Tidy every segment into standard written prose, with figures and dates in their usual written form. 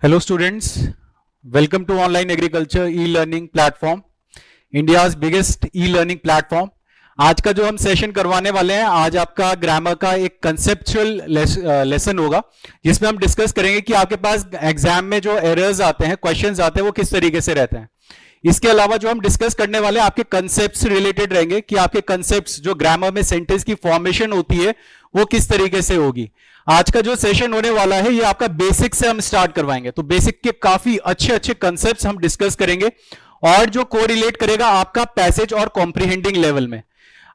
Hello students, welcome to online agriculture e-learning platform, India's biggest e-learning platform। आज का जो हम सेशन करवाने वाले हैं, आज आपका ग्रामर का एक कंसेप्चुअल लेसन होगा जिसमें हम डिस्कस करेंगे कि आपके पास एग्जाम में जो एरर्स आते हैं, क्वेश्चंस आते हैं, वो किस तरीके से रहते हैं। इसके अलावा जो हम डिस्कस करने वाले हैं आपके कंसेप्ट से रिलेटेड रहेंगे कि आपके कंसेप्ट जो ग्रामर में सेंटेंस की फॉर्मेशन होती है वो किस तरीके से होगी। आज का जो सेशन होने वाला है ये आपका बेसिक से हम स्टार्ट करवाएंगे, तो बेसिक के काफी अच्छे अच्छे कंसेप्ट्स हम डिस्कस करेंगे और जो कोरिलेट करेगा आपका पैसेज और कॉम्प्रिहेंडिंग लेवल में।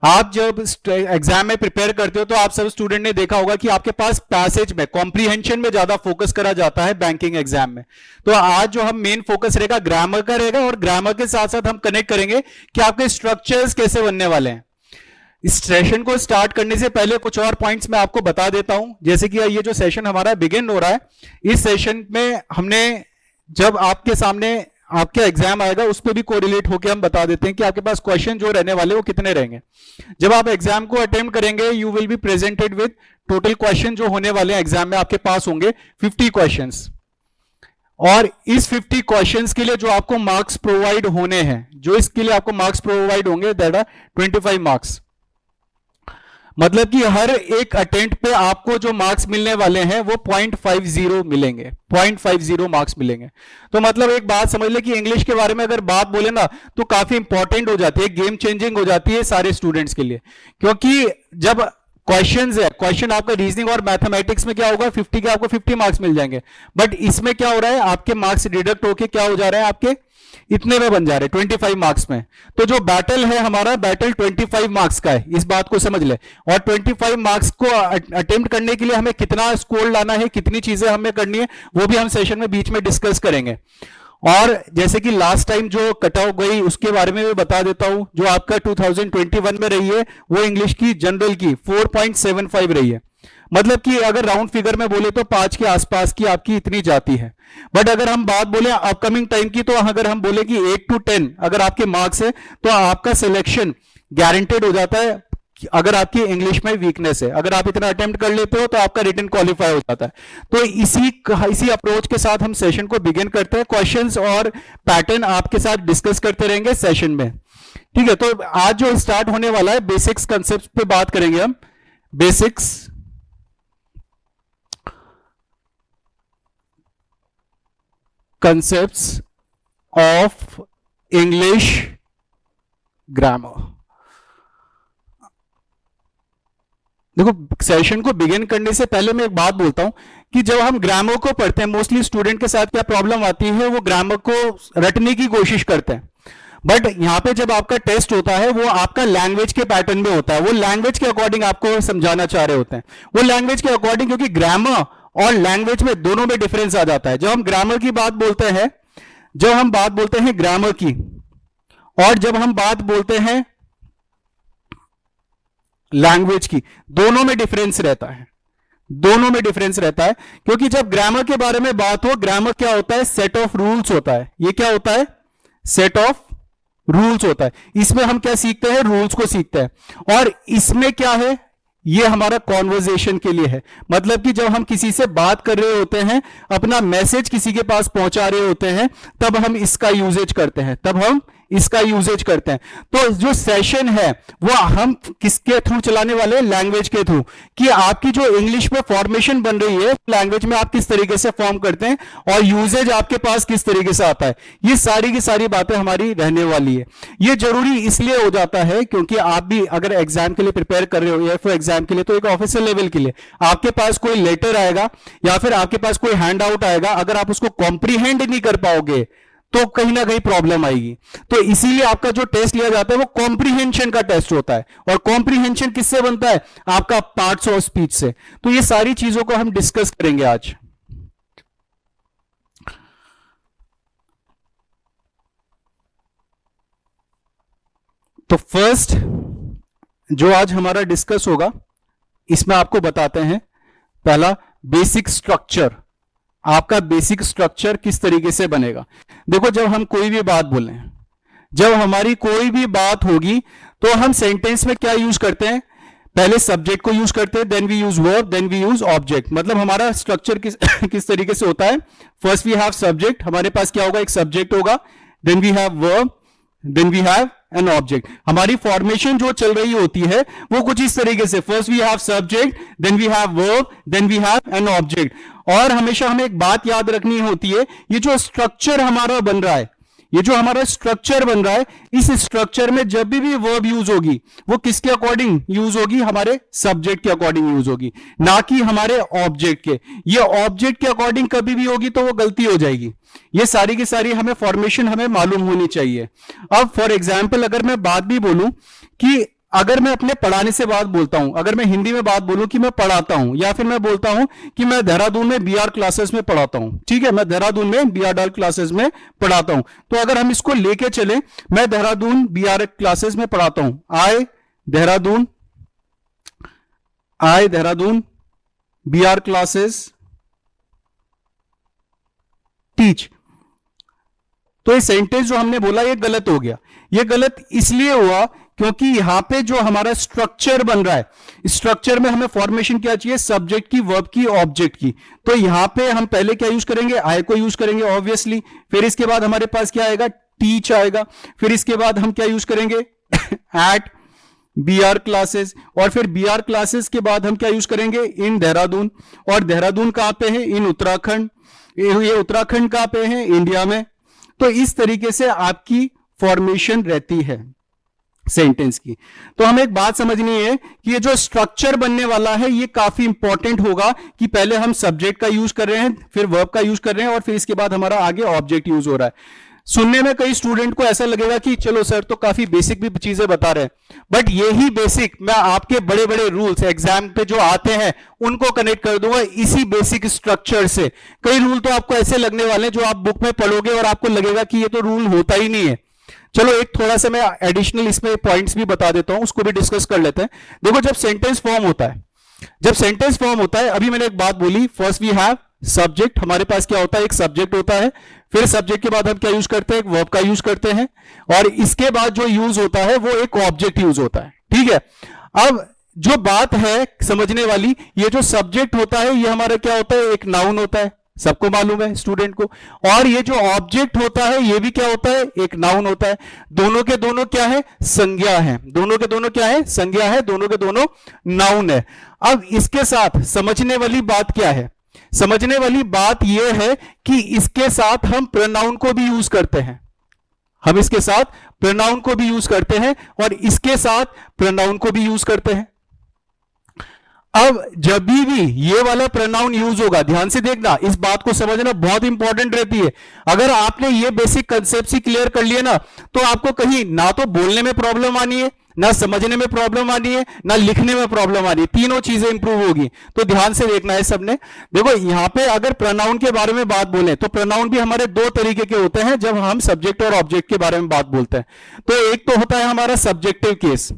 आप जब एग्जाम में प्रिपेयर करते हो तो आप सब स्टूडेंट ने देखा होगा कि आपके पास पैसेज में, कॉम्प्रिहेंशन में ज्यादा फोकस करा जाता है बैंकिंग एग्जाम में। तो आज जो हम मेन फोकस रहेगा ग्रामर का रहेगा और ग्रामर के साथ साथ हम कनेक्ट करेंगे कि आपके स्ट्रक्चर्स कैसे बनने वाले हैं। इस सेशन को स्टार्ट करने से पहले कुछ और पॉइंट्स मैं आपको बता देता हूं। जैसे कि ये जो सेशन हमारा बिगिन हो रहा है, इस सेशन में हमने जब आपके सामने आपके एग्जाम आएगा उस पर भी कोरिलेट होकर हम बता देते हैं कि आपके पास क्वेश्चन जो रहने वाले वो कितने रहेंगे। जब आप एग्जाम को अटेम्प्ट करेंगे you will be presented with total question जो होने वाले हैं एग्जाम में आपके पास होंगे 50 क्वेश्चंस, और इस 50 क्वेश्चंस के लिए जो आपको मार्क्स प्रोवाइड होने हैं, जो इसके लिए आपको मार्क्स प्रोवाइड होंगे दैट आर 25 मार्क्स। मतलब कि हर एक अटेम्प्ट पे आपको जो मार्क्स मिलने वाले हैं वो 0.50 मिलेंगे, 0.50 मार्क्स मिलेंगे। तो मतलब एक बात समझ ले कि इंग्लिश के बारे में अगर बात बोले ना तो काफी इंपॉर्टेंट हो जाती है, गेम चेंजिंग हो जाती है सारे स्टूडेंट्स के लिए। क्योंकि जब क्वेश्चंस है, क्वेश्चन आपका रीजनिंग और मैथमेटिक्स में क्या होगा, 50 के आपको 50 मार्क्स मिल जाएंगे, बट इसमें क्या हो रहा है, आपके मार्क्स डिडक्ट होके क्या हो जा रहे हैं, आपके इतने में बन जा रहे हैं 25 मार्क्स में। तो जो बैटल है हमारा, बैटल 25 मार्क्स का है, इस बात को समझ ले। और 25 मार्क्स को अटेम्प्ट करने के लिए हमें कितना स्कोर लाना है, कितनी चीजें हमें करनी है, वो भी हम सेशन में बीच में डिस्कस करेंगे। और जैसे कि लास्ट टाइम जो कट ऑफ गई उसके बारे में भी बता देता हूं। जो आपका 2021 में रही है वो इंग्लिश की जनरल की 4.75 रही है। मतलब कि अगर राउंड फिगर में बोले तो 5 के आसपास की आपकी इतनी जाती है। बट अगर हम बात बोले अपकमिंग टाइम की, तो अगर हम बोले कि 8 to 10 अगर आपके मार्क्स है तो आपका सिलेक्शन गारंटेड हो जाता है। अगर आपकी इंग्लिश में वीकनेस है, अगर आप इतना अटेम्प्ट कर लेते हो तो आपका रिटन क्वालिफाई हो जाता है। तो इसी अप्रोच के साथ हम सेशन को बिगिन करते हैं। क्वेश्चंस और पैटर्न आपके साथ डिस्कस करते रहेंगे सेशन में, ठीक है। तो आज जो स्टार्ट होने वाला है बेसिक्स कंसेप्ट पे बात करेंगे हम। Basics concepts of English grammar। देखो, सेशन को बिगिन करने से पहले मैं एक बात बोलता हूं कि जब हम ग्रामर को पढ़ते हैं, मोस्टली स्टूडेंट के साथ क्या प्रॉब्लम आती है, वो ग्रामर को रटने की कोशिश करते हैं। बट यहां पे जब आपका टेस्ट होता है वो आपका लैंग्वेज के पैटर्न में होता है, वो लैंग्वेज के अकॉर्डिंग आपको समझाना चाह रहे होते हैं, वो लैंग्वेज के अकॉर्डिंग। क्योंकि ग्रामर और लैंग्वेज में दोनों में डिफरेंस आ जाता है। जब हम ग्रामर की बात बोलते हैं, जब हम बात बोलते हैं ग्रामर की, और जब हम बात बोलते हैं लैंग्वेज की, दोनों में डिफरेंस रहता है, दोनों में डिफरेंस रहता है। क्योंकि जब ग्रामर के बारे में बात हो, ग्रामर क्या होता है, सेट ऑफ रूल्स होता है। ये क्या होता है, सेट ऑफ रूल्स होता है। इसमें हम क्या सीखते हैं, रूल्स को सीखते हैं। और इसमें क्या है, ये हमारा कॉन्वर्जेशन के लिए है। मतलब कि जब हम किसी से बात कर रहे होते हैं, अपना मैसेज किसी के पास पहुंचा रहे होते हैं, तब हम इसका यूजेज करते हैं, तब हम इसका यूजेज करते हैं। तो जो सेशन है वो हम किसके थ्रू चलाने वाले हैं, लैंग्वेज के थ्रू। कि आपकी जो इंग्लिश में फॉर्मेशन बन रही है, लैंग्वेज में आप किस तरीके से फॉर्म करते हैं और यूजेज आपके पास किस तरीके से आता है, ये सारी की सारी बातें हमारी रहने वाली है। ये जरूरी इसलिए हो जाता है क्योंकि आप भी अगर एग्जाम के लिए प्रिपेयर कर रहे हो, या फिर एग्जाम के लिए तो एक ऑफिशियल लेवल के लिए आपके पास कोई लेटर आएगा या फिर आपके पास कोई हैंड आउट आएगा, अगर आप उसको कॉम्प्रीहेंड नहीं कर पाओगे तो कहीं ना कहीं प्रॉब्लम आएगी। तो इसीलिए आपका जो टेस्ट लिया जाता है वो कॉम्प्रीहेंशन का टेस्ट होता है। और कॉम्प्रीहेंशन किससे बनता है, आपका पार्ट्स ऑफ स्पीच से। तो ये सारी चीजों को हम डिस्कस करेंगे आज। तो फर्स्ट जो आज हमारा डिस्कस होगा, इसमें आपको बताते हैं पहला बेसिक स्ट्रक्चर। आपका बेसिक स्ट्रक्चर किस तरीके से बनेगा। देखो, जब हम कोई भी बात बोलें, जब हमारी कोई भी बात होगी तो हम सेंटेंस में क्या यूज करते हैं, पहले सब्जेक्ट को यूज करते हैं, then we use verb, then we use object. मतलब हमारा स्ट्रक्चर किस तरीके से होता है, फर्स्ट वी हैव सब्जेक्ट, हमारे पास क्या होगा, एक सब्जेक्ट होगा, then we have verb, then we have an object. हमारी फॉर्मेशन जो चल रही होती है वो कुछ इस तरीके से, first we have subject, then we have verb, then we have an object. और हमेशा हमें एक बात याद रखनी होती है, ये जो स्ट्रक्चर हमारा बन रहा है, ये जो हमारा स्ट्रक्चर बन रहा है, इस स्ट्रक्चर में जब भी वर्ब यूज होगी वो किसके अकॉर्डिंग यूज होगी, हमारे सब्जेक्ट के अकॉर्डिंग यूज होगी, ना कि हमारे ऑब्जेक्ट के। ये ऑब्जेक्ट के अकॉर्डिंग कभी भी होगी तो वो गलती हो जाएगी। ये सारी की सारी हमें फॉर्मेशन हमें मालूम होनी चाहिए। अब फॉर एग्जाम्पल अगर मैं बात भी बोलूं कि अगर मैं अपने पढ़ाने से बात बोलता हूं, अगर मैं हिंदी में बात बोलूं कि मैं पढ़ाता हूं, या फिर मैं बोलता हूं कि मैं देहरादून में बीआर क्लासेस में पढ़ाता हूं, ठीक है, मैं देहरादून में बीआर क्लासेस में पढ़ाता हूं, तो अगर हम इसको लेके चले, मैं देहरादून बीआर क्लासेस में पढ़ाता हूं, आई देहरादून बीआर क्लासेस टीच, तो ये सेंटेंस जो हमने बोला ये गलत हो गया। ये गलत इसलिए हुआ क्योंकि यहां पे जो हमारा स्ट्रक्चर बन रहा है, स्ट्रक्चर में हमें फॉर्मेशन क्या चाहिए, सब्जेक्ट की, वर्ब की, ऑब्जेक्ट की। तो यहां पे हम पहले क्या यूज करेंगे, आई को यूज करेंगे ऑब्वियसली, फिर इसके बाद हमारे पास क्या आएगा, टीच आएगा, फिर इसके बाद हम क्या यूज करेंगे एट बीआर क्लासेस, और फिर बीआर क्लासेस के बाद हम क्या यूज करेंगे, इन देहरादून, और देहरादून कहां पे है, इन उत्तराखंड, ये उत्तराखंड कहां पे है, इंडिया में। तो इस तरीके से आपकी फॉर्मेशन रहती है सेंटेंस की। तो हमें एक बात समझनी है कि ये जो स्ट्रक्चर बनने वाला है ये काफी इंपॉर्टेंट होगा कि पहले हम सब्जेक्ट का यूज कर रहे हैं, फिर वर्ब का यूज कर रहे हैं, और फिर इसके बाद हमारा आगे ऑब्जेक्ट यूज हो रहा है। सुनने में कई स्टूडेंट को ऐसा लगेगा कि चलो सर तो काफी बेसिक भी चीजें बता रहे हैं, बट यही बेसिक मैं आपके बड़े बड़े रूल्स एग्जाम पे जो आते हैं उनको कनेक्ट कर दूंगा इसी बेसिक स्ट्रक्चर से। कई रूल तो आपको ऐसे लगने वाले हैं जो आप बुक में पढ़ोगे और आपको लगेगा कि ये तो रूल होता ही नहीं है। चलो एक थोड़ा सा मैं एडिशनल इसमें पॉइंट्स भी बता देता हूं, उसको भी डिस्कस कर लेते हैं। देखो जब सेंटेंस फॉर्म होता है, जब सेंटेंस फॉर्म होता है, अभी मैंने एक बात बोली, फर्स्ट वी हैव सब्जेक्ट, हमारे पास क्या होता है, एक सब्जेक्ट होता है, फिर सब्जेक्ट के बाद हम क्या यूज करते हैं, एक वर्ब का यूज करते हैं, और इसके बाद जो यूज होता है वो एक ऑब्जेक्ट यूज होता है, ठीक है। अब जो बात है समझने वाली, ये जो सब्जेक्ट होता है ये हमारा क्या होता है, एक नाउन होता है, सबको मालूम है स्टूडेंट को, और ये जो ऑब्जेक्ट होता है ये भी क्या होता है, एक नाउन होता है। दोनों के दोनों क्या है, संज्ञा है, दोनों के दोनों क्या है, संज्ञा है, दोनों के दोनों नाउन है। अब इसके साथ समझने वाली बात क्या है, समझने वाली बात यह है कि इसके साथ हम प्रोनाउन को भी यूज करते हैं, हम इसके साथ प्रोनाउन को भी यूज करते हैं, और इसके साथ प्रोनाउन को भी यूज करते हैं। अब जब भी ये वाला प्रोनाउन यूज होगा, ध्यान से देखना, इस बात को समझना बहुत इंपॉर्टेंट रहती है। अगर आपने ये बेसिक कंसेप्ट ही क्लियर कर लिए ना, तो आपको कहीं ना तो बोलने में प्रॉब्लम आनी है, ना समझने में प्रॉब्लम आनी है, ना लिखने में प्रॉब्लम आनी है, तीनों चीजें इंप्रूव होगी। तो ध्यान से देखना है सबने। देखो यहां पे अगर प्रोनाउन के बारे में बात बोले तो प्रोनाउन भी हमारे दो तरीके के होते हैं जब हम सब्जेक्ट और ऑब्जेक्ट के बारे में बात बोलते हैं। तो एक तो होता है हमारा सब्जेक्टिव केस,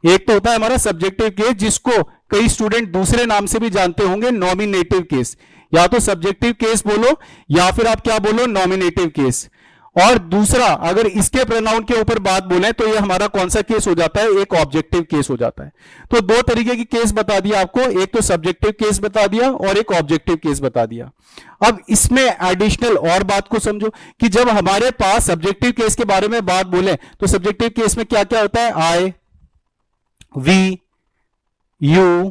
एक तो होता है हमारा सब्जेक्टिव केस जिसको कई स्टूडेंट दूसरे नाम से भी जानते होंगे, नॉमिनेटिव केस। या तो सब्जेक्टिव केस बोलो या फिर आप क्या बोलो, नॉमिनेटिव केस। और दूसरा अगर इसके प्रोनाउन के ऊपर बात बोले तो ये हमारा कौन सा केस हो जाता है, एक ऑब्जेक्टिव केस हो जाता है। तो दो तरीके की केस बता दिया आपको, एक तो सब्जेक्टिव केस बता दिया और एक ऑब्जेक्टिव केस बता दिया। अब इसमें एडिशनल और बात को समझो कि जब हमारे पास सब्जेक्टिव केस के बारे में बात बोले तो सब्जेक्टिव केस में क्या क्या होता है, I, we, you,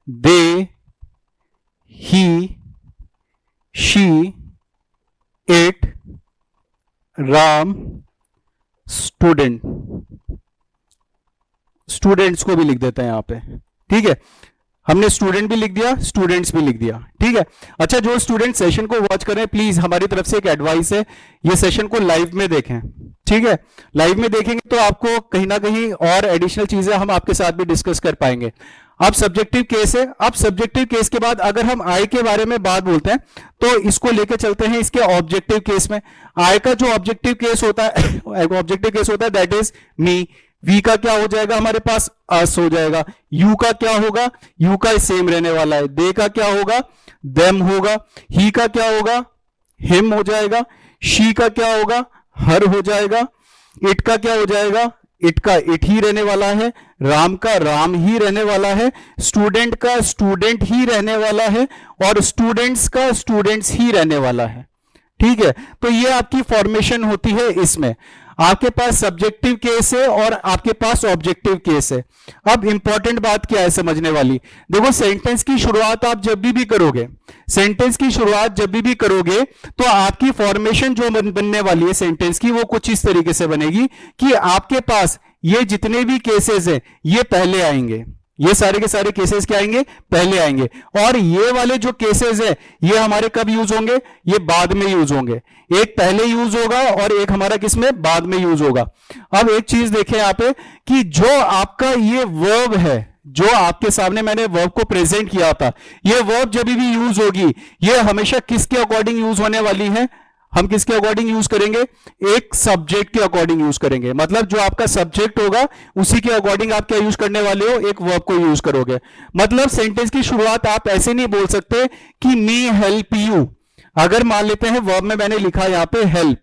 they, he, she, it, Ram, student. Students को भी लिख देते हैं यहां पे, ठीक है। हमने स्टूडेंट भी लिख दिया, स्टूडेंट्स भी लिख दिया, ठीक है। अच्छा, जो स्टूडेंट सेशन को वॉच करें, प्लीज हमारी तरफ से एक एडवाइस है, ये सेशन को लाइव में देखें, ठीक है। लाइव में देखेंगे तो आपको कहीं ना कहीं और एडिशनल चीजें हम आपके साथ भी डिस्कस कर पाएंगे। अब सब्जेक्टिव केस है, अब सब्जेक्टिव केस के बाद अगर हम आई के बारे में बात बोलते हैं तो इसको लेके चलते हैं इसके ऑब्जेक्टिव केस में। आई का जो ऑब्जेक्टिव केस होता है ऑब्जेक्टिव केस होता है दैट इज मी। वी का क्या हो जाएगा, हमारे पास अस हो जाएगा। यू का क्या होगा, यू का सेम रहने वाला है। दे का क्या होगा, देम होगा। ही का क्या होगा, हिम हो जाएगा। शी का क्या होगा, हर हो जाएगा। इट का क्या हो जाएगा, इट का इट ही रहने वाला है, राम का राम ही रहने वाला है, स्टूडेंट का स्टूडेंट ही रहने वाला है, और स्टूडेंट्स का स्टूडेंट्स ही रहने वाला है। ठीक है, तो ये आपकी फॉर्मेशन होती है। इसमें आपके पास सब्जेक्टिव केस है और आपके पास ऑब्जेक्टिव केस है। अब इंपॉर्टेंट बात क्या है समझने वाली, देखो सेंटेंस की शुरुआत आप जब भी करोगे, सेंटेंस की शुरुआत जब भी करोगे तो आपकी फॉर्मेशन जो बनने वाली है सेंटेंस की, वो कुछ इस तरीके से बनेगी कि आपके पास ये जितने भी केसेस हैं ये पहले आएंगे, ये सारे के सारे केसेस क्या आएंगे, पहले आएंगे, और ये वाले जो केसेस है ये हमारे कब यूज होंगे, ये बाद में यूज होंगे। एक पहले यूज होगा और एक हमारा किसमें, बाद में यूज होगा। अब एक चीज देखें यहां पे कि जो आपका ये वर्ब है, जो आपके सामने मैंने वर्ब को प्रेजेंट किया था, ये वर्ब जब भी यूज होगी ये हमेशा किसके अकॉर्डिंग यूज होने वाली है, हम किसके अकॉर्डिंग यूज करेंगे, एक सब्जेक्ट के अकॉर्डिंग यूज करेंगे। मतलब जो आपका सब्जेक्ट होगा उसी के अकॉर्डिंग आप क्या यूज करने वाले हो, एक वर्ब को यूज करोगे। मतलब सेंटेंस की शुरुआत आप ऐसे नहीं बोल सकते कि मी हेल्प यू। अगर मान लेते हैं वर्ब में मैंने लिखा यहां पे हेल्प,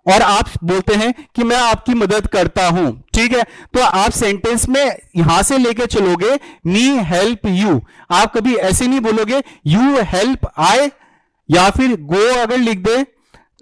और आप बोलते हैं कि मैं आपकी मदद करता हूं, ठीक है, तो आप सेंटेंस में यहां से लेके चलोगे मी हेल्प यू। आप कभी ऐसे नहीं बोलोगे यू हेल्प आई, या फिर गो अगर लिख दे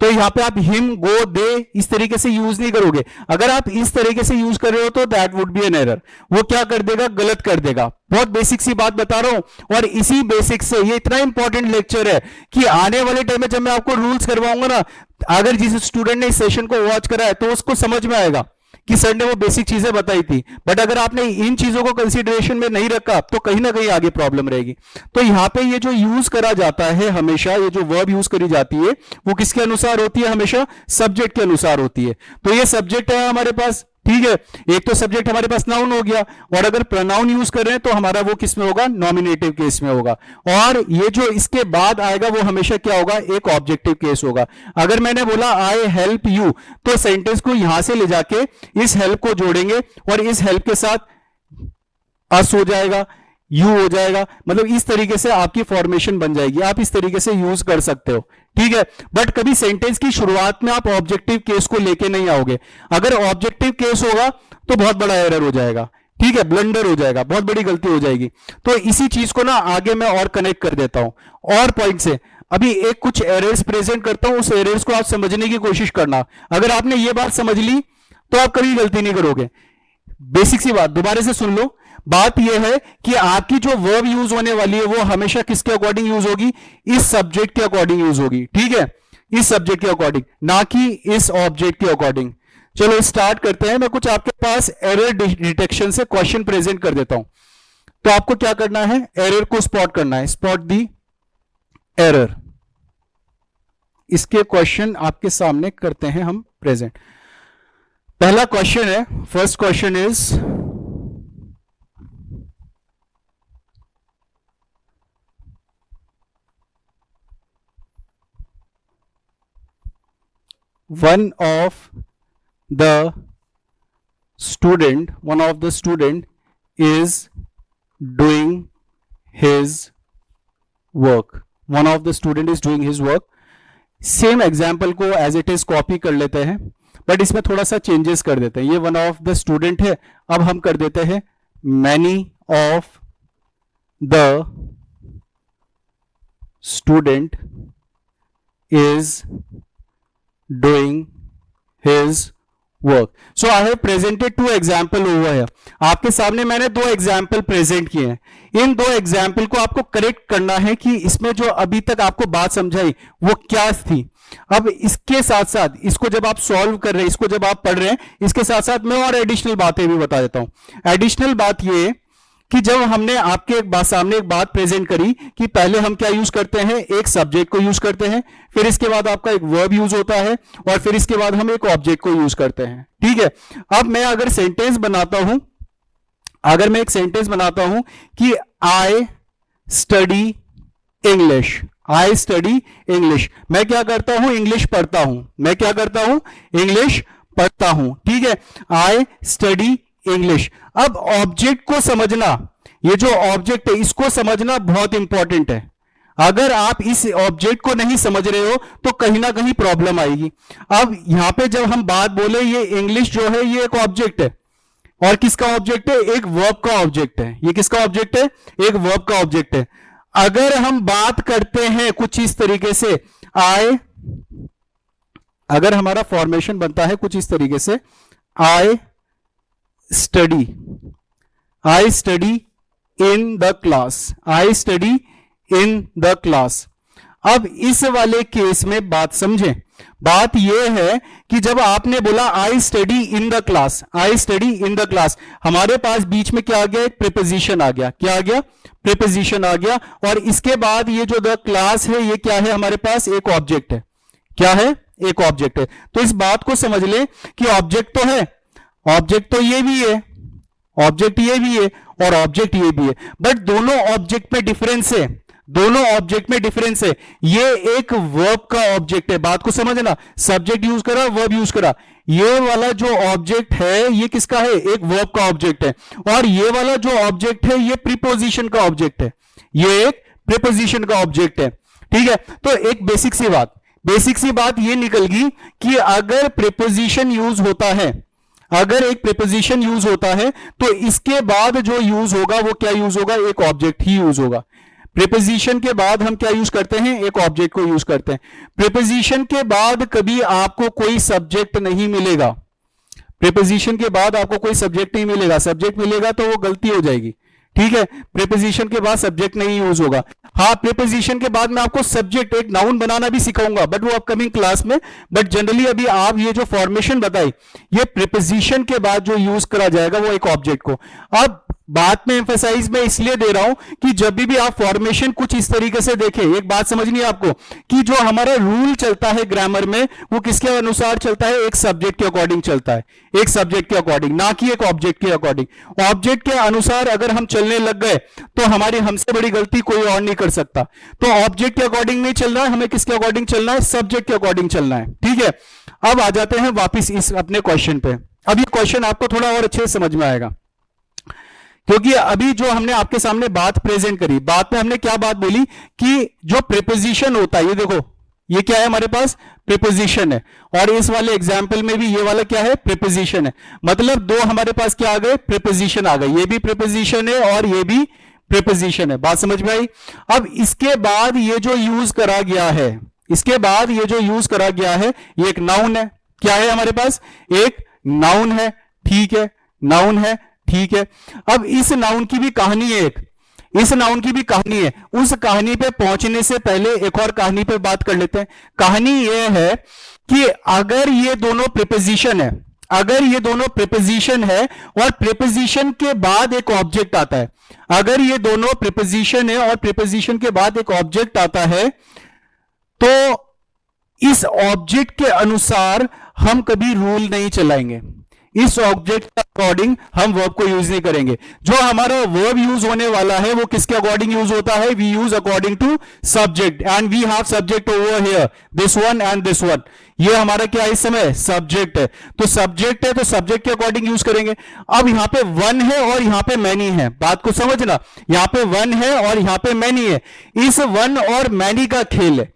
तो यहां पे आप हिम गो दे इस तरीके से यूज नहीं करोगे। अगर आप इस तरीके से यूज कर रहे हो तो that would be an error. वो क्या कर देगा, गलत कर देगा। बहुत बेसिक सी बात बता रहा हूं, और इसी बेसिक से ये इतना इंपॉर्टेंट लेक्चर है कि आने वाले टाइम में जब मैं आपको रूल्स करवाऊंगा ना, अगर जिस स्टूडेंट ने इस सेशन को वॉच करा है तो उसको समझ में आएगा कि सर ने वो बेसिक चीजें बताई थी। बट अगर आपने इन चीजों को कंसीडरेशन में नहीं रखा तो कहीं ना कहीं आगे प्रॉब्लम रहेगी। तो यहां पे ये जो यूज करा जाता है हमेशा, ये जो वर्ब यूज करी जाती है वो किसके अनुसार होती है, हमेशा सब्जेक्ट के अनुसार होती है। तो ये सब्जेक्ट है हमारे पास, ठीक है, एक तो सब्जेक्ट हमारे पास नाउन हो गया, और अगर प्रोनाउन यूज कर रहे हैं तो हमारा वो किस में होगा, नॉमिनेटिव केस में होगा। और ये जो इसके बाद आएगा वो हमेशा क्या होगा, एक ऑब्जेक्टिव केस होगा। अगर मैंने बोला आई हेल्प यू, तो सेंटेंस को यहां से ले जाके इस हेल्प को जोड़ेंगे और इस हेल्प के साथ अस हो जाएगा, यू हो जाएगा। मतलब इस तरीके से आपकी फॉर्मेशन बन जाएगी, आप इस तरीके से यूज कर सकते हो, ठीक है। बट कभी सेंटेंस की शुरुआत में आप ऑब्जेक्टिव केस को लेके नहीं आओगे। अगर ऑब्जेक्टिव केस होगा तो बहुत बड़ा एरर हो जाएगा, ठीक है, ब्लंडर हो जाएगा, बहुत बड़ी गलती हो जाएगी। तो इसी चीज को ना आगे मैं और कनेक्ट कर देता हूं और पॉइंट से। अभी एक कुछ एरर्स प्रेजेंट करता हूं, उस एरर्स को आप समझने की कोशिश करना। अगर आपने ये बात समझ ली तो आप कभी गलती नहीं करोगे। बेसिक सी बात दोबारा से सुन लो। बात यह है कि आपकी जो वर्ब यूज होने वाली है वो हमेशा किसके अकॉर्डिंग यूज होगी, इस सब्जेक्ट के अकॉर्डिंग यूज होगी, ठीक है, इस सब्जेक्ट के अकॉर्डिंग, ना कि इस ऑब्जेक्ट के अकॉर्डिंग। चलो स्टार्ट करते हैं। मैं कुछ आपके पास एरर डिटेक्शन से क्वेश्चन प्रेजेंट कर देता हूं। तो आपको क्या करना है, एरर को स्पॉट करना है, स्पॉट दी एरर। इसके क्वेश्चन आपके सामने करते हैं हम प्रेजेंट। पहला क्वेश्चन है, first question is one of the student is doing his work. One of the student is doing his work. Same example को एज इट इज कॉपी कर लेते हैं, बट इसमें थोड़ा सा चेंजेस कर देते हैं। ये वन ऑफ द स्टूडेंट है, अब हम कर देते हैं many of the student is doing his work. So I have presented two example over here. आपके सामने मैंने दो एग्जाम्पल प्रेजेंट किए हैं। इन दो एग्जाम्पल को आपको करेक्ट करना है कि इसमें जो अभी तक आपको बात समझाई वो क्या थी। अब इसके साथ साथ इसको जब आप सॉल्व कर रहे हैं, इसको जब आप पढ़ रहे हैं, इसके साथ साथ मैं और एडिशनल बातें भी बता देता हूं। एडिशनल बात ये कि जब हमने आपके सामने एक बात प्रेजेंट करी कि पहले हम क्या यूज करते हैं, एक सब्जेक्ट को यूज करते हैं, फिर इसके बाद आपका एक वर्ब यूज होता है, और फिर इसके बाद हम एक ऑब्जेक्ट को यूज करते हैं, ठीक है। अब मैं अगर सेंटेंस बनाता हूं, अगर मैं एक सेंटेंस बनाता हूं कि I study English, I study English, मैं क्या करता हूं, इंग्लिश पढ़ता हूं, मैं क्या करता हूं, इंग्लिश पढ़ता हूं, ठीक है, आई स्टडी इंग्लिश। अब ऑब्जेक्ट को समझना, ये जो ऑब्जेक्ट है इसको समझना बहुत इंपॉर्टेंट है। अगर आप इस ऑब्जेक्ट को नहीं समझ रहे हो तो कहीं ना कहीं प्रॉब्लम आएगी। अब यहां पे जब हम बात बोले, ये इंग्लिश जो है ये एक ऑब्जेक्ट है, और किसका ऑब्जेक्ट है? एक वर्ब का ऑब्जेक्ट है। ये किसका ऑब्जेक्ट है? एक वर्ब का ऑब्जेक्ट है। अगर हम बात करते हैं कुछ इस तरीके से, अगर हमारा फॉर्मेशन बनता है कुछ इस तरीके से, I study in the class, I study in the class. अब इस वाले केस में बात समझें, बात यह है कि जब आपने बोला I study in the class, I study in the class, हमारे पास बीच में क्या आ गया? एक प्रीपोजिशन आ गया। क्या आ गया? प्रीपोजिशन आ गया। और इसके बाद ये जो द क्लास है ये क्या है? हमारे पास एक ऑब्जेक्ट है। क्या है? एक ऑब्जेक्ट है। तो इस बात को समझ ले कि ऑब्जेक्ट तो है, ऑब्जेक्ट तो ये भी है, ऑब्जेक्ट ये भी है और ऑब्जेक्ट ये भी है, बट दोनों ऑब्जेक्ट में डिफरेंस है, दोनों ऑब्जेक्ट में डिफरेंस है। ये एक वर्ब का ऑब्जेक्ट है, बात को समझना, सब्जेक्ट यूज करा, वर्ब यूज करा। ये वाला जो ऑब्जेक्ट है ये किसका है? एक वर्ब का ऑब्जेक्ट है। और ये वाला जो ऑब्जेक्ट है ये प्रीपोजिशन का ऑब्जेक्ट है, ये एक प्रीपोजिशन का ऑब्जेक्ट है। ठीक है, तो एक बेसिक सी बात ये निकल गई कि अगर प्रीपोजिशन यूज होता है, अगर एक प्रीपोजिशन यूज होता है तो इसके बाद जो यूज होगा वो क्या यूज होगा? एक ऑब्जेक्ट ही यूज होगा। प्रीपोजिशन के बाद हम क्या यूज करते हैं? एक ऑब्जेक्ट को यूज करते हैं। प्रीपोजिशन के बाद कभी आपको कोई सब्जेक्ट नहीं मिलेगा, प्रीपोजिशन के बाद आपको कोई सब्जेक्ट नहीं मिलेगा। सब्जेक्ट मिलेगा तो वो गलती हो जाएगी। ठीक है, प्रीपोजिशन के बाद सब्जेक्ट नहीं यूज होगा। हाँ, प्रीपोजिशन के बाद मैं आपको सब्जेक्ट, एक नाउन बनाना भी सिखाऊंगा, बट वो अपकमिंग क्लास में। बट जनरली अभी आप ये जो फॉर्मेशन बताई, ये प्रीपोजिशन के बाद जो यूज करा जाएगा वो एक ऑब्जेक्ट को। अब बात में एम्फेसाइज मैं इसलिए दे रहा हूं कि जब भी आप फॉर्मेशन कुछ इस तरीके से देखें, एक बात समझनी है आपको कि जो हमारा रूल चलता है ग्रामर में वो किसके अनुसार चलता है? एक सब्जेक्ट के अकॉर्डिंग चलता है, एक सब्जेक्ट के अकॉर्डिंग, ना कि एक ऑब्जेक्ट के अकॉर्डिंग। ऑब्जेक्ट के अनुसार अगर हम चलने लग गए तो हमारी, हमसे बड़ी गलती कोई और नहीं कर सकता। तो ऑब्जेक्ट के अकॉर्डिंग नहीं चलना है, हमें किसके अकॉर्डिंग चलना है? सब्जेक्ट के अकॉर्डिंग चलना है। ठीक है, अब आ जाते हैं वापिस इस अपने क्वेश्चन पे। अब ये क्वेश्चन आपको थोड़ा और अच्छे से समझ में आएगा, क्योंकि अभी जो हमने आपके सामने बात प्रेजेंट करी, बात में हमने क्या बात बोली कि जो प्रीपोजिशन होता है, ये देखो ये क्या है? हमारे पास प्रीपोजिशन है। और इस वाले एग्जाम्पल में भी ये वाला क्या है? प्रीपोजिशन है। मतलब दो हमारे पास क्या आ गए? प्रीपोजिशन आ गए। ये भी प्रीपोजिशन है और ये भी प्रीपोजिशन है। बात समझ में आई? अब इसके बाद ये जो यूज करा गया है, इसके बाद ये जो यूज करा गया है ये एक नाउन है। क्या है हमारे पास? एक नाउन है। ठीक है, नाउन है। ठीक है, अब इस नाउन की भी कहानी है, एक इस नाउन की भी कहानी है। उस कहानी पे पहुंचने से पहले एक और कहानी पे बात कर लेते हैं। कहानी यह है कि अगर ये दोनों प्रीपोजिशन है, अगर ये दोनों प्रीपोजिशन है और प्रीपोजिशन के बाद एक ऑब्जेक्ट आता है, अगर ये दोनों प्रीपोजिशन है और प्रीपोजिशन के बाद एक ऑब्जेक्ट आता है, तो इस ऑब्जेक्ट के अनुसार हम कभी रूल नहीं चलाएंगे। इस ऑब्जेक्ट के अकॉर्डिंग हम वर्ब को यूज नहीं करेंगे। जो हमारा वर्ब यूज होने वाला है वो किसके अकॉर्डिंग यूज होता है? We use according to subject, and we have subject over here, this one and this one. ये हमारा क्या इस समय? सब्जेक्ट है। तो सब्जेक्ट है तो सब्जेक्ट के अकॉर्डिंग यूज करेंगे। अब यहां पे वन है और यहां पे मैनी है, बात को समझना, यहां पे वन है और यहां पे मैनी है। इस वन और मैनी का खेल है।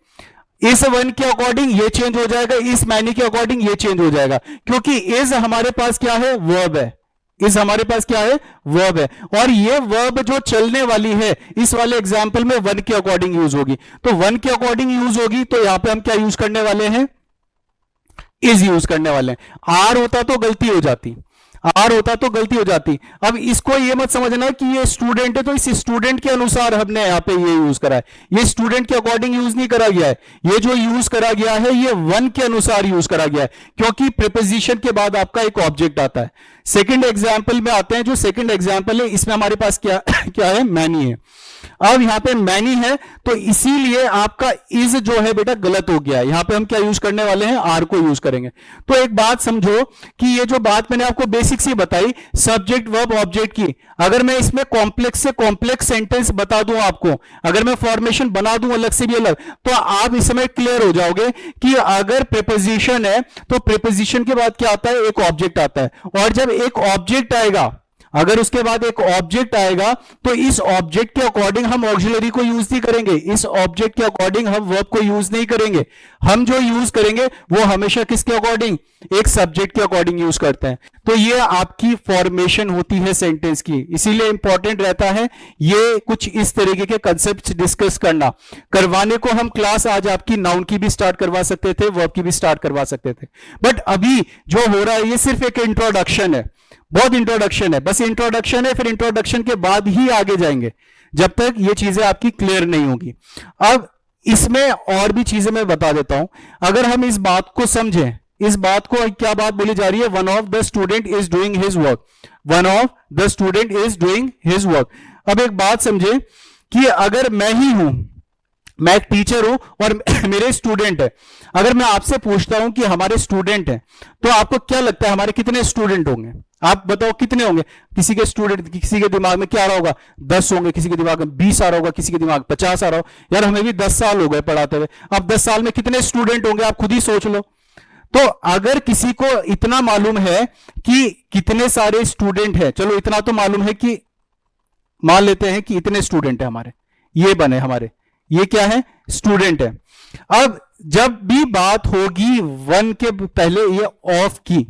इस वन के अकॉर्डिंग ये चेंज हो जाएगा, इस मैनी के अकॉर्डिंग ये चेंज हो जाएगा, क्योंकि इस हमारे पास क्या है? वर्ब है। इस हमारे पास क्या है? वर्ब है। और ये वर्ब जो चलने वाली है इस वाले एग्जांपल में वन के अकॉर्डिंग यूज होगी। तो वन के अकॉर्डिंग यूज होगी तो यहां पे हम क्या यूज करने वाले हैं? इज यूज करने वाले हैं। आर होता तो गलती हो जाती, आर होता तो गलती हो जाती। अब इसको ये मत समझना कि ये स्टूडेंट है तो इस स्टूडेंट के अनुसार हमने यहां पे ये यूज करा है। ये स्टूडेंट के अकॉर्डिंग यूज नहीं करा गया है, ये जो यूज करा गया है ये वन के अनुसार यूज करा गया है, क्योंकि प्रीपोजिशन के बाद आपका एक ऑब्जेक्ट आता है। सेकंड एग्जाम्पल में आते हैं। जो सेकंड एग्जाम्पल है इसमें हमारे पास क्या क्या है? मैनी है। अब यहां पे मैनी है तो इसीलिए आपका इज जो है बेटा गलत हो गया है। यहां पे हम क्या यूज करने वाले हैं? आर को यूज करेंगे। तो एक बात समझो कि ये जो बात मैंने आपको बेसिक सी बताई सब्जेक्ट वर्ब ऑब्जेक्ट की, अगर मैं इसमें कॉम्प्लेक्स से कॉम्प्लेक्स सेंटेंस बता दूं आपको, अगर मैं फॉर्मेशन बना दूं अलग से भी अलग, तो आप इस समय क्लियर हो जाओगे कि अगर प्रीपोजिशन है तो प्रीपोजिशन के बाद क्या आता है? एक ऑब्जेक्ट आता है। और जब एक ऑब्जेक्ट आएगा, अगर उसके बाद एक ऑब्जेक्ट आएगा तो इस ऑब्जेक्ट के अकॉर्डिंग हम ऑक्सिलरी को यूज नहीं करेंगे, इस ऑब्जेक्ट के अकॉर्डिंग हम वर्ब को यूज नहीं करेंगे। हम जो यूज करेंगे वो हमेशा किसके अकॉर्डिंग, एक सब्जेक्ट के अकॉर्डिंग यूज करते हैं। तो ये आपकी फॉर्मेशन होती है सेंटेंस की, इसीलिए इंपॉर्टेंट रहता है ये कुछ इस तरीके के कंसेप्ट डिस्कस करना। करवाने को हम क्लास आज आपकी नाउन की भी स्टार्ट करवा सकते थे, वर्ब की भी स्टार्ट करवा सकते थे, बट अभी जो हो रहा है ये सिर्फ एक इंट्रोडक्शन है, बहुत इंट्रोडक्शन है, बस इंट्रोडक्शन है। फिर इंट्रोडक्शन के बाद ही आगे जाएंगे, जब तक ये चीजें आपकी क्लियर नहीं होगी। अब इसमें और भी चीजें मैं बता देता हूं। अगर हम इस बात को समझें, इस बात को क्या बात बोली जा रही है, one of the student is doing his work, one of the student is doing his work. अब एक बात समझे कि अगर मैं ही हूं, मैं एक टीचर हूं और मेरे स्टूडेंट है, अगर मैं आपसे पूछता हूं कि हमारे स्टूडेंट हैं, तो आपको क्या लगता है हमारे कितने स्टूडेंट होंगे? आप बताओ कितने होंगे? किसी के स्टूडेंट, किसी के दिमाग में क्या आ रहा होगा, 10 होंगे, किसी के दिमाग में 20 आ रहा होगा, किसी के दिमाग में 50 आ रहा हो। यार हमें भी 10 साल हो गए पढ़ाते हुए, अब 10 साल में कितने स्टूडेंट होंगे आप खुद ही सोच लो। तो अगर किसी को इतना मालूम है कि कितने सारे स्टूडेंट हैं, चलो इतना तो मालूम है कि मान लेते हैं कि इतने स्टूडेंट है हमारे, ये बने हमारे, ये क्या है, स्टूडेंट है। अब जब भी बात होगी वन के पहले ये ऑफ की,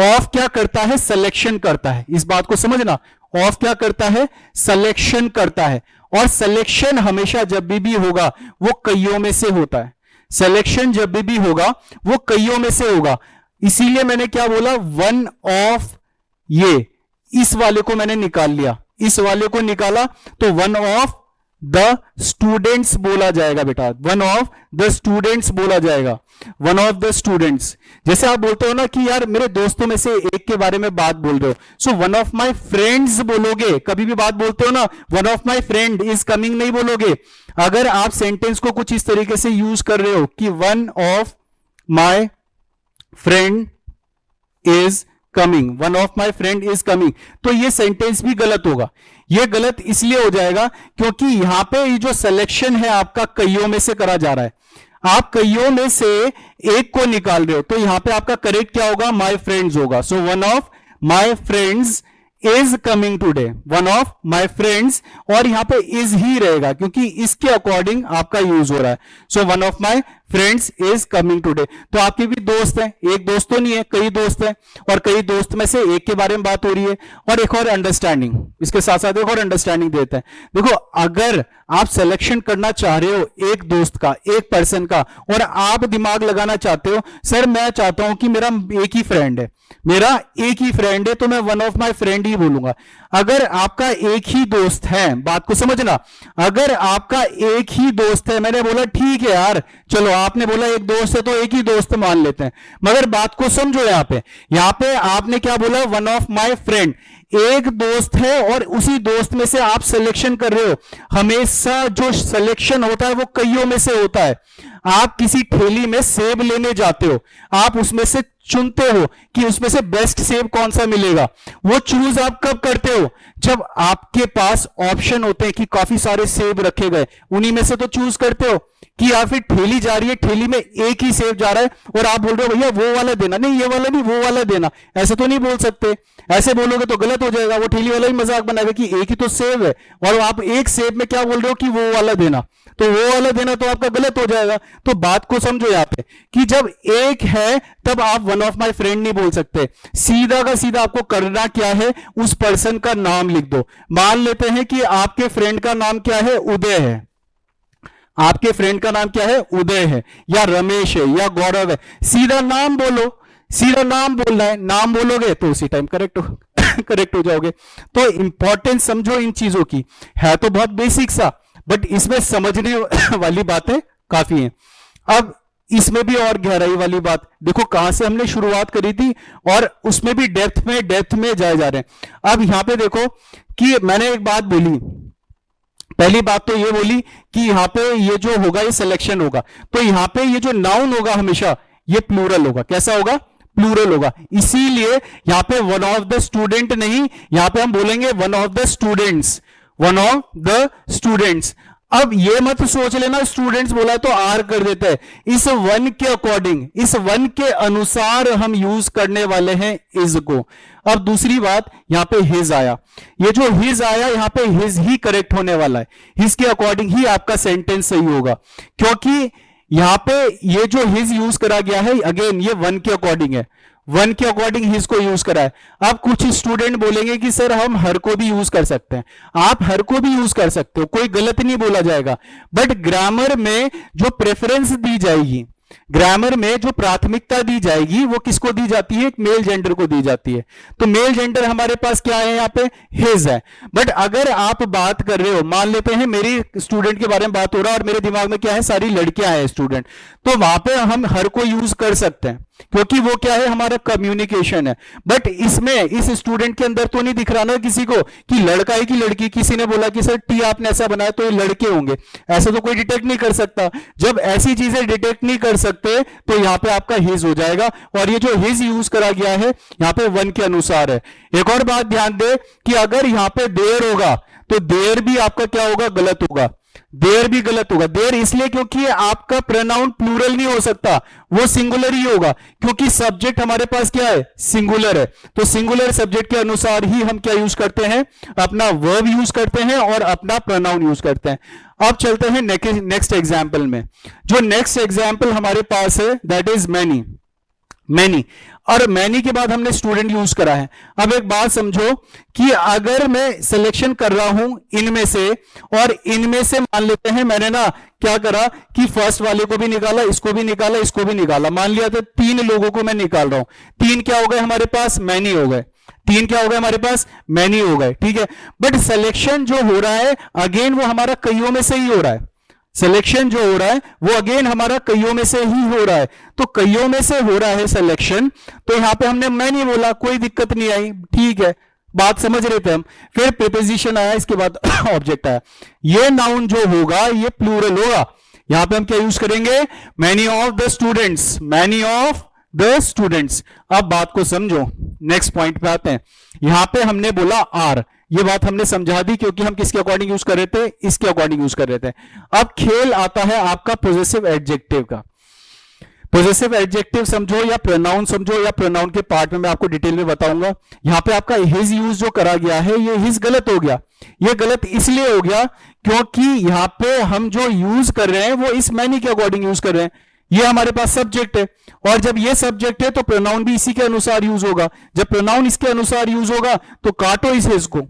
ऑफ क्या करता है, सिलेक्शन करता है, इस बात को समझना। ऑफ क्या करता है, सिलेक्शन करता है, और सिलेक्शन हमेशा जब भी होगा वो कईयों में से होता है। सिलेक्शन जब भी होगा वो कईयों में से होगा, इसीलिए मैंने क्या बोला, वन ऑफ, ये इस वाले को मैंने निकाल लिया, इस वाले को निकाला तो वन ऑफ द स्टूडेंट्स बोला जाएगा बेटा, वन ऑफ द स्टूडेंट्स बोला जाएगा, वन ऑफ द स्टूडेंट्स। जैसे आप बोलते हो ना कि यार मेरे दोस्तों में से एक के बारे में बात बोल रहे हो, so one of my friends बोलोगे। कभी भी बात बोलते हो ना, one of my friend is coming नहीं बोलोगे। अगर आप सेंटेंस को कुछ इस तरीके से यूज कर रहे हो कि one of my friend is coming, one of my friend is coming, तो ये सेंटेंस भी गलत होगा। ये गलत इसलिए हो जाएगा क्योंकि यहां पे ये जो सिलेक्शन है आपका कईयों में से करा जा रहा है, आप कईयों में से एक को निकाल रहे हो, तो यहां पे आपका करेक्ट क्या होगा, माई फ्रेंड्स होगा। So one of my friends is coming today, one of my friends, और यहां पे इज ही रहेगा क्योंकि इसके अकॉर्डिंग आपका यूज हो रहा है। So one of my friends is coming today. तो आपके भी दोस्त हैं, एक दोस्त तो नहीं है, कई दोस्त हैं, और कई दोस्त में से एक के बारे में बात हो रही है। और एक और अंडरस्टैंडिंग, इसके साथ साथ एक और अंडरस्टैंडिंग देते हैं। देखो अगर आप सिलेक्शन करना चाह रहे हो एक दोस्त का, एक पर्सन का, और आप दिमाग लगाना चाहते हो, सर मैं चाहता हूं कि मेरा एक ही फ्रेंड है, मेरा एक ही फ्रेंड है, तो मैं वन ऑफ माई फ्रेंड ही बोलूंगा। अगर आपका एक ही दोस्त है, बात को समझना, अगर आपका एक ही दोस्त है, मैंने बोला ठीक है यार, चलो आपने बोला एक दोस्त है तो एक ही दोस्त मान लेते हैं, मगर बात को समझो। यहां पे आपने क्या बोला, वन ऑफ माई फ्रेंड, एक दोस्त है और उसी दोस्त में से आप सिलेक्शन कर रहे हो। हमेशा जो सिलेक्शन होता है वो कईयों में से होता है। आप किसी ठेली में सेब लेने जाते हो, आप उसमें से चुनते हो कि उसमें से बेस्ट सेब कौन सा मिलेगा। वो चूज आप कब करते हो, जब आपके पास ऑप्शन होते हैं कि काफी सारे सेब रखे गए, उन्हीं में से तो चूज करते हो। कि या फिर ठेली जा रही है, ठेली में एक ही सेब जा रहा है और आप बोल रहे हो भैया वो वाला देना, नहीं ये वाला नहीं वो वाला देना, ऐसे तो नहीं बोल सकते। ऐसे बोलोगे तो गलत हो जाएगा, वो ठेली वाला ही मजाक बनाएगा कि एक ही तो सेब है, और आप एक सेब में क्या बोल रहे हो कि वो वाला देना, तो वो वाला देना तो आपका गलत हो जाएगा। तो बात को समझो यहाँ पे कि जब एक है तब आप वन ऑफ माई फ्रेंड नहीं बोल सकते। सीधा का सीधा आपको करना क्या है, उस पर्सन का नाम लिख दो। मान लेते हैं कि आपके फ्रेंड का नाम क्या है, उदय है, आपके फ्रेंड का नाम क्या है, उदय है, या रमेश है, या गौरव है, सीधा नाम बोलो, सीधा नाम बोलना है। नाम बोलोगे तो उसी टाइम करेक्ट हो जाओगे। तो इंपॉर्टेंस समझो इन चीजों की, है तो बहुत बेसिक सा, बट इसमें समझने वाली बातें काफी हैं। अब इसमें भी और गहराई वाली बात देखो, कहां से हमने शुरुआत करी थी और उसमें भी डेप्थ में जाए जा रहे हैं। अब यहां पे देखो कि मैंने एक बात बोली, पहली बात तो ये बोली कि यहां पे ये जो होगा ये सिलेक्शन होगा, तो यहां पे ये जो नाउन होगा हमेशा ये प्लूरल होगा। कैसा होगा, प्लूरल होगा। इसीलिए यहां पे वन ऑफ द स्टूडेंट नहीं, यहां पे हम बोलेंगे one of the students, one of the students. अब ये मत सोच लेना स्टूडेंट्स बोला तो आर कर देते हैं, इस वन के अकॉर्डिंग, इस वन के अनुसार हम यूज करने वाले हैं इज को। अब दूसरी बात, यहां पे हिज आया, ये जो हिज आया यहां पे हिज ही करेक्ट होने वाला है, हिज के अकॉर्डिंग ही आपका सेंटेंस सही होगा, क्योंकि यहां पे ये जो हिज यूज करा गया है अगेन ये वन के अकॉर्डिंग है, वन के अकॉर्डिंग हिज को यूज करा है। अब कुछ स्टूडेंट बोलेंगे कि सर हम हर को भी यूज कर सकते हैं, आप हर को भी यूज कर सकते हो, कोई गलत नहीं बोला जाएगा, बट ग्रामर में जो प्रेफरेंस दी जाएगी, ग्रामर में जो प्राथमिकता दी जाएगी वो किसको दी जाती है, मेल जेंडर को दी जाती है। तो मेल जेंडर हमारे पास क्या है, यहाँ पे हिज है। बट अगर आप बात कर रहे हो, मान लेते हैं मेरी स्टूडेंट के बारे में बात हो रहा है और मेरे दिमाग में क्या है, सारी लड़कियां हैं स्टूडेंट, तो वहां पे हम हर को यूज कर सकते हैं, क्योंकि वो क्या है, हमारा कम्युनिकेशन है। बट इसमें इस स्टूडेंट के अंदर तो नहीं दिख रहा ना किसी को कि लड़का है कि लड़की, किसी ने बोला कि सर टी आपने ऐसा बनाया तो ये लड़के होंगे, ऐसा तो कोई डिटेक्ट नहीं कर सकता। जब ऐसी चीजें डिटेक्ट नहीं कर सकते तो यहां पे आपका हिज हो जाएगा, और ये जो हिज यूज करा गया है यहां पे वन के अनुसार है। एक और बात ध्यान दे कि अगर यहां पे देर होगा तो देर भी आपका क्या होगा, गलत होगा, देर भी गलत होगा। देर इसलिए क्योंकि आपका प्रोनाउन प्लूरल नहीं हो सकता, वो सिंगुलर ही होगा, क्योंकि सब्जेक्ट हमारे पास क्या है, सिंगुलर है। तो सिंगुलर सब्जेक्ट के अनुसार ही हम क्या यूज करते हैं, अपना वर्ब यूज करते हैं और अपना प्रोनाउन यूज करते हैं। अब चलते हैं नेक्स्ट एग्जाम्पल में। जो नेक्स्ट एग्जाम्पल हमारे पास है दैट इज मैनी, मैनी, और मैनी के बाद हमने स्टूडेंट यूज करा है। अब एक बात समझो कि अगर मैं सिलेक्शन कर रहा हूं इनमें से, और इनमें से मान लेते हैं मैंने ना क्या करा कि फर्स्ट वाले को भी निकाला, इसको भी निकाला, इसको भी निकाला, मान लिया तो 3 लोगों को मैं निकाल रहा हूं, 3 क्या हो गए हमारे पास, मैनी हो गए, 3 क्या हो गए हमारे पास, मैनी हो गए, ठीक है। बट सिलेक्शन जो हो रहा है अगेन वो हमारा कईयों में से ही हो रहा है, सिलेक्शन जो हो रहा है वो अगेन हमारा कईयों में से ही हो रहा है। तो कईयों में से हो रहा है सिलेक्शन, तो यहां पे हमने मैं नहीं बोला, कोई दिक्कत नहीं आई, ठीक है, बात समझ रहे थे हम। फिर प्रीपोजिशन आया, इसके बाद ऑब्जेक्ट आया। ये नाउन जो होगा ये प्लूरल होगा, यहां पे हम क्या यूज करेंगे, many of the students, many of the students. अब बात को समझो, नेक्स्ट पॉइंट पे आते हैं। यहां पे हमने बोला आर, ये बात हमने समझा दी क्योंकि हम किसके अकॉर्डिंग यूज कर रहे थे, इसके अकॉर्डिंग यूज कर रहे थे। अब खेल आता है आपका पॉजिटिव एडजेक्टिव का। पॉजिटिव एडजेक्टिव समझो या प्रोनाउन समझो, या प्रोनाउन के पार्ट में मैं आपको डिटेल में बताऊंगा। यहां पे आपका हिज यूज जो करा गया है ये हिज गलत हो गया। ये गलत इसलिए हो गया क्योंकि यहां पे हम जो यूज कर रहे हैं वो इस मैनी के अकॉर्डिंग यूज कर रहे हैं। ये हमारे पास सब्जेक्ट है, और जब ये सब्जेक्ट है तो प्रोनाउन भी इसी के अनुसार यूज होगा। जब प्रोनाउन इसके अनुसार यूज होगा तो काटो इस हिज को,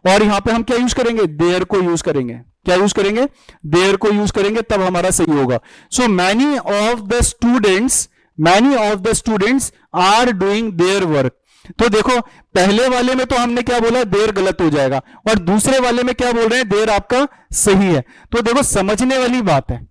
और यहां पे हम क्या यूज करेंगे, देयर को यूज करेंगे। क्या यूज करेंगे, देयर को यूज करेंगे, तब हमारा सही होगा। So many of the students, many of the students are doing their work. तो देखो पहले वाले में तो हमने क्या बोला, देर गलत हो जाएगा, और दूसरे वाले में क्या बोल रहे हैं, देर आपका सही है। तो देखो समझने वाली बात है,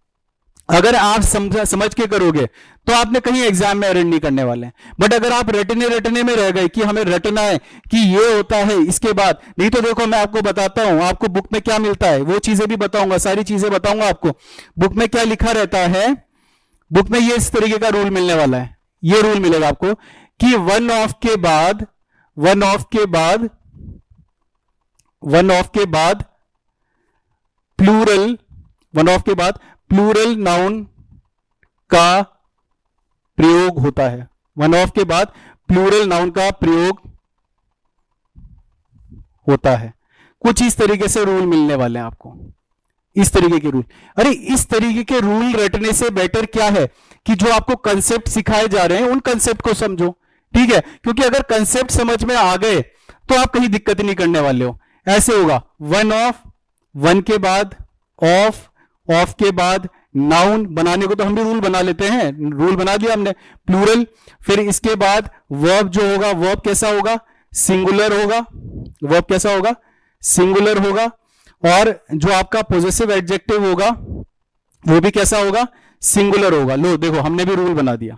अगर आप समझ के करोगे तो आपने कहीं एग्जाम में एरर नहीं करने वाले। बट अगर आप रटने में रह गए कि हमें रटना है कि ये होता है इसके बाद, नहीं तो देखो मैं आपको बताता हूं, आपको बुक में क्या मिलता है वो चीजें भी बताऊंगा, सारी चीजें बताऊंगा आपको। बुक में क्या लिखा रहता है, बुक में ये इस तरीके का रूल मिलने वाला है, ये रूल मिलेगा आपको कि वन ऑफ के बाद प्लूरल नाउन का प्रयोग होता है। वन ऑफ के बाद प्लूरल नाउन का प्रयोग होता है। कुछ इस तरीके से रूल मिलने वाले हैं आपको, इस तरीके के रूल। अरे इस तरीके के रूल रटने से बेटर क्या है कि जो आपको कंसेप्ट सिखाए जा रहे हैं उन कंसेप्ट को समझो, ठीक है। क्योंकि अगर कंसेप्ट समझ में आ गए तो आप कहीं दिक्कत नहीं करने वाले हो। ऐसे होगा वन ऑफ, वन के बाद ऑफ, ऑफ के बाद नाउन बनाने को तो हम भी रूल बना लेते हैं, रूल बना दिया हमने, प्लूरल। फिर इसके बाद वर्ब जो होगा, वर्ब कैसा होगा, सिंगुलर होगा, वर्ब कैसा होगा, सिंगुलर होगा। और जो आपका पॉजेसिव एडजेक्टिव होगा वो भी कैसा होगा, सिंगुलर होगा। लो देखो हमने भी रूल बना दिया,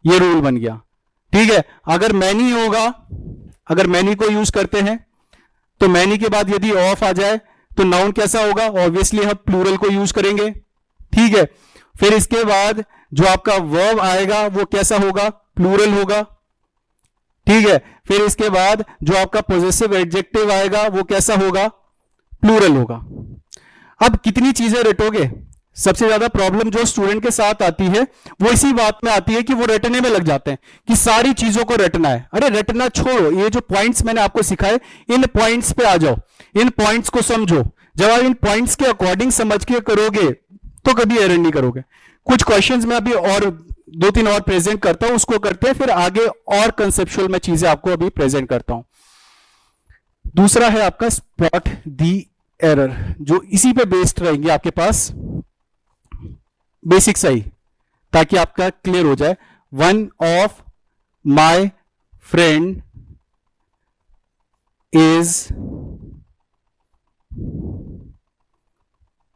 ये रूल बन गया, ठीक है। अगर मैनी होगा, अगर मैनी को यूज करते हैं तो मैनी के बाद यदि ऑफ आ जाए तो नाउन कैसा होगा, ऑब्वियसली हम प्लूरल को यूज करेंगे, ठीक है। फिर इसके बाद जो आपका वर्ब आएगा वो कैसा होगा, प्लूरल होगा, ठीक है। फिर इसके बाद जो आपका पॉजेसिव एडजेक्टिव आएगा वो कैसा होगा, प्लूरल होगा। अब कितनी चीजें रटोगे? सबसे ज्यादा प्रॉब्लम जो स्टूडेंट के साथ आती है वो इसी बात में आती है कि वो रटने में लग जाते हैं कि सारी चीजों को रटना है। अरे रटना छोड़ो, ये जो पॉइंट्स मैंने आपको सिखाए इन पॉइंट्स पे आ जाओ, इन पॉइंट्स को समझो। जब आप इन पॉइंट्स के अकॉर्डिंग समझ के करोगे तो कभी एरर नहीं करोगे। कुछ क्वेश्चंस में अभी और 2-3 और प्रेजेंट करता हूं, उसको करते हैं, फिर आगे और कंसेप्चुअल में चीजें आपको अभी प्रेजेंट करता हूं। दूसरा है आपका स्पॉट दी एरर, जो इसी पे बेस्ड रहेंगे आपके पास बेसिक सही, ताकि आपका क्लियर हो जाए। One of my friend is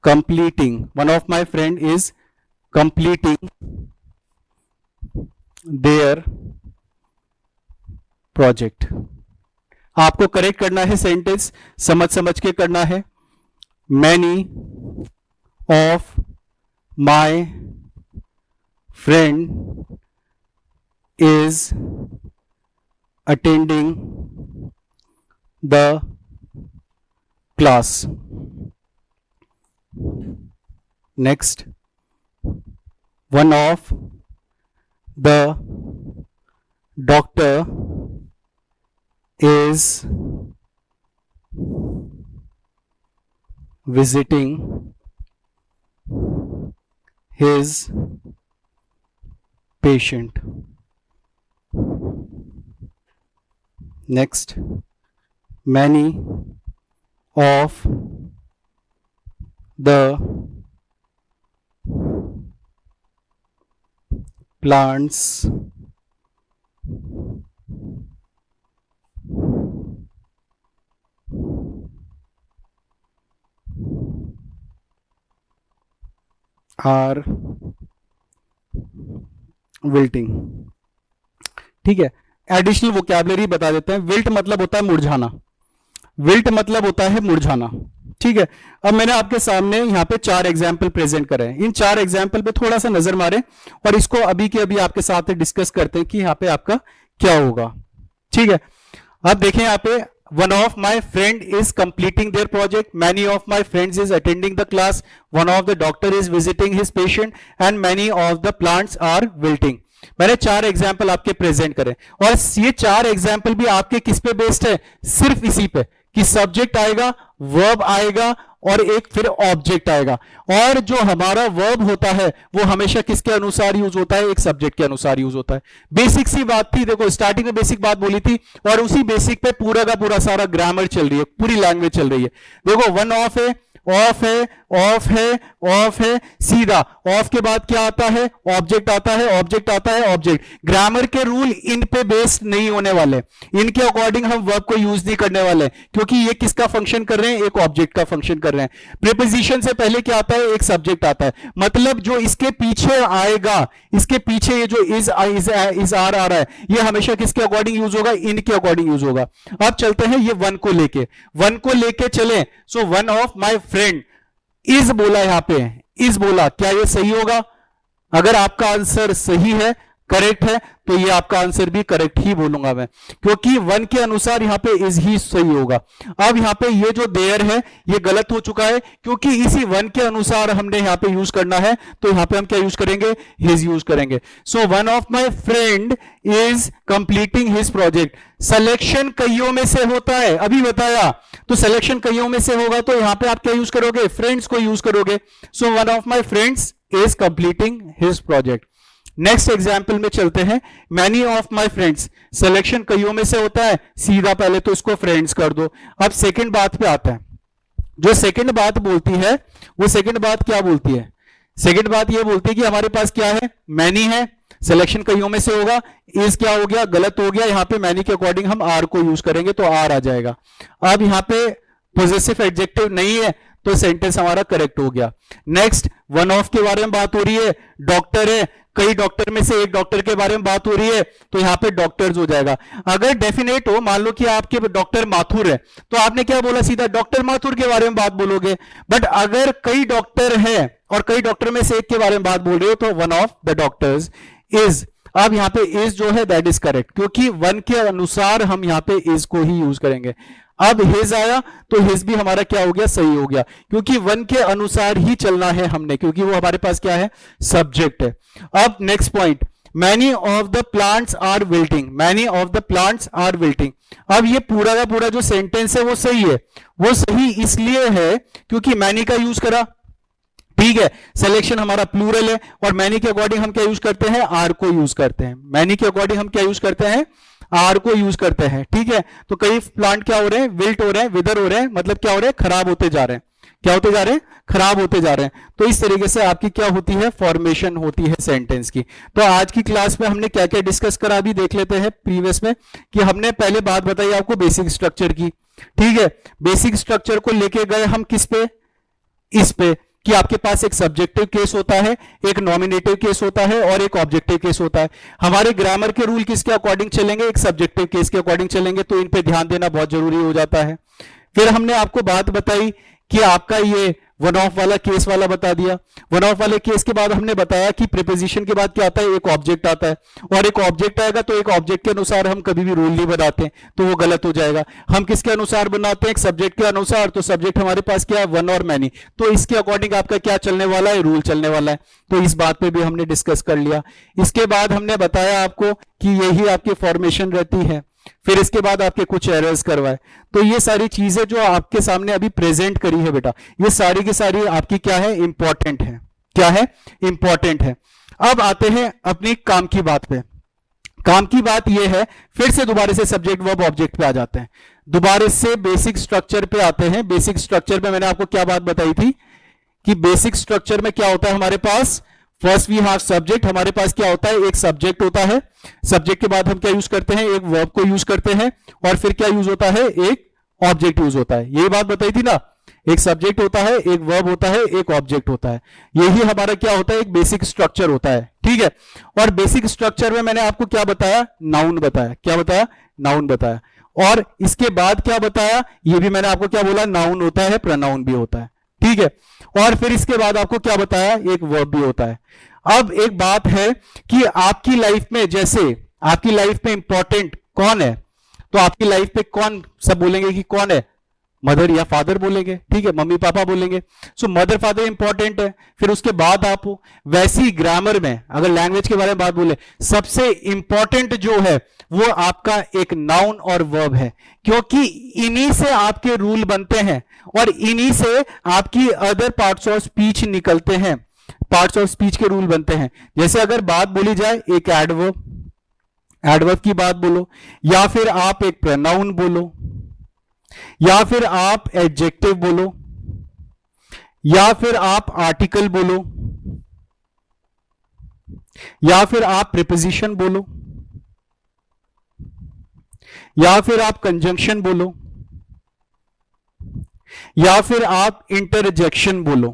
completing, one of my friend is completing their project. आपको करेक्ट करना है, सेंटेंस समझ समझ के करना है। Many of my friend is attending the class. Next, one of the doctor is visiting his patient. Next, many of the plants are wilting. ठीक है, एडिशनल वोकैबुलरी बता देते हैं। विल्ट मतलब होता है मुरझाना, विल्ट मतलब होता है मुरझाना। ठीक है, अब मैंने आपके सामने यहां पे 4 एग्जाम्पल प्रेजेंट करे हैं। इन 4 एग्जाम्पल पे थोड़ा सा नजर मारे और इसको अभी के अभी आपके साथ डिस्कस करते हैं कि यहां पे आपका क्या होगा। ठीक है, अब देखें यहां पे one of my friend is completing their project, many of my friends is attending the class, one of the doctor is visiting his patient and many of the plants are wilting। मैंने 4 example आपके present करे और ये 4 example भी आपके किस पे based है? सिर्फ इसी पे कि सब्जेक्ट आएगा, वर्ब आएगा और एक फिर ऑब्जेक्ट आएगा। और जो हमारा वर्ब होता है वो हमेशा किसके अनुसार यूज होता है? एक सब्जेक्ट के अनुसार यूज होता है। बेसिक सी बात थी, देखो स्टार्टिंग में बेसिक बात बोली थी और उसी बेसिक पे पूरा का पूरा सारा ग्रामर चल रही है, पूरी लैंग्वेज चल रही है। देखो वन ऑफ है, ऑफ है, ऑफ है, ऑफ है, सीधा ऑफ के बाद क्या आता है? ऑब्जेक्ट आता है, ऑब्जेक्ट आता है, ऑब्जेक्ट। ग्रामर के रूल इन पे बेस्ड नहीं होने वाले, इनके अकॉर्डिंग हम वर्ब को यूज नहीं करने वाले, क्योंकि ये किसका फंक्शन कर रहे हैं? एक ऑब्जेक्ट का फंक्शन कर रहे हैं। प्रीपोजिशन से पहले क्या आता है? एक सब्जेक्ट आता है। मतलब जो इसके पीछे आएगा, इसके पीछे ये जो इज आर आ रहा है, ये हमेशा किसके अकॉर्डिंग यूज होगा? इनके अकॉर्डिंग यूज होगा। अब चलते हैं ये वन को लेके चले। So one of my friend is बोला, यहां पे इज बोला, क्या ये सही होगा? अगर आपका आंसर सही है, करेक्ट है, तो ये आपका आंसर भी करेक्ट ही बोलूंगा मैं, क्योंकि वन के अनुसार यहां पे इज ही सही होगा। अब यहां पे ये जो देयर है ये गलत हो चुका है, क्योंकि इसी वन के अनुसार हमने यहां पे यूज करना है, तो यहां पे हम क्या यूज करेंगे? हिज यूज करेंगे। So one of my friend is completing his project. Selection कईयों में से होता है, अभी बताया, तो सिलेक्शन कईयों में से होगा, तो यहां पे आप क्या यूज करोगे? फ्रेंड्स को यूज करोगे। So one of my friends is completing his project. Next example में चलते हैं। Many of my friends, selection कईयों में से होता है, सीधा पहले तो इसको फ्रेंड्स कर दो। अब सेकंड बात पे आता है। जो सेकंड बात बोलती है वो सेकंड बात क्या बोलती है? सेकंड बात ये बोलती है कि हमारे पास क्या है? मैनी है, सिलेक्शन कईयों में से होगा, इज क्या हो गया? गलत हो गया। यहां पे मैनी के अकॉर्डिंग हम आर को यूज करेंगे तो आर आ जाएगा। अब यहां पे पॉजेसिव एडजेक्टिव नहीं है, तो सेंटेंस हमारा करेक्ट हो गया। नेक्स्ट, वन ऑफ के बारे में बात हो रही है, डॉक्टर है, कई डॉक्टर में से एक डॉक्टर के बारे में बात हो रही है, तो यहां पे डॉक्टर्स हो जाएगा। अगर डेफिनेट हो, मान लो कि आपके डॉक्टर माथुर है, तो आपने क्या बोला? सीधा डॉक्टर माथुर के बारे में बात बोलोगे। बट अगर कई डॉक्टर है और कई डॉक्टर में से एक के बारे में बात बोल रहे हो, तो one of the doctors is. अब यहां पे इज जो है दैट इज करेक्ट, क्योंकि वन के अनुसार हम यहां पे इज को ही यूज करेंगे। अब हिज आया तो हिज भी हमारा क्या हो गया, सही हो गया, क्योंकि वन के अनुसार ही चलना है हमने, क्योंकि वो हमारे पास क्या है, सब्जेक्ट है। अब next point, many of the plants are wilting, many of the plants are wilting. अब ये पूरा का पूरा जो सेंटेंस है वो सही है, वो सही इसलिए है क्योंकि मैनी का यूज करा, ठीक है, सिलेक्शन हमारा प्लूरल है, और मैनी के अकॉर्डिंग हम क्या यूज करते हैं, आर को यूज करते हैं, मैनी के अकॉर्डिंग हम क्या यूज करते हैं, आर को यूज करते हैं, ठीक है। तो कई प्लांट क्या हो रहे हैं, विल्ट हो रहे हैं, विदर हो रहे हैं, मतलब क्या हो रहे हैं, खराब होते जा रहे हैं, क्या होते जा रहे हैं, खराब होते जा रहे हैं। तो इस तरीके से आपकी क्या होती है, फॉर्मेशन होती है सेंटेंस की। तो आज की क्लास में हमने क्या क्या डिस्कस करा, अभी देख लेते हैं प्रीवियस में, कि हमने पहले बात बताई आपको बेसिक स्ट्रक्चर की, ठीक है। बेसिक स्ट्रक्चर को लेके गए हम किस पे, इस पे, कि आपके पास एक सब्जेक्टिव केस होता है, एक नॉमिनेटिव केस होता है और एक ऑब्जेक्टिव केस होता है। हमारे ग्रामर के रूल किसके अकॉर्डिंग चलेंगे, एक सब्जेक्टिव केस के अकॉर्डिंग चलेंगे, तो इन पे ध्यान देना बहुत जरूरी हो जाता है। फिर हमने आपको बात बताई कि आपका ये वन ऑफ वाला केस वाला बता दिया। वन ऑफ वाले केस के बाद हमने बताया कि प्रीपोजिशन के बाद क्या आता है, एक ऑब्जेक्ट आता है, और एक ऑब्जेक्ट आएगा तो एक ऑब्जेक्ट के अनुसार हम कभी भी रूल नहीं बनाते, तो वो गलत हो जाएगा। हम किसके अनुसार बनाते हैं, एक सब्जेक्ट के अनुसार। तो सब्जेक्ट हमारे पास क्या है, वन और मैनी, तो इसके अकॉर्डिंग आपका क्या चलने वाला है, रूल चलने वाला है। तो इस बात पे भी हमने डिस्कस कर लिया। इसके बाद हमने बताया आपको कि यही आपकी फॉर्मेशन रहती है। फिर इसके बाद आपके कुछ एरर्स करवाए। तो ये सारी चीजें जो आपके सामने अभी प्रेजेंट करी है बेटा, ये सारी की सारी आपकी क्या है, इंपॉर्टेंट है, क्या है, इंपॉर्टेंट है। अब आते हैं अपनी काम की बात पे। काम की बात ये है, फिर से दोबारा से सब्जेक्ट वर्ब ऑब्जेक्ट पे आ जाते हैं, दोबारा से बेसिक स्ट्रक्चर पे आते हैं। बेसिक स्ट्रक्चर पे मैंने आपको क्या बात बताई थी कि बेसिक स्ट्रक्चर में क्या होता है, हमारे पास फर्स्ट वी हैव सब्जेक्ट, हमारे पास क्या होता है, एक सब्जेक्ट होता है, सब्जेक्ट के बाद हम क्या यूज करते हैं, एक वर्ब को यूज करते हैं, और फिर क्या यूज होता है, एक ऑब्जेक्ट यूज होता है। यही बात बताई थी ना, एक सब्जेक्ट होता है, एक वर्ब होता है, एक ऑब्जेक्ट होता है। यही हमारा क्या होता है, एक बेसिक स्ट्रक्चर होता है, ठीक है। और बेसिक स्ट्रक्चर में मैंने आपको क्या बताया, नाउन बताया, क्या बताया, नाउन बताया। और इसके बाद क्या बताया, ये भी मैंने आपको क्या बोला, नाउन होता है, प्रोनाउन भी होता है, ठीक है। और फिर इसके बाद आपको क्या बताया, एक वर्ब भी होता है। अब एक बात है कि आपकी लाइफ में, जैसे आपकी लाइफ में इंपॉर्टेंट कौन है, तो आपकी लाइफ पे कौन, सब बोलेंगे कि कौन है, मदर या फादर बोलेंगे, ठीक है, मम्मी पापा बोलेंगे। सो मदर फादर इंपॉर्टेंट है, फिर उसके बाद आप हो। वैसी ग्रामर में अगर लैंग्वेज के बारे में बात बोले, सबसे इंपॉर्टेंट जो है वो आपका एक नाउन और वर्ब है, क्योंकि इन्हीं से आपके रूल बनते हैं और इन्हीं से आपकी अदर पार्ट्स ऑफ स्पीच निकलते हैं, पार्ट्स ऑफ स्पीच के रूल बनते हैं। जैसे अगर बात बोली जाए, एक एडवर्ब, एडवर्ब की बात बोलो, या फिर आप एक प्रोनाउन बोलो, या फिर आप एडजेक्टिव बोलो, या फिर आप आर्टिकल बोलो, या फिर आप प्रीपोजिशन बोलो, या फिर आप कंजंक्शन बोलो, या फिर आप इंटरजेक्शन बोलो।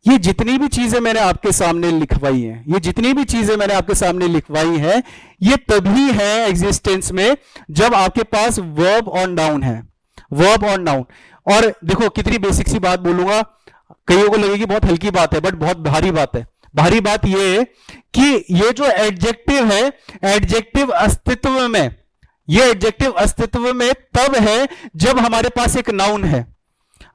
ये जितनी भी चीजें मैंने आपके सामने लिखवाई हैं, ये जितनी भी चीजें मैंने आपके सामने लिखवाई हैं, ये तभी है एग्जिस्टेंस में जब आपके पास वर्ब और नाउन है, वर्ब और नाउन। और देखो कितनी बेसिक सी बात बोलूंगा, कईयों को लगेगी बहुत हल्की बात है, बट बहुत भारी बात है। भारी बात ये है कि ये जो एडजेक्टिव है, एडजेक्टिव अस्तित्व में, ये एडजेक्टिव अस्तित्व में तब है जब हमारे पास एक नाउन है।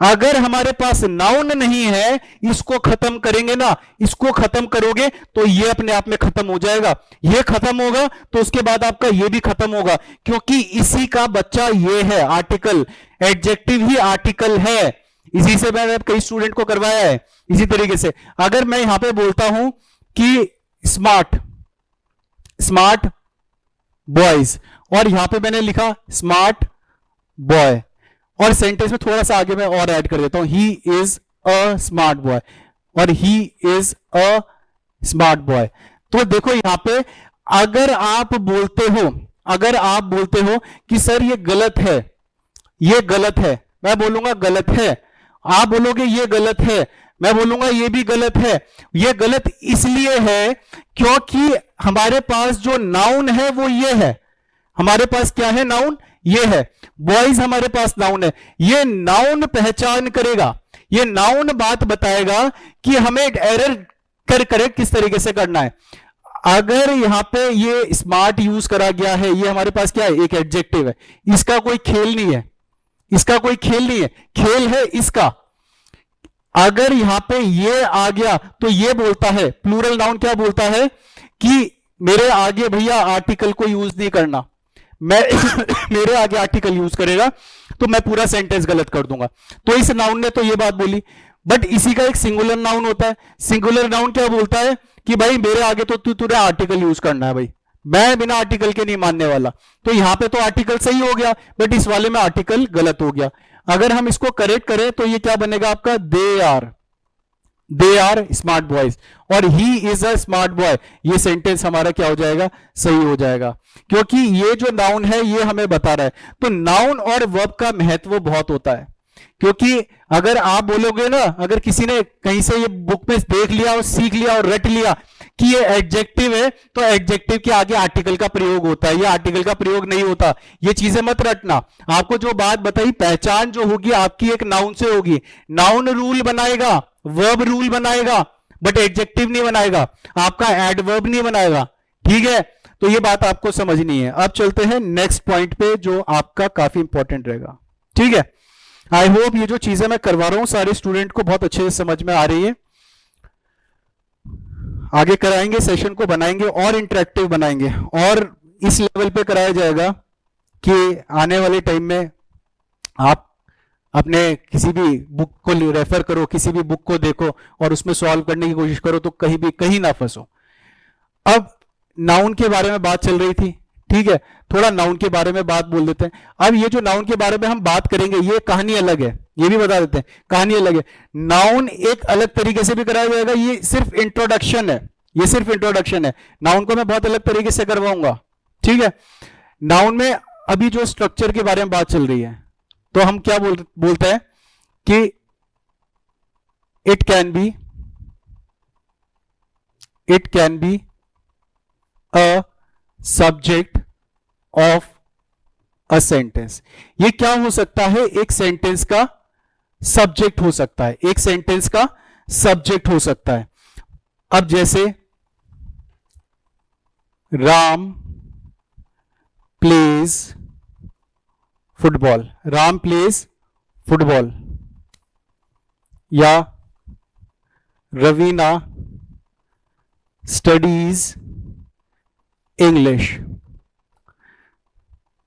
अगर हमारे पास नाउन नहीं है, इसको खत्म करेंगे ना, इसको खत्म करोगे तो ये अपने आप में खत्म हो जाएगा, ये खत्म होगा तो उसके बाद आपका ये भी खत्म होगा, क्योंकि इसी का बच्चा ये है आर्टिकल, एडजेक्टिव ही आर्टिकल है। इसी से मैंने कई स्टूडेंट को करवाया है। इसी तरीके से अगर मैं यहां पे बोलता हूं कि स्मार्ट, स्मार्ट बॉयज, और यहां पे मैंने लिखा स्मार्ट बॉय, और सेंटेंस में थोड़ा सा आगे मैं और ऐड कर देता हूं, he is a smart boy और he is a smart boy. तो देखो यहां पे अगर आप बोलते हो, अगर आप बोलते हो कि सर ये गलत है, ये गलत है, मैं बोलूंगा गलत है, आप बोलोगे ये गलत है, मैं बोलूंगा ये भी गलत है। ये गलत इसलिए है क्योंकि हमारे पास जो नाउन है वो ये है, हमारे पास क्या है, नाउन ये है। बॉयज हमारे पास नाउन है, ये नाउन पहचान करेगा, ये नाउन बात बताएगा कि हमें एरर कर करेक्ट किस तरीके से करना है। अगर यहां पे ये स्मार्ट यूज करा गया है, ये हमारे पास क्या है, एक एडजेक्टिव है, इसका कोई खेल नहीं है, इसका कोई खेल नहीं है, खेल है इसका। अगर यहां पे ये आ गया तो ये बोलता है, प्लूरल नाउन क्या बोलता है कि मेरे आगे भैया आर्टिकल को यूज नहीं करना, मैं मेरे आगे आर्टिकल यूज करेगा तो मैं पूरा सेंटेंस गलत कर दूंगा। तो इस नाउन ने तो ये बात बोली, बट इसी का एक सिंगुलर नाउन होता है। सिंगुलर नाउन क्या बोलता है कि भाई मेरे आगे तो तुझे आर्टिकल यूज करना है, भाई मैं बिना आर्टिकल के नहीं मानने वाला। तो यहां पे तो आर्टिकल सही हो गया, बट इस वाले में आर्टिकल गलत हो गया। अगर हम इसको करेक्ट करें तो ये क्या बनेगा आपका, दे आर स्मार्ट बॉयज और he is a smart boy. ये सेंटेंस हमारा क्या हो जाएगा, सही हो जाएगा, क्योंकि ये जो नाउन है ये हमें बता रहा है। तो नाउन और वर्ब का महत्व बहुत होता है, क्योंकि अगर आप बोलोगे ना, अगर किसी ने कहीं से ये बुक में देख लिया और सीख लिया और रट लिया कि ये एडजेक्टिव है, तो एडजेक्टिव के आगे आर्टिकल का प्रयोग होता है, ये आर्टिकल का प्रयोग नहीं होता। ये चीजें मत रटना। आपको जो बात बताई, पहचान जो होगी आपकी एक नाउन से होगी। नाउन रूल बनाएगा, वर्ब रूल बनाएगा, बट एडजेक्टिव नहीं बनाएगा, आपका एडवर्ब नहीं बनाएगा। ठीक है, तो ये बात आपको समझनी है। अब चलते हैं नेक्स्ट पॉइंट पे जो आपका काफी इंपॉर्टेंट रहेगा। ठीक है, आई होप ये जो चीजें मैं करवा रहा हूं सारे स्टूडेंट को बहुत अच्छे से समझ में आ रही है। आगे कराएंगे, सेशन को बनाएंगे और इंटरेक्टिव बनाएंगे, और इस लेवल पे कराया जाएगा कि आने वाले टाइम में आप अपने किसी भी बुक को रेफर करो, किसी भी बुक को देखो और उसमें सॉल्व करने की कोशिश करो, तो कहीं ना फंसो। अब नाउन के बारे में बात चल रही थी, ठीक है, थोड़ा नाउन के बारे में बात बोल देते हैं। अब ये जो नाउन के बारे में हम बात करेंगे, ये कहानी अलग है, ये भी बता देते हैं, कहानी अलग है। नाउन एक अलग तरीके से भी कराया जाएगा, ये सिर्फ इंट्रोडक्शन है, ये सिर्फ इंट्रोडक्शन है। नाउन को मैं बहुत अलग तरीके से करवाऊंगा। ठीक है, नाउन में अभी जो स्ट्रक्चर के बारे में बात चल रही है, तो हम क्या बोलते हैं कि it can be a subject of a sentence. ये क्या हो सकता है, एक सेंटेंस का सब्जेक्ट हो सकता है, एक सेंटेंस का सब्जेक्ट हो सकता है। अब जैसे Ram plays football, Ram plays football, या रवीना स्टडीज इंग्लिश।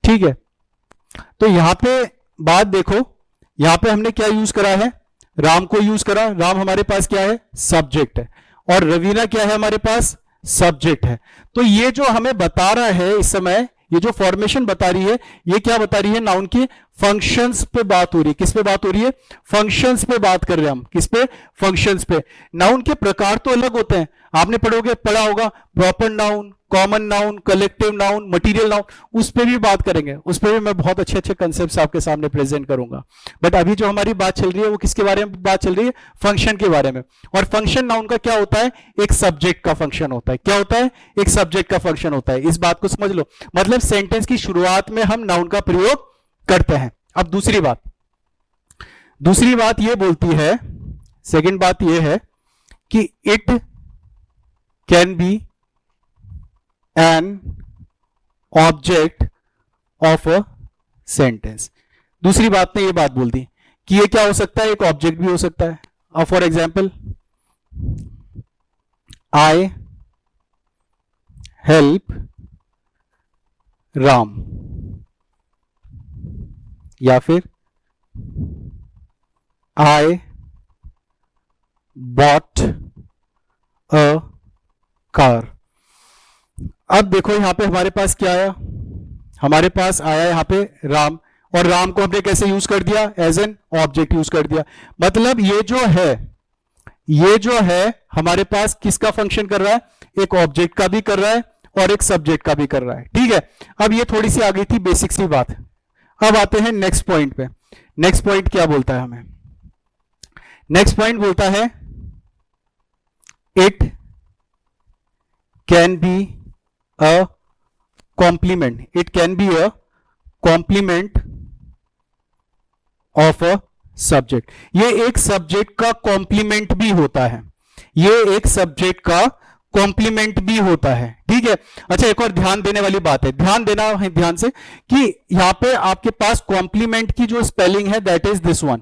ठीक है, तो यहां पे बात देखो, यहां पे हमने क्या यूज करा है, राम को यूज करा। राम हमारे पास क्या है, सब्जेक्ट है, और रवीना क्या है, हमारे पास सब्जेक्ट है। तो ये जो हमें बता रहा है इस समय, ये जो फॉर्मेशन बता रही है, ये क्या बता रही है, नाउन के फंक्शंस पे बात हो रही है। किस पे बात हो रही है, फंक्शंस पे बात कर रहे हैं हम। किस पे, फंक्शंस पे। नाउन के प्रकार तो अलग होते हैं, आपने पढ़ा होगा, proper noun, common noun, collective noun, material noun, उस पर भी बात करेंगे, उस पर भी मैं बहुत अच्छे अच्छे कंसेप्ट्स आपके सामने प्रेजेंट करूंगा। बट अभी जो हमारी बात चल रही है वो किसके बारे में बात चल रही है, फंक्शन के बारे में। और फंक्शन नाउन का क्या होता है, एक सब्जेक्ट का फंक्शन होता है। क्या होता है, एक सब्जेक्ट का फंक्शन होता है। इस बात को समझ लो, मतलब सेंटेंस की शुरुआत में हम नाउन का प्रयोग करते हैं। अब दूसरी बात ये बोलती है, सेकंड बात ये है कि it can be an object of a sentence. दूसरी बात ने ये बात बोल दी कि ये क्या हो सकता है, एक ऑब्जेक्ट भी हो सकता है। अब for example, I help Ram, या फिर आई बॉट अ कार। अब देखो यहां पे हमारे पास क्या आया, हमारे पास आया यहां पे राम, और राम को हमने कैसे यूज कर दिया, एज एन ऑब्जेक्ट यूज कर दिया। मतलब ये जो है हमारे पास किसका फंक्शन कर रहा है, एक ऑब्जेक्ट का भी कर रहा है और एक सब्जेक्ट का भी कर रहा है। ठीक है, अब ये थोड़ी सी आ गई थी बेसिक सी बात। अब आते हैं नेक्स्ट पॉइंट पे। नेक्स्ट पॉइंट क्या बोलता है हमें, नेक्स्ट पॉइंट बोलता है it can be a compliment, it can be a compliment of a subject. ये एक सब्जेक्ट का कॉम्प्लीमेंट भी होता है, ये एक सब्जेक्ट का कॉम्प्लीमेंट भी होता है, ठीक है। अच्छा, एक और ध्यान देने वाली बात है, ध्यान देना है ध्यान से कि यहां पे आपके पास कॉम्प्लीमेंट की जो स्पेलिंग है that is this one,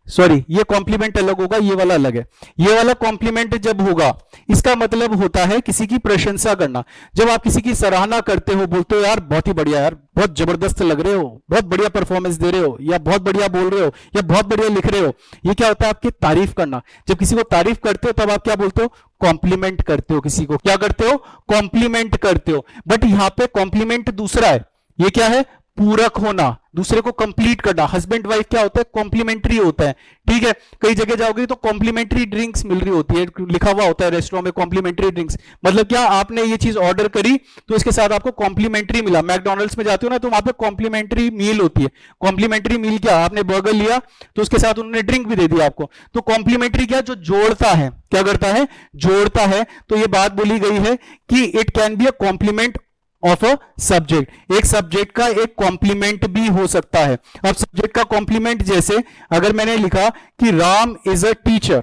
sorry ये कॉम्प्लीमेंट अलग होगा, ये वाला अलग है। ये वाला कॉम्प्लीमेंट जब होगा इसका मतलब होता है किसी की प्रशंसा करना। जब आप किसी की सराहना करते हो, बोलते हो यार बहुत ही बढ़िया, यार बहुत जबरदस्त लग रहे हो, बहुत बढ़िया परफॉर्मेंस दे रहे हो, या बहुत बढ़िया बोल रहे हो, या बहुत बढ़िया लिख रहे हो, ये क्या होता है आपकी तारीफ करना। जब किसी को तारीफ करते हो तब आप क्या बोलते हो, कॉम्प्लीमेंट करते हो, किसी को क्या करते हो, कॉम्प्लीमेंट करते हो। बट यहां पे कॉम्प्लीमेंट दूसरा है, ये क्या है, पूरक होना, दूसरे को कंप्लीट करना। हस्बैंड वाइफ क्या होता है, कॉम्प्लीमेंट्री होता है, ठीक है। कई जगह जाओगे तो कॉम्प्लीमेंट्री ड्रिंक्स मिल रही होती है, लिखा हुआ होता है रेस्टोरेंट में कॉम्प्लीमेंट्री ड्रिंक्स, मतलब क्या, आपने ये चीज ऑर्डर करी तो इसके साथ आपको कॉम्प्लीमेंट्री मिला। मैकडॉनल्ड्स में जाते हो ना तो वहां पे कॉम्प्लीमेंट्री मील होती है। कॉम्प्लीमेंट्री मील क्या, आपने बर्गर लिया तो उसके साथ उन्होंने ड्रिंक भी दे दिया आपको। तो कॉम्प्लीमेंट्री क्या, जो जोड़ता है, क्या करता है, जोड़ता है। तो ये बात बोली गई है कि it can be a compliment of a subject, एक सब्जेक्ट का एक कॉम्प्लीमेंट भी हो सकता है। अब सब्जेक्ट का कॉम्प्लीमेंट, जैसे अगर मैंने लिखा कि Ram is a teacher,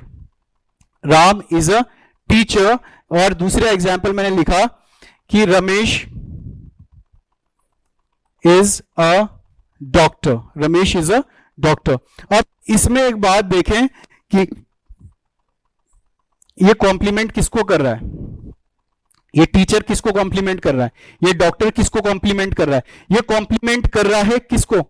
Ram is a teacher, और दूसरा एग्जाम्पल मैंने लिखा कि Ramesh is a doctor, Ramesh is a doctor. अब इसमें एक बात देखें कि ये कॉम्प्लीमेंट किसको कर रहा है, ये टीचर किसको कॉम्प्लीमेंट कर रहा है, ये डॉक्टर किसको कॉम्प्लीमेंट कर रहा है, ये कॉम्प्लीमेंट कर रहा है किसको,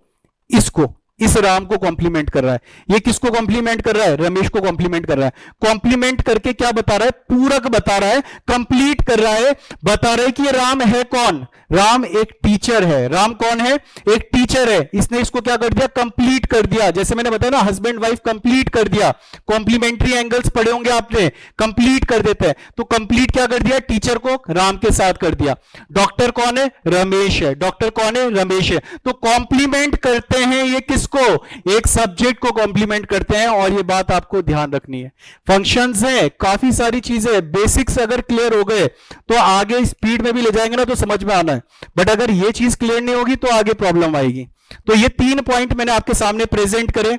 इसको, इस राम को कॉम्प्लीमेंट कर रहा है। ये किसको कॉम्प्लीमेंट कर रहा है, रमेश को कॉम्प्लीमेंट कर रहा है। कॉम्प्लीमेंट करके क्या बता रहा है, पूरक बता रहा है, कंप्लीट कर रहा है, बता रहा है कि ये राम है कौन, राम एक टीचर है। राम कौन है, एक टीचर है। इसने इसको क्या कर दिया, कंप्लीट कर दिया। जैसे मैंने बताया ना, हस्बैंड वाइफ कंप्लीट कर दिया, कॉम्प्लीमेंट्री एंगल्स पढ़े होंगे आपने, कंप्लीट कर देते हैं। तो कंप्लीट क्या कर दिया, टीचर को राम के साथ कर दिया। डॉक्टर कौन है, रमेश है, डॉक्टर कौन है, रमेश है। तो कॉम्प्लीमेंट करते हैं ये किसको, एक सब्जेक्ट को कॉम्प्लीमेंट करते हैं। और ये बात आपको ध्यान रखनी है, फंक्शंस है, काफी सारी चीजें, बेसिक्स अगर क्लियर हो गए तो आगे स्पीड में भी ले जाएंगे ना तो समझ में आना है। बट अगर ये चीज क्लियर नहीं होगी तो आगे प्रॉब्लम आएगी। तो ये 3 पॉइंट मैंने आपके सामने प्रेजेंट करे,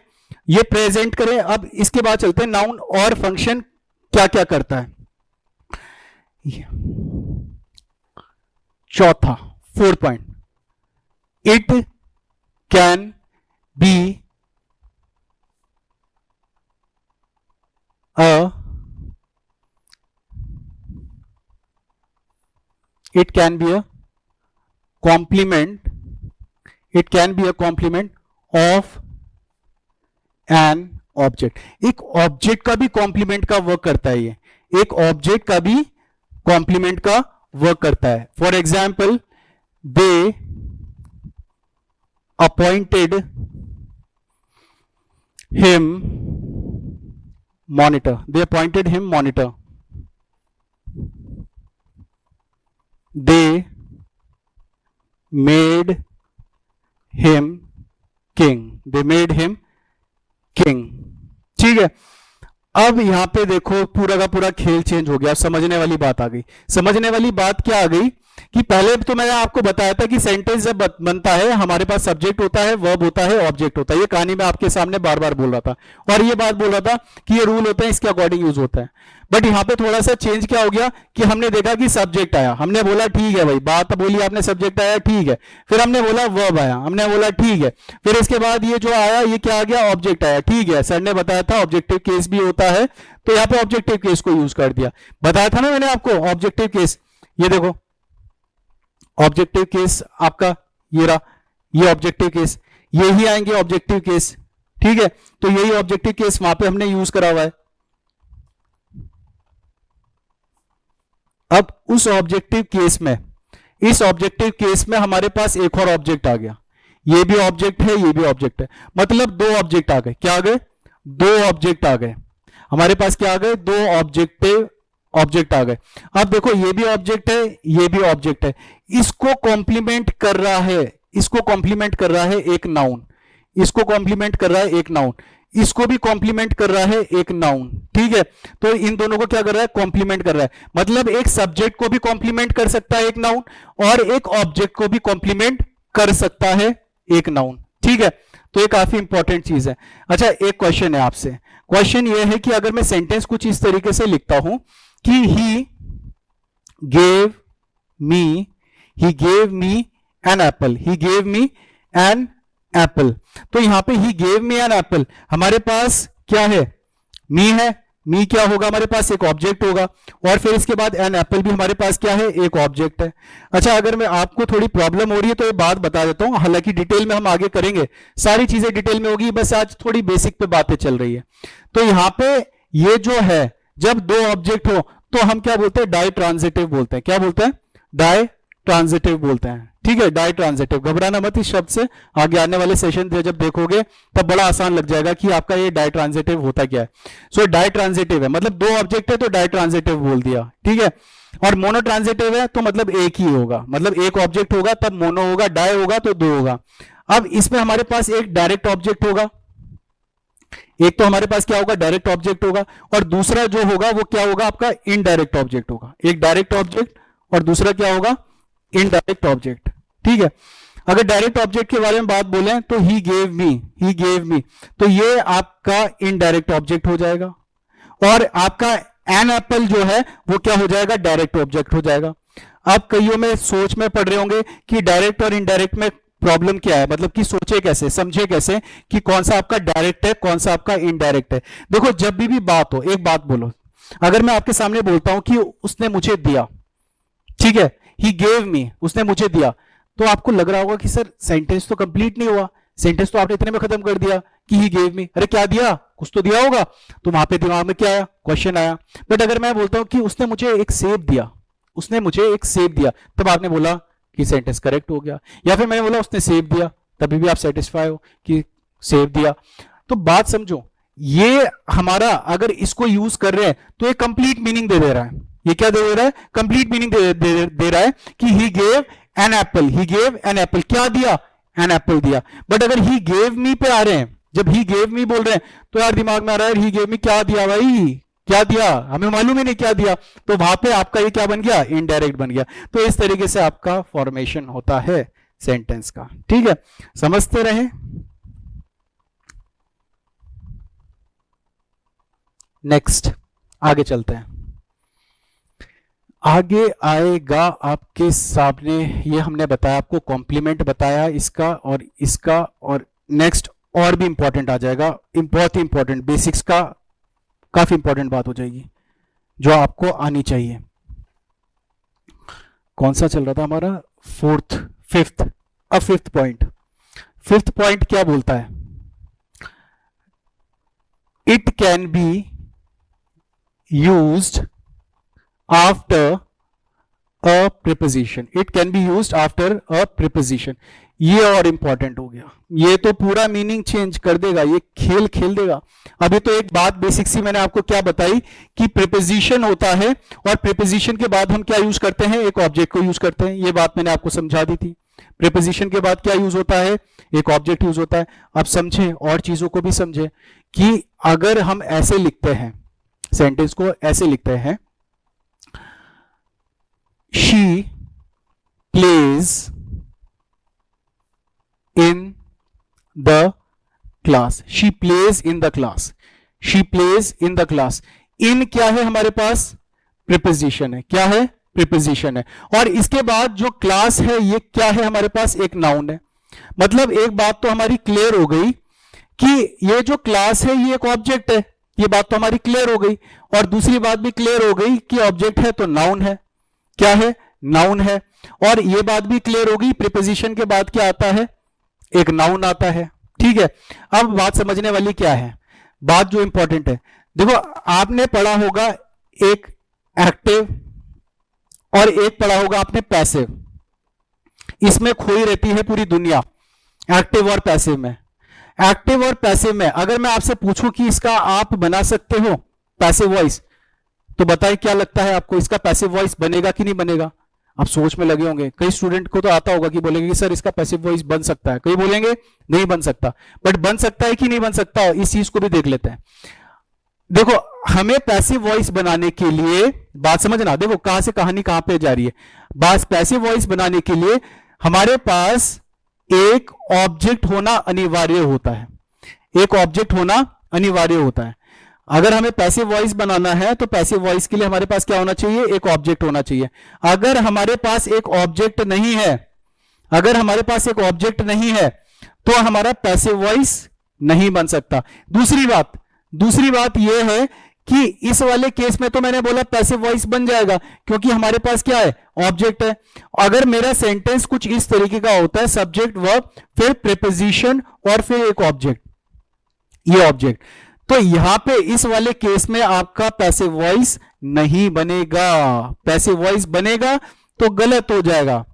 ये प्रेजेंट करें। अब इसके बाद चलते हैं नाउन और फंक्शन क्या क्या करता है। चौथा, 4th point, it can be a, it can be a complement, it can be a complement of an object। एक ऑब्जेक्ट का भी कॉम्प्लीमेंट का वर्क करता है, ये एक ऑब्जेक्ट का भी कॉम्प्लीमेंट का वर्क करता है। For example, they appointed him monitor, they appointed him monitor, they made him king, they made him king, ठीक है। अब यहां पे देखो पूरा का पूरा खेल चेंज हो गया। समझने वाली बात आ गई। समझने वाली बात क्या आ गई कि पहले तो मैंने आपको बताया था कि सेंटेंस जब बनता है हमारे पास सब्जेक्ट होता है, वर्ब होता है, ऑब्जेक्ट होता है। ये कहानी मैं आपके सामने बार बार बोल रहा था और ये बात बोल रहा था कि ये रूल होता है, इसके अकॉर्डिंग यूज होता है। बट यहां पे थोड़ा सा चेंज क्या हो गया कि हमने देखा कि सब्जेक्ट आया, हमने बोला ठीक है भाई, बात बोली आपने, सब्जेक्ट आया ठीक है, फिर हमने बोला वर्ब आया, हमने बोला ठीक है, फिर इसके बाद ये जो आया ये क्या आ गया, ऑब्जेक्ट आया, ठीक है। सर ने बताया था ऑब्जेक्टिव केस भी होता है, तो यहां पे ऑब्जेक्टिव केस को यूज कर दिया। बताया था ना मैंने आपको ऑब्जेक्टिव केस, ये देखो ऑब्जेक्टिव केस आपका ये रहा, ये ऑब्जेक्टिव केस, यही आएंगे ऑब्जेक्टिव केस, ठीक है। तो यही ऑब्जेक्टिव केस वहां पे हमने यूज करा हुआ है। अब उस ऑब्जेक्टिव केस में, इस ऑब्जेक्टिव केस में हमारे पास एक और ऑब्जेक्ट आ गया, ये भी ऑब्जेक्ट है, ये भी ऑब्जेक्ट है, मतलब 2 ऑब्जेक्ट आ गए। क्या आ गए, 2 ऑब्जेक्ट आ गए हमारे पास। क्या आ गए, 2 ऑब्जेक्टिव ऑब्जेक्ट आ गए। अब देखो ये भी ऑब्जेक्ट है, ये भी ऑब्जेक्ट है, इसको कॉम्प्लीमेंट कर रहा है, इसको कॉम्प्लीमेंट कर रहा है एक नाउन, इसको कॉम्प्लीमेंट कर रहा है एक नाउन, इसको भी कॉम्प्लीमेंट कर रहा है एक नाउन, ठीक है। तो इन दोनों को क्या कर रहा है, कॉम्प्लीमेंट कर रहा है। मतलब एक सब्जेक्ट को भी कॉम्प्लीमेंट कर सकता है एक नाउन और एक ऑब्जेक्ट को भी कॉम्प्लीमेंट कर सकता है एक नाउन, ठीक है। तो ये काफी इंपॉर्टेंट चीज है। अच्छा, एक क्वेश्चन है आपसे, क्वेश्चन ये है कि अगर मैं सेंटेंस कुछ इस तरीके से लिखता हूं कि he gave me an apple, he gave me an apple. तो यहां पे he gave me an apple, हमारे पास क्या है, मी है, मी क्या होगा हमारे पास, एक ऑब्जेक्ट होगा, और फिर इसके बाद एन एप्पल भी हमारे पास क्या है, एक ऑब्जेक्ट है। अच्छा, अगर मैं आपको थोड़ी प्रॉब्लम हो रही है तो ये बात बता देता हूं, हालांकि डिटेल में हम आगे करेंगे, सारी चीजें डिटेल में होगी, बस आज थोड़ी बेसिक पे बातें चल रही है। तो यहां पे ये जो है, जब दो ऑब्जेक्ट हो तो हम क्या बोलते हैं, डाई ट्रांजिटिव बोलते हैं। क्या बोलते हैं, डाई ट्रांजिटिव बोलते हैं। ठीक है, डाई ट्रांजिटिव, घबराना मत इस शब्द से, आगे आने वाले सेशन जब देखोगे तब बड़ा आसान लग जाएगा कि आपका ये डाई ट्रांजिटिव होता क्या है। सो डाई ट्रांजिटिव है मतलब दो ऑब्जेक्ट है तो डाई ट्रांजिटिव बोल दिया। ठीक है, और मोनो ट्रांजिटिव है तो मतलब एक ही होगा, मतलब एक ऑब्जेक्ट होगा तब मोनो होगा, डाई होगा तो दो होगा। अब इसमें हमारे पास एक डायरेक्ट ऑब्जेक्ट होगा, एक तो हमारे पास क्या होगा, डायरेक्ट ऑब्जेक्ट होगा, और दूसरा जो होगा वो क्या होगा, आपका इनडायरेक्ट ऑब्जेक्ट होगा। एक डायरेक्ट ऑब्जेक्ट और दूसरा क्या होगा, इनडायरेक्ट ऑब्जेक्ट। ठीक है, अगर डायरेक्ट ऑब्जेक्ट के बारे में बात बोलें तो ही गेव मी, तो ये आपका इनडायरेक्ट ऑब्जेक्ट हो जाएगा, और आपका एन एप्पल जो है वो क्या हो जाएगा, डायरेक्ट ऑब्जेक्ट हो जाएगा। अब कईयों में सोच में पढ़ रहे होंगे कि डायरेक्ट और इनडायरेक्ट में प्रॉब्लम क्या है, मतलब कि सोचे कैसे, समझे कैसे कि कौन सा आपका डायरेक्ट है, कौन सा आपका इनडायरेक्ट है। देखो, जब भी बात हो, एक बात बोलो, अगर मैं आपके सामने बोलता हूं कि उसने मुझे दिया, ठीक है, ही गेव मी, उसने मुझे दिया, तो आपको लग रहा होगा कि सर सेंटेंस तो कंप्लीट नहीं हुआ, सेंटेंस तो आपने इतने में खत्म कर दिया कि ही गेव मी, अरे क्या दिया, कुछ तो दिया होगा, तो वहां पे दिमाग में क्या आया, क्वेश्चन आया। बट अगर मैं बोलता हूं कि उसने मुझे एक सेब दिया, उसने मुझे एक सेब दिया, तब आपने बोला कि सेंटेंस करेक्ट हो गया, या फिर मैंने बोला उसने सेब दिया, तभी भी आप सेटिस्फाई हो कि सेब दिया। तो बात समझो, ये हमारा अगर इसको यूज कर रहे हैं तो ये कंप्लीट मीनिंग दे रहा है। ये क्या दे रहा है, कंप्लीट मीनिंग दे रहा है कि he gave an apple, he gave an apple, क्या दिया, एन एप्पल दिया। बट अगर ही गेव मी पे आ रहे हैं, जब ही गेव मी बोल रहे हैं तो यार दिमाग में आ रहा है ही गेव मी क्या दिया भाई, क्या दिया, हमें मालूम ही नहीं क्या दिया, तो वहां पे आपका ये क्या बन गया, इनडायरेक्ट बन गया। तो इस तरीके से आपका फॉर्मेशन होता है सेंटेंस का। ठीक है, समझते रहे। नेक्स्ट आगे चलते हैं, आगे आएगा आपके सामने, ये हमने बताया आपको, कॉम्प्लीमेंट बताया इसका और नेक्स्ट और भी इंपॉर्टेंट आ जाएगा, बहुत ही इंपॉर्टेंट, बेसिक्स का काफी इंपॉर्टेंट बात हो जाएगी जो आपको आनी चाहिए। कौन सा चल रहा था हमारा, फिफ्थ। अब फिफ्थ पॉइंट क्या बोलता है, it can be used after a preposition, it can be used after a preposition. ये और इंपॉर्टेंट हो गया, ये तो पूरा मीनिंग चेंज कर देगा, ये खेल देगा। अभी तो एक बात बेसिक सी मैंने आपको क्या बताई कि प्रीपोजिशन होता है, और प्रीपोजिशन के बाद हम क्या यूज करते हैं, एक ऑब्जेक्ट को यूज करते हैं, ये बात मैंने आपको समझा दी थी। प्रीपोजिशन के बाद क्या यूज होता है, एक ऑब्जेक्ट यूज होता है। अब समझे, और चीजों को भी समझे कि अगर हम ऐसे लिखते हैं, सेंटेंस को ऐसे लिखते हैं, she plays in the class, she plays in the class, she plays in the class। in क्या है हमारे पास, प्रीपोजिशन है, क्या है, प्रीपोजिशन है, और इसके बाद जो क्लास है ये क्या है हमारे पास, एक नाउन है। मतलब एक बात तो हमारी क्लियर हो गई कि ये जो क्लास है ये एक ऑब्जेक्ट है, ये बात तो हमारी क्लियर हो गई, और दूसरी बात भी क्लियर हो गई कि ऑब्जेक्ट है तो नाउन है, क्या है, नाउन है, और ये बात भी क्लियर होगी प्रीपोजिशन के बाद क्या आता है, एक नाउन आता है। ठीक है, अब बात समझने वाली क्या है, बात जो इंपॉर्टेंट है, देखो आपने पढ़ा होगा एक एक्टिव और एक पढ़ा होगा आपने पैसिव, इसमें खोई रहती है पूरी दुनिया, एक्टिव और पैसिव में। एक्टिव और पैसिव में अगर मैं आपसे पूछूं कि इसका आप बना सकते हो पैसिव वॉइस, तो बताइए क्या लगता है आपको, इसका पैसिव वॉइस बनेगा कि नहीं बनेगा। आप सोच में लगे होंगे, कई स्टूडेंट को तो आता होगा कि बोलेंगे कि सर इसका पैसिव वॉइस बन सकता है, कई बोलेंगे नहीं बन सकता, बट बन सकता है कि नहीं बन सकता, इस चीज को भी देख लेते हैं। देखो हमें पैसिव वॉइस बनाने के लिए, बात समझना, देखो कहां से कहानी कहां पे जा रही है। बस पैसिव वॉइस बनाने के लिए हमारे पास एक ऑब्जेक्ट होना अनिवार्य होता है, एक ऑब्जेक्ट होना अनिवार्य होता है। अगर हमें पैसिव वॉइस बनाना है तो पैसिव वॉइस के लिए हमारे पास क्या होना चाहिए, एक ऑब्जेक्ट होना चाहिए। अगर हमारे पास एक ऑब्जेक्ट नहीं है, अगर हमारे पास एक ऑब्जेक्ट नहीं है तो हमारा पैसिव वॉइस नहीं बन सकता। दूसरी बात यह है कि इस वाले केस में तो मैंने बोला पैसिव वॉइस बन जाएगा क्योंकि हमारे पास क्या है, ऑब्जेक्ट है। अगर मेरा सेंटेंस कुछ इस तरीके का होता है, सब्जेक्ट वर्ब फिर प्रीपोजिशन और फिर एक ऑब्जेक्ट, ये ऑब्जेक्ट, तो यहां पे इस वाले केस में आपका पैसिव वॉइस नहीं बनेगा। पैसिव वॉइस बनेगा तो गलत हो जाएगा,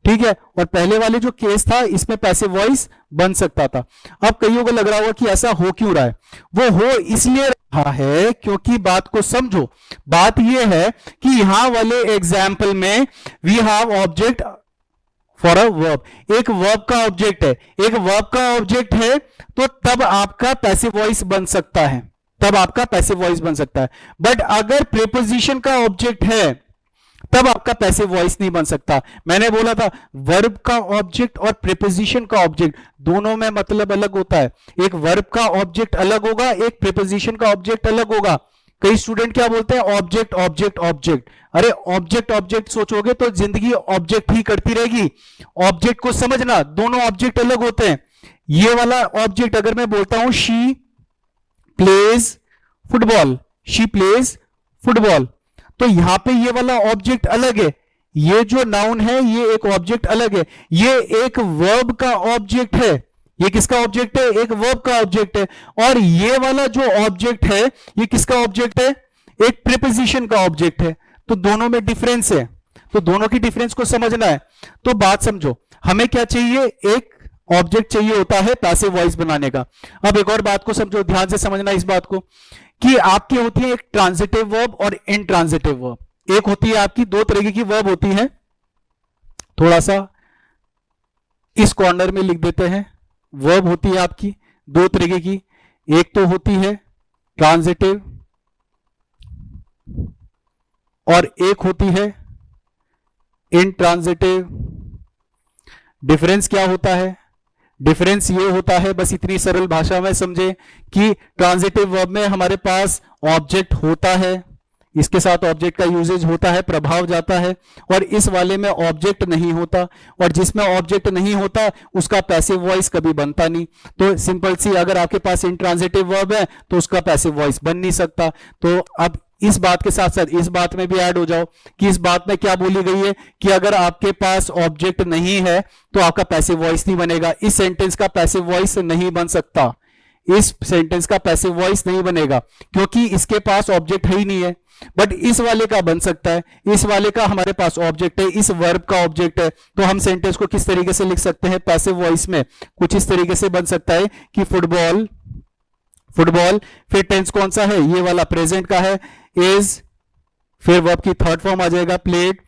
ठीक है। और पहले वाले जो केस था इसमें पैसिव वॉइस बन सकता था। अब कईयों को लग रहा होगा कि ऐसा हो क्यों रहा है, वो हो इसलिए रहा है क्योंकि बात को समझो। बात यह है कि यहां वाले एग्जाम्पल में we have object for a verb, एक वर्ब का ऑब्जेक्ट है, एक वर्ब का ऑब्जेक्ट है, तो तब आपका पैसिव वॉइस बन सकता है, तब आपका पैसिव वॉइस बन सकता है। बट अगर प्रीपोजिशन का ऑब्जेक्ट है तब आपका पैसिव वॉइस नहीं बन सकता। मैंने बोला था वर्ब का ऑब्जेक्ट और प्रीपोजिशन का ऑब्जेक्ट दोनों में मतलब अलग होता है। एक वर्ब का ऑब्जेक्ट अलग होगा, एक प्रीपोजिशन का ऑब्जेक्ट अलग होगा। कई स्टूडेंट क्या बोलते हैं, ऑब्जेक्ट ऑब्जेक्ट ऑब्जेक्ट। अरे ऑब्जेक्ट ऑब्जेक्ट सोचोगे तो जिंदगी ऑब्जेक्ट ही करती रहेगी। ऑब्जेक्ट को समझना, दोनों ऑब्जेक्ट अलग होते हैं। ये वाला ऑब्जेक्ट अगर मैं बोलता हूं she plays football, she plays football, तो यहां पे ये वाला ऑब्जेक्ट अलग है, ये जो नाउन है ये एक ऑब्जेक्ट अलग है, ये एक वर्ब का ऑब्जेक्ट है। ये किसका ऑब्जेक्ट है, एक वर्ब का ऑब्जेक्ट है। और ये वाला जो ऑब्जेक्ट है ये किसका ऑब्जेक्ट है, एक प्रीपोजिशन का ऑब्जेक्ट है। तो दोनों में डिफरेंस है, तो दोनों की डिफरेंस को समझना है। तो बात समझो, हमें क्या चाहिए, एक ऑब्जेक्ट चाहिए होता है पैसिव वॉइस बनाने का। अब एक और बात को समझो, ध्यान से समझना इस बात को कि आपकी होती है एक ट्रांजिटिव वर्ब और इनट्रांजिटिव वर्ब। एक होती है आपकी, दो तरीके की वर्ब होती है, थोड़ा सा इस कॉर्नर में लिख देते हैं। वर्ब होती है आपकी दो तरीके की, एक तो होती है ट्रांजिटिव और एक होती है इनट्रांजिटिव। डिफरेंस क्या होता है, डिफरेंस ये होता है, बस इतनी सरल भाषा में समझे कि ट्रांजिटिव वर्ब में हमारे पास ऑब्जेक्ट होता है, इसके साथ ऑब्जेक्ट का यूजेज होता है, प्रभाव जाता है, और इस वाले में ऑब्जेक्ट नहीं होता, और जिसमें ऑब्जेक्ट नहीं होता उसका पैसिव वॉइस कभी बनता नहीं। तो सिंपल सी, अगर आपके पास इनट्रांजिटिव वर्ब है तो उसका पैसिव वॉइस बन नहीं सकता। तो अब इस बात के साथ साथ इस बात में भी ऐड हो जाओ कि इस बात में क्या बोली गई है कि अगर आपके पास ऑब्जेक्ट नहीं है तो आपका पैसिव वॉइस नहीं बनेगा। इस सेंटेंस का पैसिव वॉइस नहीं बन सकता, इस सेंटेंस का पैसिव वॉइस नहीं बनेगा क्योंकि इसके पास ऑब्जेक्ट है ही नहीं है। बट इस वाले का बन सकता है, इस वाले का हमारे पास ऑब्जेक्ट है, इस वर्ब का ऑब्जेक्ट है। तो हम सेंटेंस को किस तरीके से लिख सकते हैं पैसिव वॉइस में, कुछ इस तरीके से बन सकता है कि फुटबॉल, फुटबॉल, फिर टेंस कौन सा है, ये वाला प्रेजेंट का है, इज, फिर वर्ब की थर्ड फॉर्म आ जाएगा प्लेड,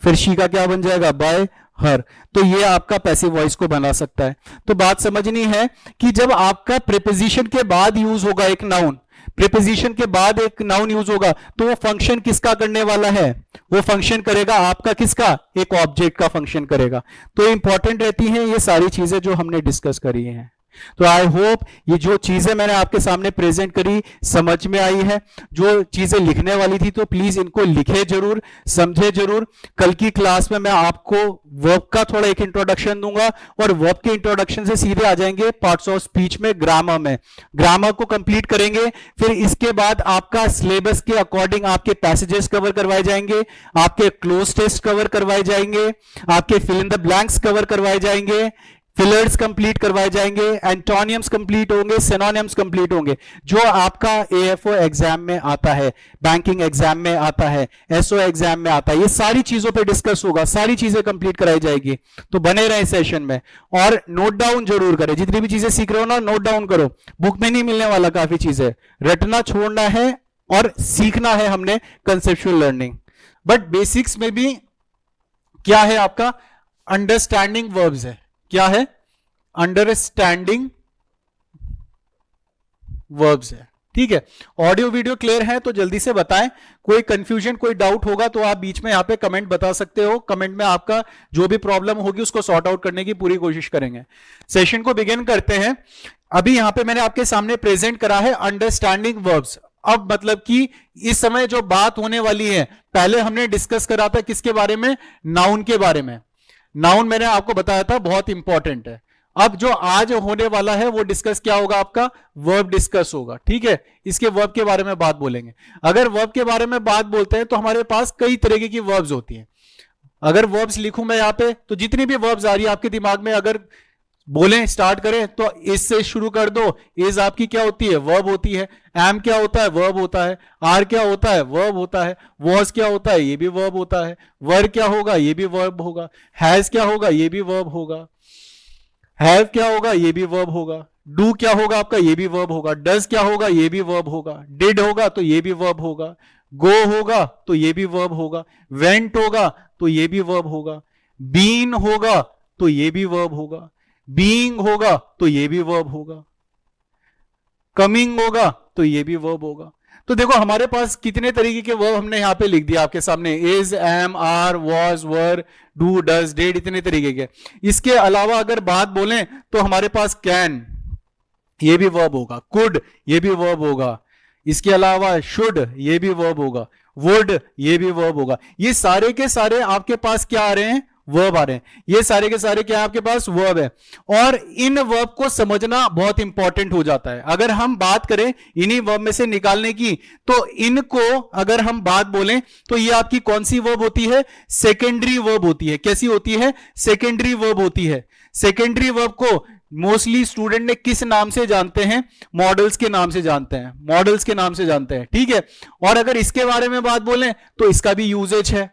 फिर शी का क्या बन जाएगा, बाय हर। तो ये आपका पैसिव वॉइस को बना सकता है। तो बात समझनी है कि जब आपका प्रीपोजिशन के बाद यूज होगा एक नाउन, प्रीपोजिशन के बाद एक नाउन यूज होगा तो वो फंक्शन किसका करने वाला है, वो फंक्शन करेगा आपका किसका, एक ऑब्जेक्ट का फंक्शन करेगा। तो इंपॉर्टेंट रहती हैं ये सारी चीजें जो हमने डिस्कस करी हैं। तो आई होप ये जो चीजें मैंने आपके सामने प्रेजेंट करी समझ में आई है। जो चीजें लिखने वाली थी तो प्लीज इनको लिखे जरूर, समझे जरूर। कल की क्लास में मैं आपको वर्ब का थोड़ा एक इंट्रोडक्शन दूंगा और वर्ब के इंट्रोडक्शन से सीधे आ जाएंगे पार्ट्स ऑफ स्पीच में, ग्रामर में। ग्रामर को कंप्लीट करेंगे, फिर इसके बाद आपका सिलेबस के अकॉर्डिंग आपके पैसेजेस कवर करवाए जाएंगे, आपके क्लोज टेस्ट कवर करवाए जाएंगे, आपके fill in the blanks cover करवाए जाएंगे, फिलर्स कंप्लीट करवाए जाएंगे, एंटोनियम्स कंप्लीट होंगे, सिनोनिम्स कंप्लीट होंगे, जो आपका एएफओ एग्जाम में आता है, बैंकिंग एग्जाम में आता है, एसओ एग्जाम में आता है। ये सारी चीजों पे डिस्कस होगा, सारी चीजें कंप्लीट कराई जाएगी। तो बने रहे सेशन में और नोट डाउन जरूर करें, जितनी भी चीजें सीख रहे हो ना नोट डाउन करो। बुक में नहीं मिलने वाला काफी चीजें, रटना छोड़ना है और सीखना है हमने कंसेप्चुअल लर्निंग। बट बेसिक्स में भी क्या है आपका, अंडरस्टैंडिंग वर्ब्स है। क्या है, अंडरस्टैंडिंग वर्ब्स है। ठीक है, ऑडियो वीडियो क्लियर है तो जल्दी से बताएं। कोई कंफ्यूजन, कोई डाउट होगा तो आप बीच में यहां पे कमेंट बता सकते हो। कमेंट में आपका जो भी प्रॉब्लम होगी उसको सॉर्ट आउट करने की पूरी कोशिश करेंगे। सेशन को बिगिन करते हैं। अभी यहां पे मैंने आपके सामने प्रेजेंट करा है अंडरस्टैंडिंग वर्ब्स। अब मतलब कि इस समय जो बात होने वाली है, पहले हमने डिस्कस करा था किसके बारे में, नाउन के बारे में। नाउन मैंने आपको बताया था बहुत इंपॉर्टेंट है। अब जो आज होने वाला है वो डिस्कस क्या होगा, आपका वर्ब डिस्कस होगा, ठीक है। इसके वर्ब के बारे में बात बोलेंगे। अगर वर्ब के बारे में बात बोलते हैं तो हमारे पास कई तरीके की वर्ब्स होती हैं। अगर वर्ब्स लिखूं मैं यहां पे, तो जितनी भी वर्ब्स आ रही है आपके दिमाग में, अगर बोलें स्टार्ट करें तो इससे शुरू कर दो। इज आपकी क्या होती है, वर्ब होती है। एम क्या होता है, वर्ब होता है। आर क्या होता है, वर्ब होता है। वॉज क्या होता है, ये भी वर्ब होता है। वर क्या होगा, ये भी वर्ब होगा। हैज क्या होगा, ये भी वर्ब होगा। हैव क्या होगा, ये भी वर्ब होगा। डू क्या होगा आपका, ये भी वर्ब होगा। डज क्या होगा, ये भी वर्ब होगा। डिड होगा तो ये भी वर्ब होगा। गो होगा तो ये भी वर्ब होगा। वेंट होगा तो ये भी वर्ब होगा। बीन होगा तो ये भी वर्ब होगा। बीइंग होगा तो ये भी वर्ब होगा। कमिंग होगा तो ये भी वर्ब होगा। तो देखो हमारे पास कितने तरीके के वर्ब हमने यहां पे लिख दिया आपके सामने, is, am, are, was, were, do, does, did, इतने तरीके के। इसके अलावा अगर बात बोलें तो हमारे पास कैन, ये भी वर्ब होगा। कुड, ये भी वर्ब होगा। इसके अलावा शुड, ये भी वर्ब होगा। वुड, ये भी वर्ब होगा। ये सारे के सारे आपके पास क्या आ रहे हैं, वर्ब आ रहे हैं। ये सारे के सारे क्या आपके पास वर्ब है। और इन वर्ब को समझना बहुत इंपॉर्टेंट हो जाता है। अगर हम बात करें इन्हीं वर्ब में से निकालने की, तो इनको अगर हम बात बोलें तो ये आपकी कौन सी वर्ब होती है, सेकेंडरी वर्ब होती है। कैसी होती है, सेकेंडरी वर्ब होती है। सेकेंडरी वर्ब को मोस्टली स्टूडेंट ने किस नाम से जानते हैं, मॉडल्स के नाम से जानते हैं। मॉडल्स के नाम से जानते हैं, ठीक है। और अगर इसके बारे में बात बोलें तो इसका भी यूजेज है।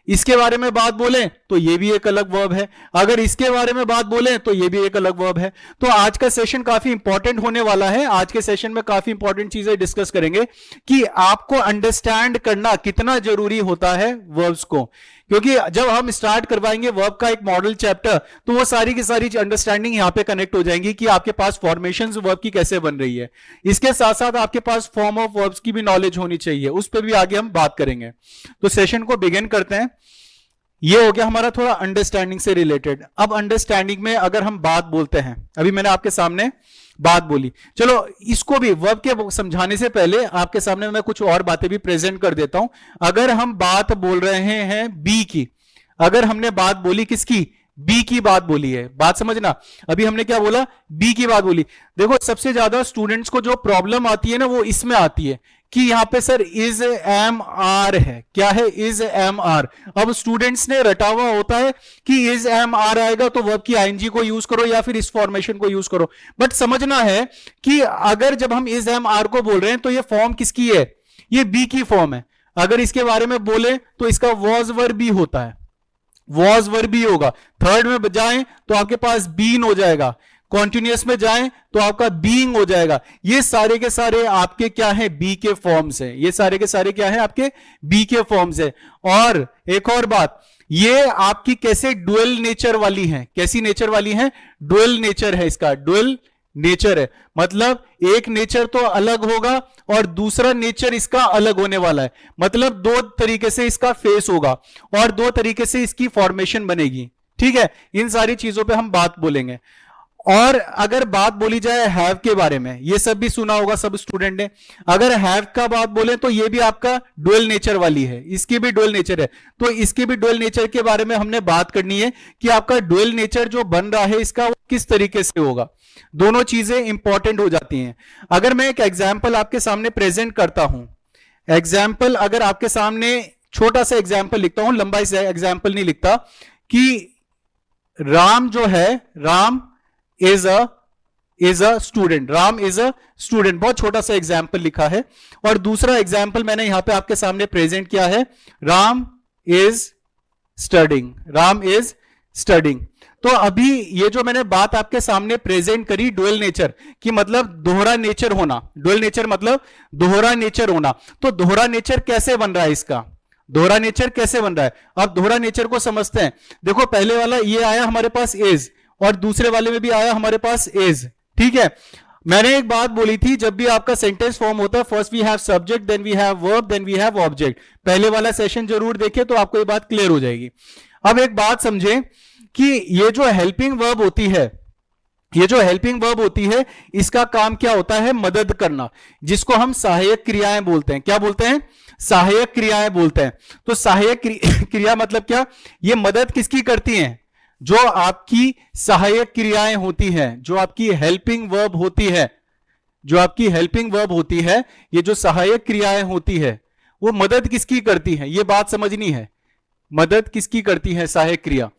इसके बारे में बात बोलें तो ये भी एक अलग वर्ब है। अगर इसके बारे में बात बोलें तो ये भी एक अलग वर्ब है। तो आज का सेशन काफी इंपॉर्टेंट होने वाला है। आज के सेशन में काफी इंपॉर्टेंट चीजें डिस्कस करेंगे कि आपको अंडरस्टैंड करना कितना जरूरी होता है वर्ब्स को, क्योंकि जब हम स्टार्ट करवाएंगे वर्ब का एक मॉडल चैप्टर, तो वो सारी की सारी अंडरस्टैंडिंग यहां पे कनेक्ट हो जाएंगी कि आपके पास फॉर्मेशंस वर्ब की कैसे बन रही है। इसके साथ साथ आपके पास फॉर्म ऑफ वर्ब्स की भी नॉलेज होनी चाहिए, उस पर भी आगे हम बात करेंगे। तो सेशन को बिगिन करते हैं। ये हो गया हमारा थोड़ा अंडरस्टैंडिंग से रिलेटेड। अब अंडरस्टैंडिंग में अगर हम बात बोलते हैं, अभी मैंने आपके सामने बात बोली, चलो इसको भी वर्ब के समझाने से पहले आपके सामने मैं कुछ और बातें भी प्रेजेंट कर देता हूं। अगर हम बात बोल रहे हैं बी की, अगर हमने बात बोली किसकी, बी की बात बोली है, बात समझना। अभी हमने क्या बोला, बी की बात बोली। देखो सबसे ज्यादा स्टूडेंट्स को जो प्रॉब्लम आती है ना, वो इसमें आती है कि यहां पे सर इज एम आर है। क्या है, इज एम आर। अब स्टूडेंट्स ने रटा हुआ होता है कि इज एम आर आएगा तो वर्ब की आईएनजी को यूज करो या फिर इस फॉर्मेशन को यूज करो। बट समझना है कि अगर जब हम इज एम आर को बोल रहे हैं तो ये फॉर्म किसकी है, ये बी की फॉर्म है। अगर इसके बारे में बोले तो इसका वॉज वर्ब बी होता है, वॉज वर्ब बी होगा। थर्ड में जाएं तो आपके पास बीन हो जाएगा। कॉन्टिन्यूअस में जाएं तो आपका बीइंग हो जाएगा। ये सारे के सारे आपके क्या है, बी के फॉर्म्स हैं। ये सारे के सारे क्या है, आपके बी के फॉर्म्स हैं। और एक और बात, ये आपकी कैसे डुअल नेचर वाली हैं। कैसी नेचर वाली हैं, डुअल नेचर है इसका, डुअल नेचर है। मतलब एक नेचर तो अलग होगा और दूसरा नेचर इसका अलग होने वाला है। मतलब दो तरीके से इसका फेस होगा और दो तरीके से इसकी फॉर्मेशन बनेगी, ठीक है। इन सारी चीजों पे हम बात बोलेंगे। और अगर बात बोली जाए हैव के बारे में, ये सब भी सुना होगा सब स्टूडेंट ने। अगर हैव का बात बोले तो ये भी आपका डुअल नेचर वाली है, इसकी भी डुअल नेचर है। तो इसके भी डुअल नेचर के बारे में हमने बात करनी है कि आपका डुअल नेचर जो बन रहा है इसका वो किस तरीके से होगा। दोनों चीजें इंपॉर्टेंट हो जाती हैं। अगर मैं एक एग्जाम्पल आपके सामने प्रेजेंट करता हूं, एग्जाम्पल अगर आपके सामने छोटा सा एग्जाम्पल लिखता हूं, लंबा एग्जाम्पल नहीं लिखता, कि राम जो है, Ram is a student, Ram is a student, बहुत छोटा सा एग्जाम्पल लिखा है। और दूसरा एग्जाम्पल मैंने यहां पे आपके सामने प्रेजेंट किया है, Ram is studying, Ram is studying. तो अभी ये जो मैंने बात आपके सामने प्रेजेंट करी, डुअल नेचर की मतलब दोहरा नेचर होना, डुअल नेचर मतलब दोहरा नेचर होना। तो दोहरा नेचर कैसे बन रहा है इसका, दोहरा नेचर कैसे बन रहा है। अब दोहरा नेचर को समझते हैं। देखो पहले वाला ये आया हमारे पास इज, और दूसरे वाले में भी आया हमारे पास इज, ठीक है। मैंने एक बात बोली थी, जब भी आपका सेंटेंस फॉर्म होता है, first we have subject, then we have verb, then we have object. पहले वाला सेशन जरूर देखें तो आपको ये बात क्लियर हो जाएगी। अब एक बात समझें कि ये जो हेल्पिंग वर्ब होती है, ये जो हेल्पिंग वर्ब होती है इसका काम क्या होता है, मदद करना, जिसको हम सहायक क्रियाएं बोलते हैं। क्या बोलते हैं, सहायक क्रियाएं बोलते हैं। तो सहायक क्रिया मतलब क्या, ये मदद किसकी करती हैं, जो आपकी सहायक क्रियाएं होती हैं, जो आपकी हेल्पिंग वर्ब होती है, जो आपकी हेल्पिंग वर्ब होती है, ये जो सहायक क्रियाएं होती है वो मदद किसकी करती है, ये बात समझनी है। मदद किसकी करती है, सहायक क्रिया।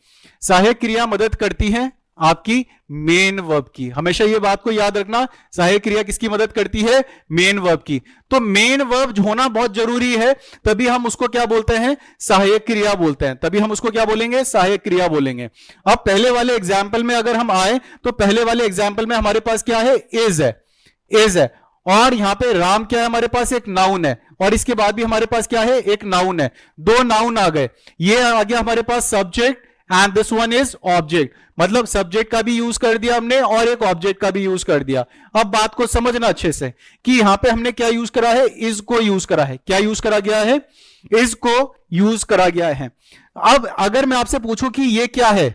सहायक क्रिया मदद करती है आपकी मेन वर्ब की। हमेशा ये बात को याद रखना, सहायक क्रिया किसकी मदद करती है, मेन वर्ब की। तो मेन वर्ब होना बहुत जरूरी है, तभी हम उसको क्या बोलते हैं, सहायक क्रिया बोलते हैं। तभी हम उसको क्या बोलेंगे, सहायक क्रिया बोलेंगे। अब पहले वाले एग्जाम्पल में अगर हम आए तो पहले वाले एग्जाम्पल में हमारे पास क्या है, इज है, इज है। और यहां पे राम क्या है, हमारे पास एक नाउन है, और इसके बाद भी हमारे पास क्या है, एक नाउन है। दो नाउन आ गए, ये आ गया हमारे पास subject and this one is object. मतलब सब्जेक्ट का भी यूज कर दिया हमने और एक ऑब्जेक्ट का भी यूज कर दिया। अब बात को समझना अच्छे से कि यहां पे हमने क्या यूज करा है, इज को यूज करा है। क्या यूज करा गया है, इज को यूज करा गया है। अब अगर मैं आपसे पूछूं कि ये क्या है,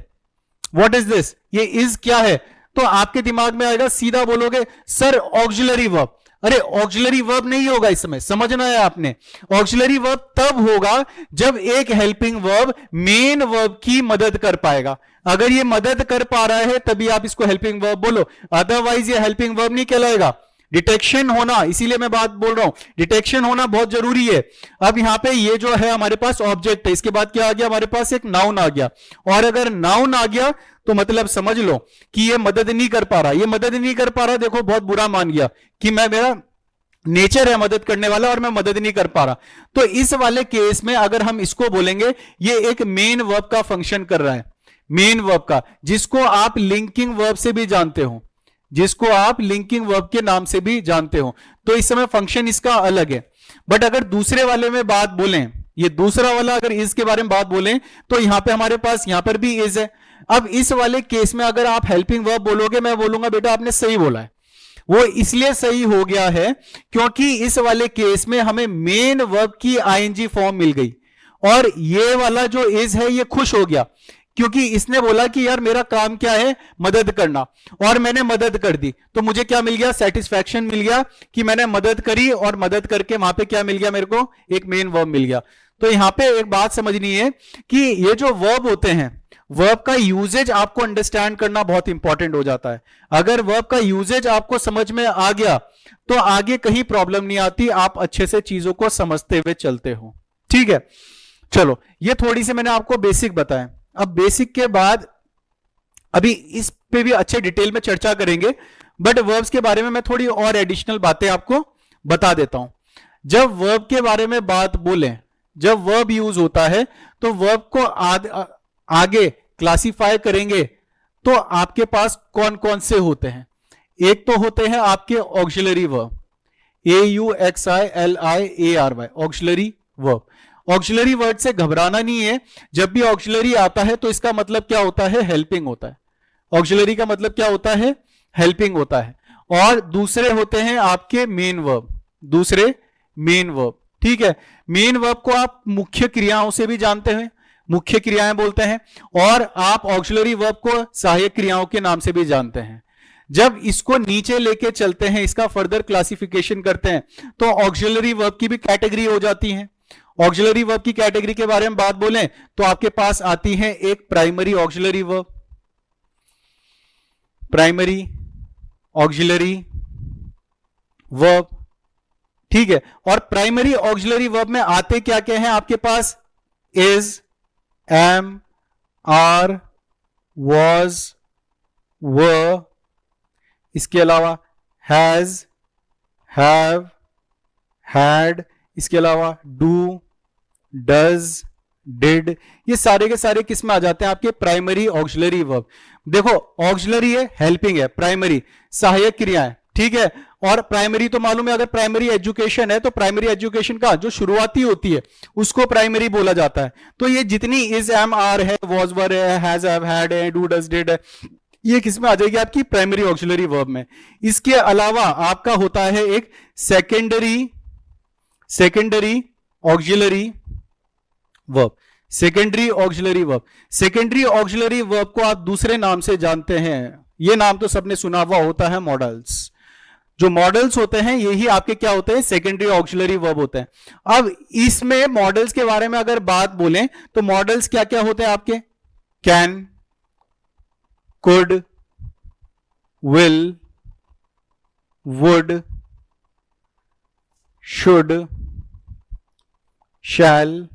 व्हाट इज दिस, ये इज क्या है, तो आपके दिमाग में आएगा, सीधा बोलोगे सर ऑक्सिलरी वर्ब। अरे ऑक्सिलरी वर्ब नहीं होगा इस समय, समझना है आपने। ऑक्सिलरी वर्ब तब होगा जब एक हेल्पिंग वर्ब मेन वर्ब की मदद कर पाएगा। अगर ये मदद कर पा रहा है तभी आप इसको हेल्पिंग वर्ब बोलो, अदरवाइज ये हेल्पिंग वर्ब नहीं कहलाएगा। डिटेक्शन होना, इसीलिए मैं बात बोल रहा हूं, डिटेक्शन होना बहुत जरूरी है। अब यहां पे ये जो है हमारे पास ऑब्जेक्ट है, इसके बाद क्या आ गया, हमारे पास एक नाउन आ गया। और अगर नाउन आ गया तो मतलब समझ लो कि ये मदद नहीं कर पा रहा। ये मदद नहीं कर पा रहा, देखो बहुत बुरा मान गया कि मेरा नेचर है मदद करने वाला और मैं मदद नहीं कर पा रहा। तो इस वाले केस में अगर हम इसको बोलेंगे, ये एक मेन वर्ब का फंक्शन कर रहा है, मेन वर्ब का, जिसको आप लिंकिंग वर्ब से भी जानते हो, जिसको आप लिंकिंग वर्ब के नाम से भी जानते हो। तो इस समय फंक्शन इसका अलग है। बट अगर दूसरे वाले में बात बोलें, ये दूसरा वाला अगर इज के बारे में बात बोलें, तो यहां पे हमारे पास यहां पर भी इज है। अब इस वाले केस में अगर आप हेल्पिंग वर्ब बोलोगे, मैं बोलूंगा बेटा आपने सही बोला है। वो इसलिए सही हो गया है क्योंकि इस वाले केस में हमें मेन वर्ब की आईएनजी फॉर्म मिल गई, और ये वाला जो इज है ये खुश हो गया क्योंकि इसने बोला कि यार मेरा काम क्या है, मदद करना, और मैंने मदद कर दी। तो मुझे क्या मिल गया, सेटिस्फैक्शन मिल गया कि मैंने मदद करी, और मदद करके वहां पे क्या मिल गया मेरे को, एक मेन वर्ब मिल गया। तो यहां पे एक बात समझनी है कि ये जो वर्ब होते हैं, वर्ब का यूजेज आपको अंडरस्टैंड करना बहुत इंपॉर्टेंट हो जाता है। अगर वर्ब का यूजेज आपको समझ में आ गया तो आगे कहीं प्रॉब्लम नहीं आती, आप अच्छे से चीजों को समझते हुए चलते हो। ठीक है, चलो ये थोड़ी सी मैंने आपको बेसिक बताया। अब बेसिक के बाद अभी इस पे भी अच्छे डिटेल में चर्चा करेंगे, बट वर्ब्स के बारे में मैं थोड़ी और एडिशनल बातें आपको बता देता हूं। जब वर्ब के बारे में बात बोलें, जब वर्ब यूज होता है तो वर्ब को आगे क्लासिफाई करेंगे तो आपके पास कौन कौन से होते हैं। एक तो होते हैं आपके auxiliary verb, AUXILIARY, auxiliary verb. Auxiliary word से घबराना नहीं है, जब भी ऑक्सिलरी आता है तो इसका मतलब क्या होता है, हेल्पिंग होता है। ऑक्सिलरी का मतलब क्या होता है, हेल्पिंग होता है। और दूसरे होते हैं आपके मेन वर्ब, दूसरे मेन वर्ब। ठीक है, मेन वर्ब को आप मुख्य क्रियाओं से भी जानते हैं, मुख्य क्रियाएं बोलते हैं, और आप ऑक्सिलरी वर्ब को सहायक क्रियाओं के नाम से भी जानते हैं। जब इसको नीचे लेके चलते हैं, इसका फर्दर क्लासिफिकेशन करते हैं, तो ऑक्सिलरी वर्ब की भी कैटेगरी हो जाती है। ऑक्सिलरी वर्ब की कैटेगरी के बारे में बात बोलें तो आपके पास आती है एक primary auxiliary verb, primary auxiliary verb. ठीक है, और प्राइमरी ऑक्सिलरी वर्ब में आते क्या क्या हैं आपके पास, इज, एम, आर, वॉज, वर, इसके अलावा हैज, हैव, हैड, इसके अलावा डू, डज, डिड, ये सारे के सारे किस में आ जाते हैं, आपके प्राइमरी ऑक्सिलरी वर्ब। देखो ऑक्सिलरी है, हेल्पिंग है, प्राइमरी सहायक क्रियाएं। ठीक है, और प्राइमरी तो मालूम है, अगर प्राइमरी एजुकेशन है तो प्राइमरी एजुकेशन का जो शुरुआती होती है उसको प्राइमरी बोला जाता है। तो ये जितनी इज, एम, आर है, वॉज, वर है, हैज, हैव, हैड है, डू, डज, डिड है, ये किस में आ जाएगी, आपकी प्राइमरी ऑक्सिलरी वर्ब में। इसके अलावा आपका होता है एक secondary auxiliary verb, secondary auxiliary verb. Secondary auxiliary verb को आप दूसरे नाम से जानते हैं, ये नाम तो सबने सुना हुआ होता है मॉडल्स। जो मॉडल्स होते हैं यही आपके क्या होते हैं, सेकेंडरी ऑक्सिलरी वर्ब होते हैं। अब इसमें मॉडल्स के बारे में अगर बात बोलें तो मॉडल्स क्या क्या होते हैं आपके, can, could, will, would, should, shall,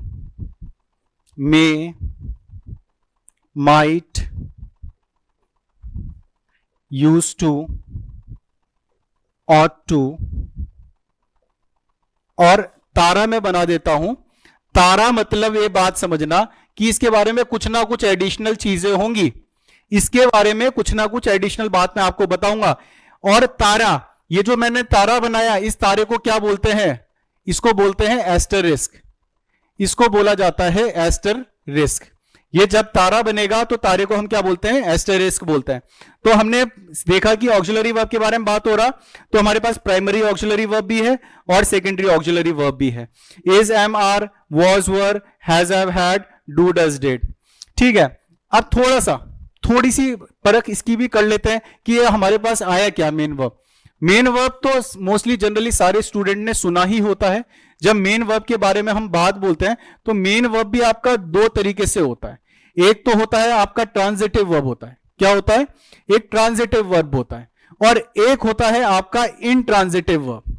may, might, use to, ought to, और तारा में बना देता हूं। तारा मतलब ये बात समझना कि इसके बारे में कुछ ना कुछ एडिशनल चीजें होंगी, इसके बारे में कुछ ना कुछ एडिशनल बात मैं आपको बताऊंगा। और तारा, ये जो मैंने तारा बनाया, इस तारे को क्या बोलते हैं, इसको बोलते हैं एस्टरिस्क, इसको बोला जाता है एस्टरिस्क। ये जब तारा बनेगा तो तारे को हम क्या बोलते हैं, एस्टरिस्क बोलते हैं। तो हमने देखा कि ऑक्सिलरी वर्ब के बारे में बात हो रहा, तो हमारे पास प्राइमरी ऑक्सिलरी वर्ब भी है और सेकेंडरी ऑक्सिलरी वर्ब भी है। Is, am, are, was, were, has, have, had, do, does, did. ठीक है, अब थोड़ी सी परख इसकी भी कर लेते हैं कि ये हमारे पास आया क्या मेन वर्ब। मेन वर्ब तो मोस्टली जनरली सारे स्टूडेंट ने सुना ही होता है। जब मेन वर्ब के बारे में हम बात बोलते हैं तो मेन वर्ब भी आपका दो तरीके से होता है। एक तो होता है आपका ट्रांजिटिव वर्ब होता है, क्या होता है, एक ट्रांजिटिव वर्ब होता है, और एक होता है आपका इनट्रांजिटिव वर्ब।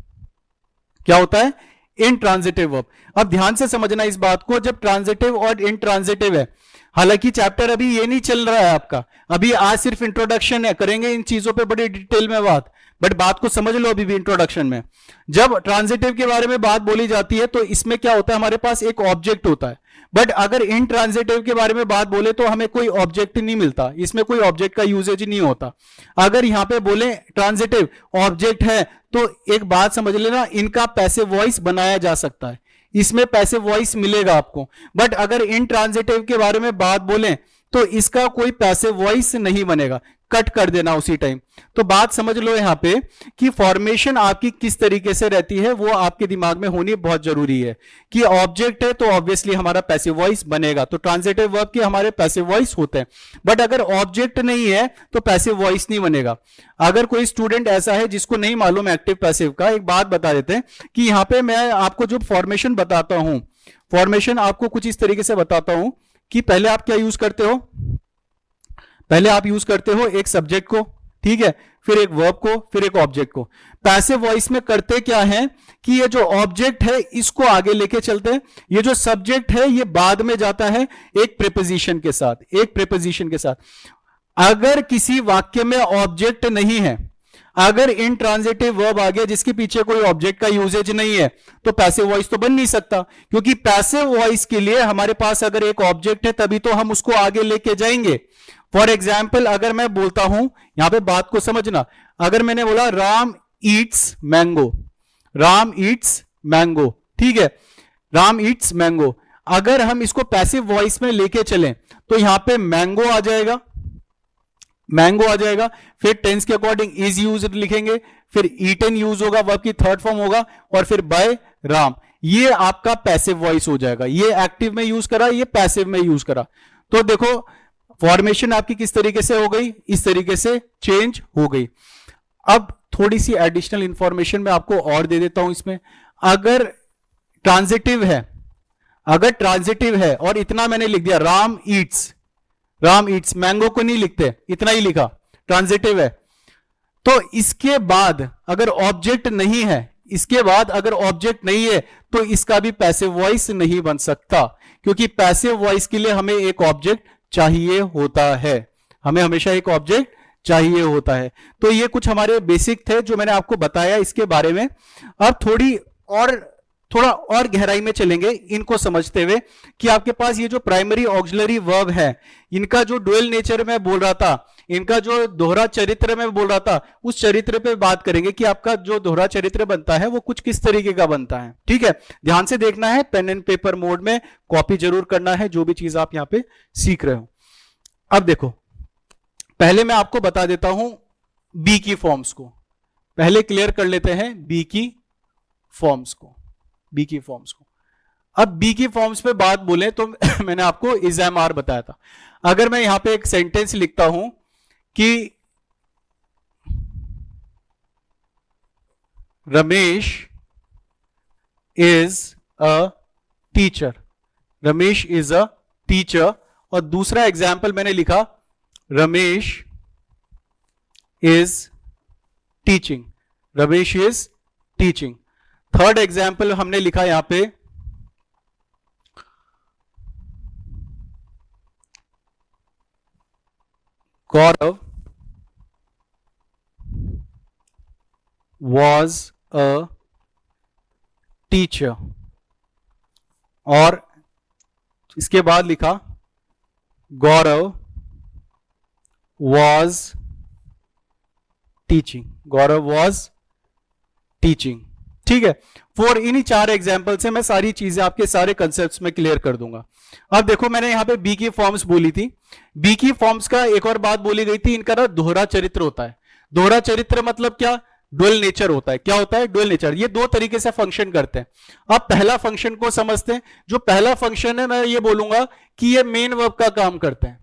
क्या होता है, इनट्रांजिटिव वर्ब। अब ध्यान से समझना इस बात को, जब ट्रांजिटिव और इनट्रांजिटिव है, हालांकि चैप्टर अभी ये नहीं चल रहा है आपका, अभी आज सिर्फ इंट्रोडक्शन है, करेंगे इन चीजों पे बड़ी डिटेल में बात, बट बात को समझ लो अभी भी इंट्रोडक्शन में। जब ट्रांजिटिव के बारे में बात बोली जाती है तो इसमें क्या होता है, हमारे पास एक ऑब्जेक्ट होता है। बट अगर इनट्रांजिटिव के बारे में बात बोले तो हमें कोई ऑब्जेक्ट नहीं मिलता, इसमें कोई ऑब्जेक्ट का यूजेज नहीं होता। अगर यहां पे बोले ट्रांजिटिव ऑब्जेक्ट है तो एक बात समझ लेना, इनका पैसिव वॉइस बनाया जा सकता है, इसमें पैसिव वॉइस मिलेगा आपको। बट अगर इनट्रांजिटिव के बारे में बात बोले तो इसका कोई पैसिव वॉइस नहीं बनेगा, कट कर देना उसी टाइम। तो बात समझ लो यहां पे कि फॉर्मेशन आपकी किस तरीके से रहती है वो आपके दिमाग में होनी बहुत जरूरी है। कि ऑब्जेक्ट है तो ऑब्वियसली हमारा पैसिव वॉइस बनेगा, तो ट्रांजिटिव वर्ब के हमारे पैसिव वॉइस होते हैं। बट अगर ऑब्जेक्ट नहीं है तो पैसिव वॉइस नहीं बनेगा। अगर कोई स्टूडेंट ऐसा है जिसको नहीं मालूम एक्टिव पैसिव का, एक बात बता देते हैं कि यहां पे मैं आपको जो फॉर्मेशन बताता हूं, फॉर्मेशन आपको कुछ इस तरीके से बताता हूं कि पहले आप क्या यूज करते हो, पहले आप यूज करते हो एक सब्जेक्ट को, ठीक है, फिर एक वर्ब को, फिर एक ऑब्जेक्ट को। पैसिव वॉइस में करते क्या है कि ये जो ऑब्जेक्ट है इसको आगे लेके चलते हैं, ये जो सब्जेक्ट है ये बाद में जाता है एक प्रीपोजिशन के साथ, एक प्रीपोजिशन के साथ। अगर किसी वाक्य में ऑब्जेक्ट नहीं है, अगर इनट्रांजिटिव वर्ब आ गया जिसके पीछे कोई ऑब्जेक्ट का यूजेज नहीं है, तो पैसिव वॉइस तो बन नहीं सकता, क्योंकि पैसिव वॉइस के लिए हमारे पास अगर एक ऑब्जेक्ट है तभी तो हम उसको आगे लेके जाएंगे। फॉर एग्जाम्पल अगर मैं बोलता हूं, यहां पे बात को समझना, अगर मैंने बोला Ram Yeats mango, Ram Yeats mango, ठीक है, राम ईट्स मैंगो। अगर हम इसको पैसिव वॉइस में लेके चलें तो यहां पे मैंगो आ जाएगा, मैंगो आ जाएगा, फिर टेंस के अकॉर्डिंग इज यूज लिखेंगे, फिर ईटन यूज होगा, वर्ब की थर्ड फॉर्म होगा, और फिर बाय राम। ये आपका पैसिव वॉइस हो जाएगा। ये एक्टिव में यूज करा, ये पैसिव में यूज करा। तो देखो फॉर्मेशन आपकी किस तरीके से हो गई, इस तरीके से चेंज हो गई। अब थोड़ी सी एडिशनल इंफॉर्मेशन मैं आपको और दे देता हूं इसमें। अगर ट्रांजिटिव है, अगर ट्रांजिटिव है और इतना मैंने लिख दिया Ram Yeats, Ram Yeats, mango को नहीं लिखते, इतना ही लिखा, ट्रांजिटिव है, तो इसके बाद अगर ऑब्जेक्ट नहीं है, इसके बाद अगर ऑब्जेक्ट नहीं है तो इसका भी पैसिव वॉइस नहीं बन सकता, क्योंकि पैसिव वॉइस के लिए हमें एक ऑब्जेक्ट चाहिए होता है, हमें हमेशा एक ऑब्जेक्ट चाहिए होता है। तो ये कुछ हमारे बेसिक थे जो मैंने आपको बताया इसके बारे में। अब थोड़ा और गहराई में चलेंगे इनको समझते हुए कि आपके पास ये जो प्राइमरी ऑक्सिलरी वर्ब है, इनका जो डुअल नेचर में बोल रहा था, इनका जो दोहरा चरित्र में बोल रहा था, उस चरित्र पे बात करेंगे कि आपका जो दोहरा चरित्र बनता है वो कुछ किस तरीके का बनता है। ठीक है, ध्यान से देखना है, पेन एंड पेपर मोड में कॉपी जरूर करना है जो भी चीज आप यहां पे सीख रहे हो। अब देखो, पहले मैं आपको बता देता हूं बी की फॉर्म्स को, पहले क्लियर कर लेते हैं बी की फॉर्म्स को, बी की फॉर्म्स को। अब बी की फॉर्म्स पे बात बोले तो मैंने आपको इज एम आर बताया था। अगर मैं यहां पे एक सेंटेंस लिखता हूं कि Ramesh is a teacher, Ramesh is a teacher. और दूसरा एग्जाम्पल मैंने लिखा Ramesh is teaching, Ramesh is teaching. Third example हमने लिखा यहां पे गौरव was a teacher, और इसके बाद लिखा गौरव was teaching, Gaurav was teaching। ठीक है, फॉर इन्हीं चार एग्जाम्पल से मैं सारी चीजें आपके सारे कंसेप्ट्स में क्लियर कर दूंगा। अब देखो मैंने यहां पे बी की फॉर्म्स बोली थी, बी की फॉर्म्स का एक और बात बोली गई थी, इनका ना दोहरा चरित्र होता है। दोहरा चरित्र मतलब क्या? डुअल नेचर होता है। क्या होता है? Dual nature. ये दो तरीके से फंक्शन करते हैं। अब पहला फंक्शन को समझते हैं। जो पहला फंक्शन है मैं ये बोलूंगा कि ये मेन वर्ब का काम करते हैं,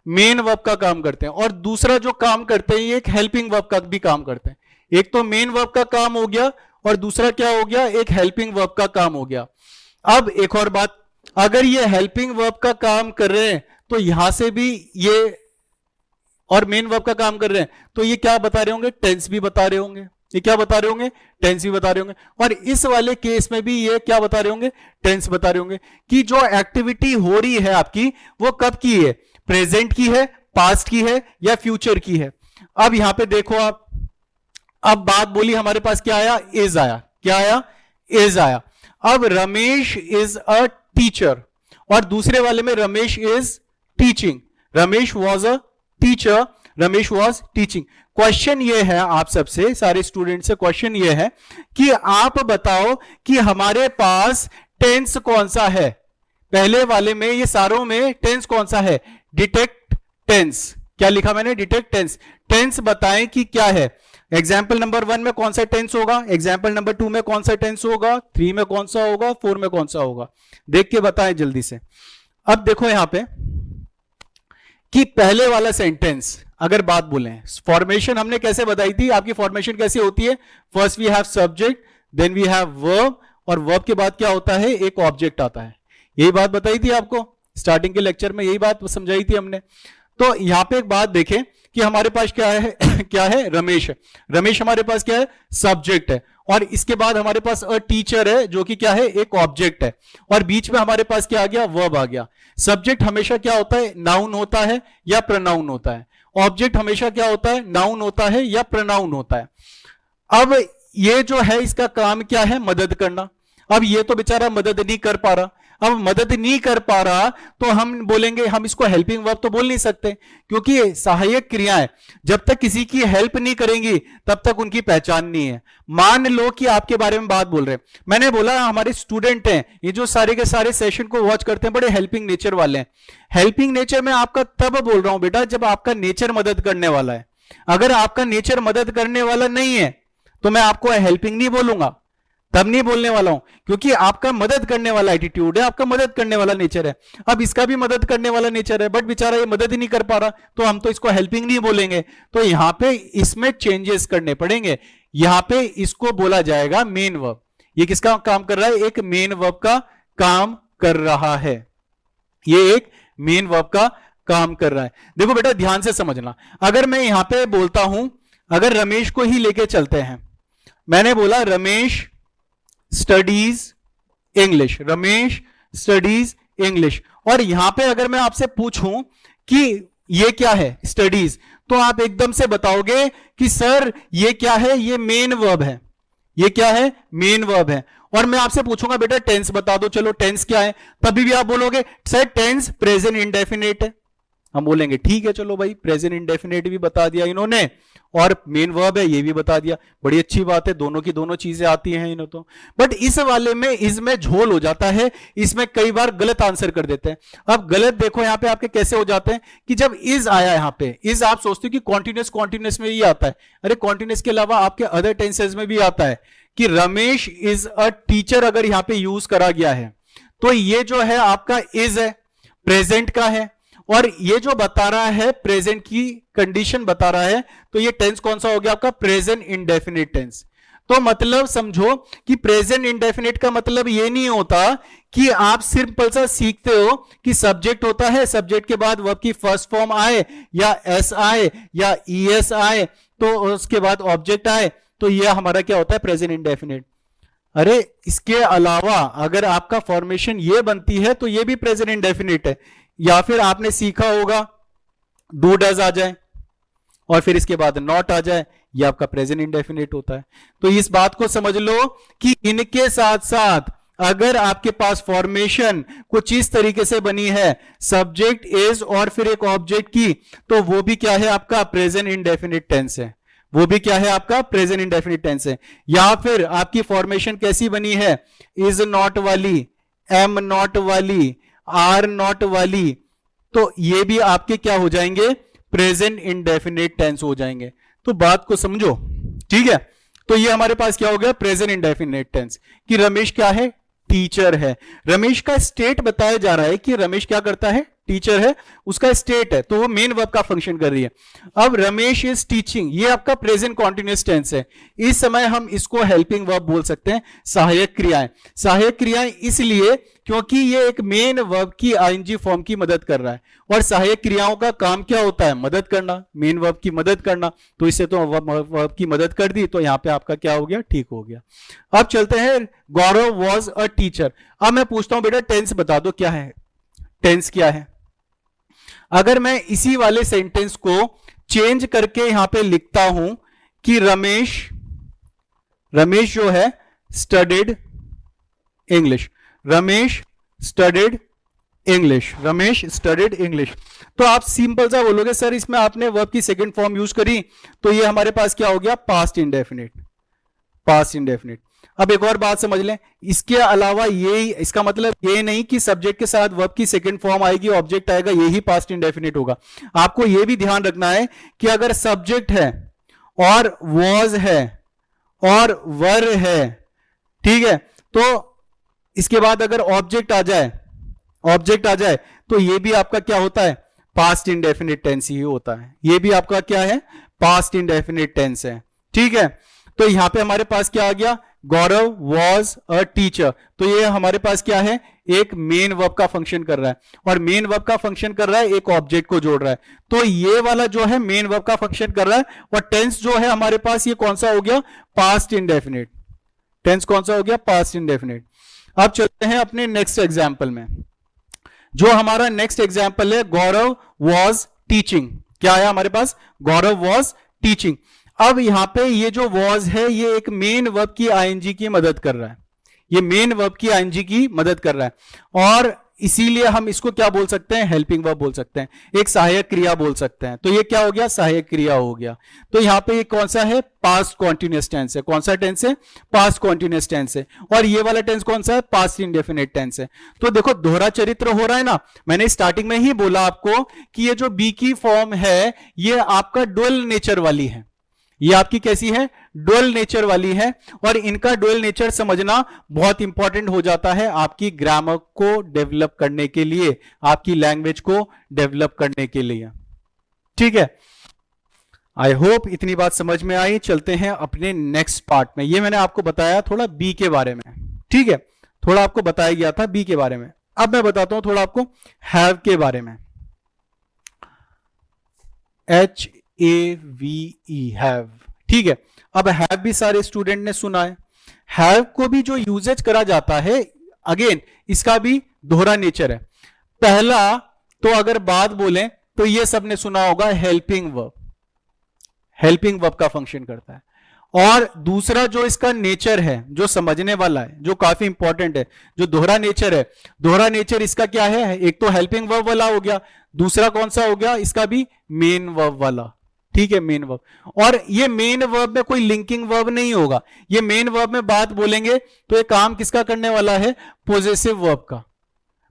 मेन वर्ब का काम करते हैं। और दूसरा जो काम करते हैं ये एक हेल्पिंग वर्ब का भी काम करते हैं। एक तो मेन वर्ब का काम हो गया और दूसरा क्या हो गया? एक हेल्पिंग वर्ब का काम हो गया। अब एक और बात, अगर ये हेल्पिंग वर्ब का काम कर रहे हैं तो यहां से भी ये और मेन वर्ब का काम कर रहे हैं तो ये क्या बता रहे होंगे? टेंस भी बता रहे होंगे। ये क्या बता रहे होंगे? टेंस भी बता रहे होंगे। और इस वाले केस में भी ये क्या बता रहे होंगे? टेंस बता रहे होंगे कि जो एक्टिविटी हो रही है आपकी वो कब की है? प्रेजेंट की है, पास्ट की है या फ्यूचर की है। अब यहां पे देखो आप, अब बात बोली हमारे पास क्या आया? इज आया। क्या आया? इज आया। अब रमेश इज अ टीचर और दूसरे वाले में Ramesh is teaching. Ramesh was a teacher, Ramesh was teaching. Question ये है आप सबसे, सारे स्टूडेंट से क्वेश्चन ये है कि आप बताओ कि हमारे पास टेंस कौन सा है? पहले वाले में ये सारों में टेंस कौन सा है? Detect tense. क्या लिखा मैंने? Detect tense. टेंस बताएं कि क्या है। एग्जाम्पल नंबर 1 में कौन सा टेंस होगा? एग्जाम्पल नंबर 2 में कौन सा टेंस होगा? 3 में कौन सा होगा? 4 में कौन सा होगा? देख के बताएं जल्दी से। अब देखो यहां पे कि पहले वाला सेंटेंस अगर बात बोले, फॉर्मेशन हमने कैसे बताई थी? आपकी फॉर्मेशन कैसे होती है? First we have subject, then we have verb, और वर्ब के बाद क्या होता है? एक ऑब्जेक्ट आता है। यही बात बताई थी आपको स्टार्टिंग के लेक्चर में, यही बात समझाई थी हमने। तो यहां पे एक बात देखें कि हमारे पास क्या है? क्या है? रमेश है। रमेश हमारे पास क्या है? सब्जेक्ट है। और इसके बाद हमारे पास अ टीचर है जो कि क्या है? एक ऑब्जेक्ट है। और बीच में हमारे पास क्या आ गया? वर्ब आ गया। सब्जेक्ट हमेशा क्या होता है? नाउन होता है या प्रोनाउन होता है। ऑब्जेक्ट हमेशा क्या होता है? नाउन होता है या प्रोनाउन होता है। अब ये जो है इसका काम क्या है? मदद करना। अब ये तो बेचारा मदद नहीं कर पा रहा। अब मदद नहीं कर पा रहा तो हम बोलेंगे, हम इसको हेल्पिंग वर्ब तो बोल नहीं सकते, क्योंकि सहायक क्रियाएं जब तक किसी की हेल्प नहीं करेंगी तब तक उनकी पहचान नहीं है। मान लो कि आपके बारे में बात बोल रहे हैं, मैंने बोला हमारे स्टूडेंट हैं, ये जो सारे के सारे सेशन को वॉच करते हैं बड़े हेल्पिंग नेचर वाले हैं। हेल्पिंग नेचर में आपका तब बोल रहा हूं बेटा जब आपका नेचर मदद करने वाला है। अगर आपका नेचर मदद करने वाला नहीं है तो मैं आपको हेल्पिंग नहीं बोलूंगा, तब नहीं बोलने वाला हूं, क्योंकि आपका मदद करने वाला एटीट्यूड है, आपका मदद करने वाला नेचर है। अब इसका भी मदद करने वाला नेचर है बट बेचारा ये मदद ही नहीं कर पा रहा तो हम तो इसको हेल्पिंग नहीं बोलेंगे। तो यहां पे इसमें चेंजेस करने पड़ेंगे। यहां पे इसको बोला जाएगा मेन वर्ब। ये किसका काम कर रहा है? एक मेन वर्ब का काम कर रहा है। ये एक मेन वर्ब का काम कर रहा है। देखो बेटा ध्यान से समझना, अगर मैं यहां पे बोलता हूं, अगर रमेश को ही लेके चलते हैं, मैंने बोला Ramesh studies English, Ramesh studies English, और यहां पे अगर मैं आपसे पूछूं कि ये क्या है स्टडीज, तो आप एकदम से बताओगे कि सर ये क्या है? ये मेन वर्ब है। ये क्या है? मेन वर्ब है। और मैं आपसे पूछूंगा बेटा टेंस बता दो, चलो टेंस क्या है, तभी भी आप बोलोगे सर टेंस प्रेजेंट इंडेफिनिट है। हम बोलेंगे ठीक है चलो भाई, प्रेजेंट इंडेफिनिट भी बता दिया इन्होंने और मेन वर्ब है ये भी बता दिया, बड़ी अच्छी बात है, दोनों की दोनों चीजें आती हैं इन्हों तो। बट इस वाले में इसमें झोल हो जाता है, इसमें कई बार गलत आंसर कर देते हैं। अब गलत देखो यहां पे आपके कैसे हो जाते हैं कि जब इज आया यहां पे, इज आप सोचते हो कि कॉन्टिन्यूस में ही आता है, अरे कॉन्टिन्यूस के अलावा आपके अदर टेंसेस में भी आता है कि रमेश इज अ टीचर अगर यहां पे यूज करा गया है तो ये जो है आपका इज है, प्रेजेंट का है, और ये जो बता रहा है प्रेजेंट की कंडीशन बता रहा है, तो ये टेंस कौन सा हो गया आपका? Present indefinite tense. तो मतलब समझो कि प्रेजेंट इंडेफिनिट का मतलब ये नहीं होता कि आप सिंपल सा सीखते हो कि सब्जेक्ट होता है, सब्जेक्ट के बाद वर्ब की फर्स्ट फॉर्म आए या एस आए या ईएस आए, तो उसके बाद ऑब्जेक्ट आए, तो ये हमारा क्या होता है, प्रेजेंट इंडेफिनिट। अरे इसके अलावा अगर आपका फॉर्मेशन ये बनती है तो ये भी प्रेजेंट इंडेफिनिट है। या फिर आपने सीखा होगा डू डज आ जाए और फिर इसके बाद नॉट आ जाए, ये आपका प्रेजेंट इंडेफिनिट होता है। तो इस बात को समझ लो कि इनके साथ साथ अगर आपके पास फॉर्मेशन कुछ इस तरीके से बनी है, सब्जेक्ट इज और फिर एक ऑब्जेक्ट की, तो वो भी क्या है, आपका प्रेजेंट इंडेफिनिट टेंस है। वो भी क्या है, आपका प्रेजेंट इंडेफिनिट टेंस है। या फिर आपकी फॉर्मेशन कैसी बनी है, इज नॉट वाली, एम नॉट वाली, आर नॉट वाली, तो ये भी आपके क्या हो जाएंगे, प्रेजेंट इंडेफिनिट टेंस हो जाएंगे। तो बात को समझो, ठीक है। तो ये हमारे पास क्या हो गया, प्रेजेंट इंडेफिनिट टेंस, कि रमेश क्या है, टीचर है। रमेश का स्टेट बताया जा रहा है कि रमेश क्या करता है, टीचर है, उसका स्टेट है, तो वो मेन वर्ब का फंक्शन कर रही है। अब रमेश इज टीचिंग, ये आपका प्रेजेंट कॉन्टिन्यूअस टेंस है। इस समय हम इसको हेल्पिंग वर्ब बोल सकते हैं, सहायक क्रियाएं। सहायक क्रियाएं इसलिए क्योंकि ये एक मेन वर्ब की आईएनजी फॉर्म की मदद कर रहा है, और सहायक क्रियाओं का काम क्या होता है, मदद करना, मेन वर्ब की मदद करना। तो इससे तो वर्ब की मदद कर दी, तो यहां पे आपका क्या हो गया, ठीक हो गया। अब चलते हैं, गौरव वॉज अ टीचर। अब मैं पूछता हूं बेटा टेंस बता दो क्या है, टेंस क्या है। अगर मैं इसी वाले सेंटेंस को चेंज करके यहां पे लिखता हूं कि रमेश जो है studied English, Ramesh studied English, Ramesh studied English, तो आप सिंपल सा बोलोगे सर इसमें आपने वर्ब की सेकंड फॉर्म यूज करी, तो ये हमारे पास क्या हो गया, पास्ट इंडेफिनिट, पास्ट इंडेफिनिट। अब एक और बात समझ लें, इसके अलावा ये, इसका मतलब ये नहीं कि सब्जेक्ट के साथ वर्ब की सेकंड फॉर्म आएगी, ऑब्जेक्ट आएगा, यही पास्ट इंडेफिनिट होगा। आपको ये भी ध्यान रखना है कि अगर सब्जेक्ट है और वॉज है और वर है, ठीक है, तो इसके बाद अगर ऑब्जेक्ट आ जाए तो ये भी आपका क्या होता है, पास्ट इंडेफिनिट टेंस ही होता है। ये भी आपका क्या है, पास्ट इंडेफिनिट टेंस है, ठीक है। तो यहां पे हमारे पास क्या आ गया, गौरव वॉज अ टीचर, तो ये हमारे पास क्या है, एक मेन वर्ब का फंक्शन कर रहा है, और मेन वर्ब का फंक्शन कर रहा है, एक ऑब्जेक्ट को जोड़ रहा है। तो ये वाला जो है मेन वर्ब का फंक्शन कर रहा है, और टेंस जो है हमारे पास ये कौन सा हो गया, पास्ट इंडेफिनिट टेंस, कौन सा हो गया, पास्ट इंडेफिनिट। अब चलते हैं अपने नेक्स्ट एग्जाम्पल में। जो हमारा नेक्स्ट एग्जाम्पल है, गौरव वॉज टीचिंग, क्या है हमारे पास, गौरव वॉज टीचिंग। अब यहां पे ये जो वॉज है, ये एक मेन वर्ब की आईएनजी की मदद कर रहा है, ये मेन वर्ब की आईएनजी की मदद कर रहा है, और इसीलिए हम इसको क्या बोल सकते हैं, हेल्पिंग वर्ब बोल सकते हैं, एक सहायक क्रिया बोल सकते हैं। तो ये क्या हो गया, सहायक क्रिया हो गया। तो यहां पे ये कौन सा है, पास्ट कॉन्टिन्यूअस टेंस है। कौन सा टेंस है, पास्ट कॉन्टिन्यूअस टेंस है। और ये वाला टेंस कौन सा है, पास्ट इंडेफिनिट टेंस है। तो देखो दोहरा चरित्र हो रहा है ना, मैंने स्टार्टिंग में ही बोला आपको कि ये जो बी की फॉर्म है, ये आपका डुअल नेचर वाली है, ये आपकी कैसी है, डुअल नेचर वाली है, और इनका डुअल नेचर समझना बहुत इंपॉर्टेंट हो जाता है आपकी ग्रामर को डेवलप करने के लिए, आपकी लैंग्वेज को डेवलप करने के लिए, ठीक है। आई होप इतनी बात समझ में आई। चलते हैं अपने नेक्स्ट पार्ट में। ये मैंने आपको बताया थोड़ा बी के बारे में, ठीक है, थोड़ा आपको बताया गया था बी के बारे में। अब मैं बताता हूं थोड़ा आपको हैव के बारे में। HAVE, हैव, ठीक है। अब हैव भी सारे स्टूडेंट ने सुना है। हैव को भी जो यूजेज करा जाता है, अगेन इसका भी दोहरा नेचर है। पहला तो अगर बात बोलें तो ये सबने सुना होगा, हेल्पिंग वर्ब, हेल्पिंग वर्ब का फंक्शन करता है। और दूसरा जो इसका नेचर है, जो समझने वाला है, जो काफी इंपॉर्टेंट है, जो दोहरा नेचर है, दोहरा नेचर इसका क्या है, एक तो हेल्पिंग वर्ब वाला हो गया, दूसरा कौन सा हो गया, इसका भी मेन वर्ब वाला, ठीक है, मेन वर्ब। और ये मेन वर्ब में कोई लिंकिंग वर्ब नहीं होगा, ये मेन वर्ब में बात बोलेंगे तो ये काम किसका करने वाला है, पोजेसिव वर्ब का।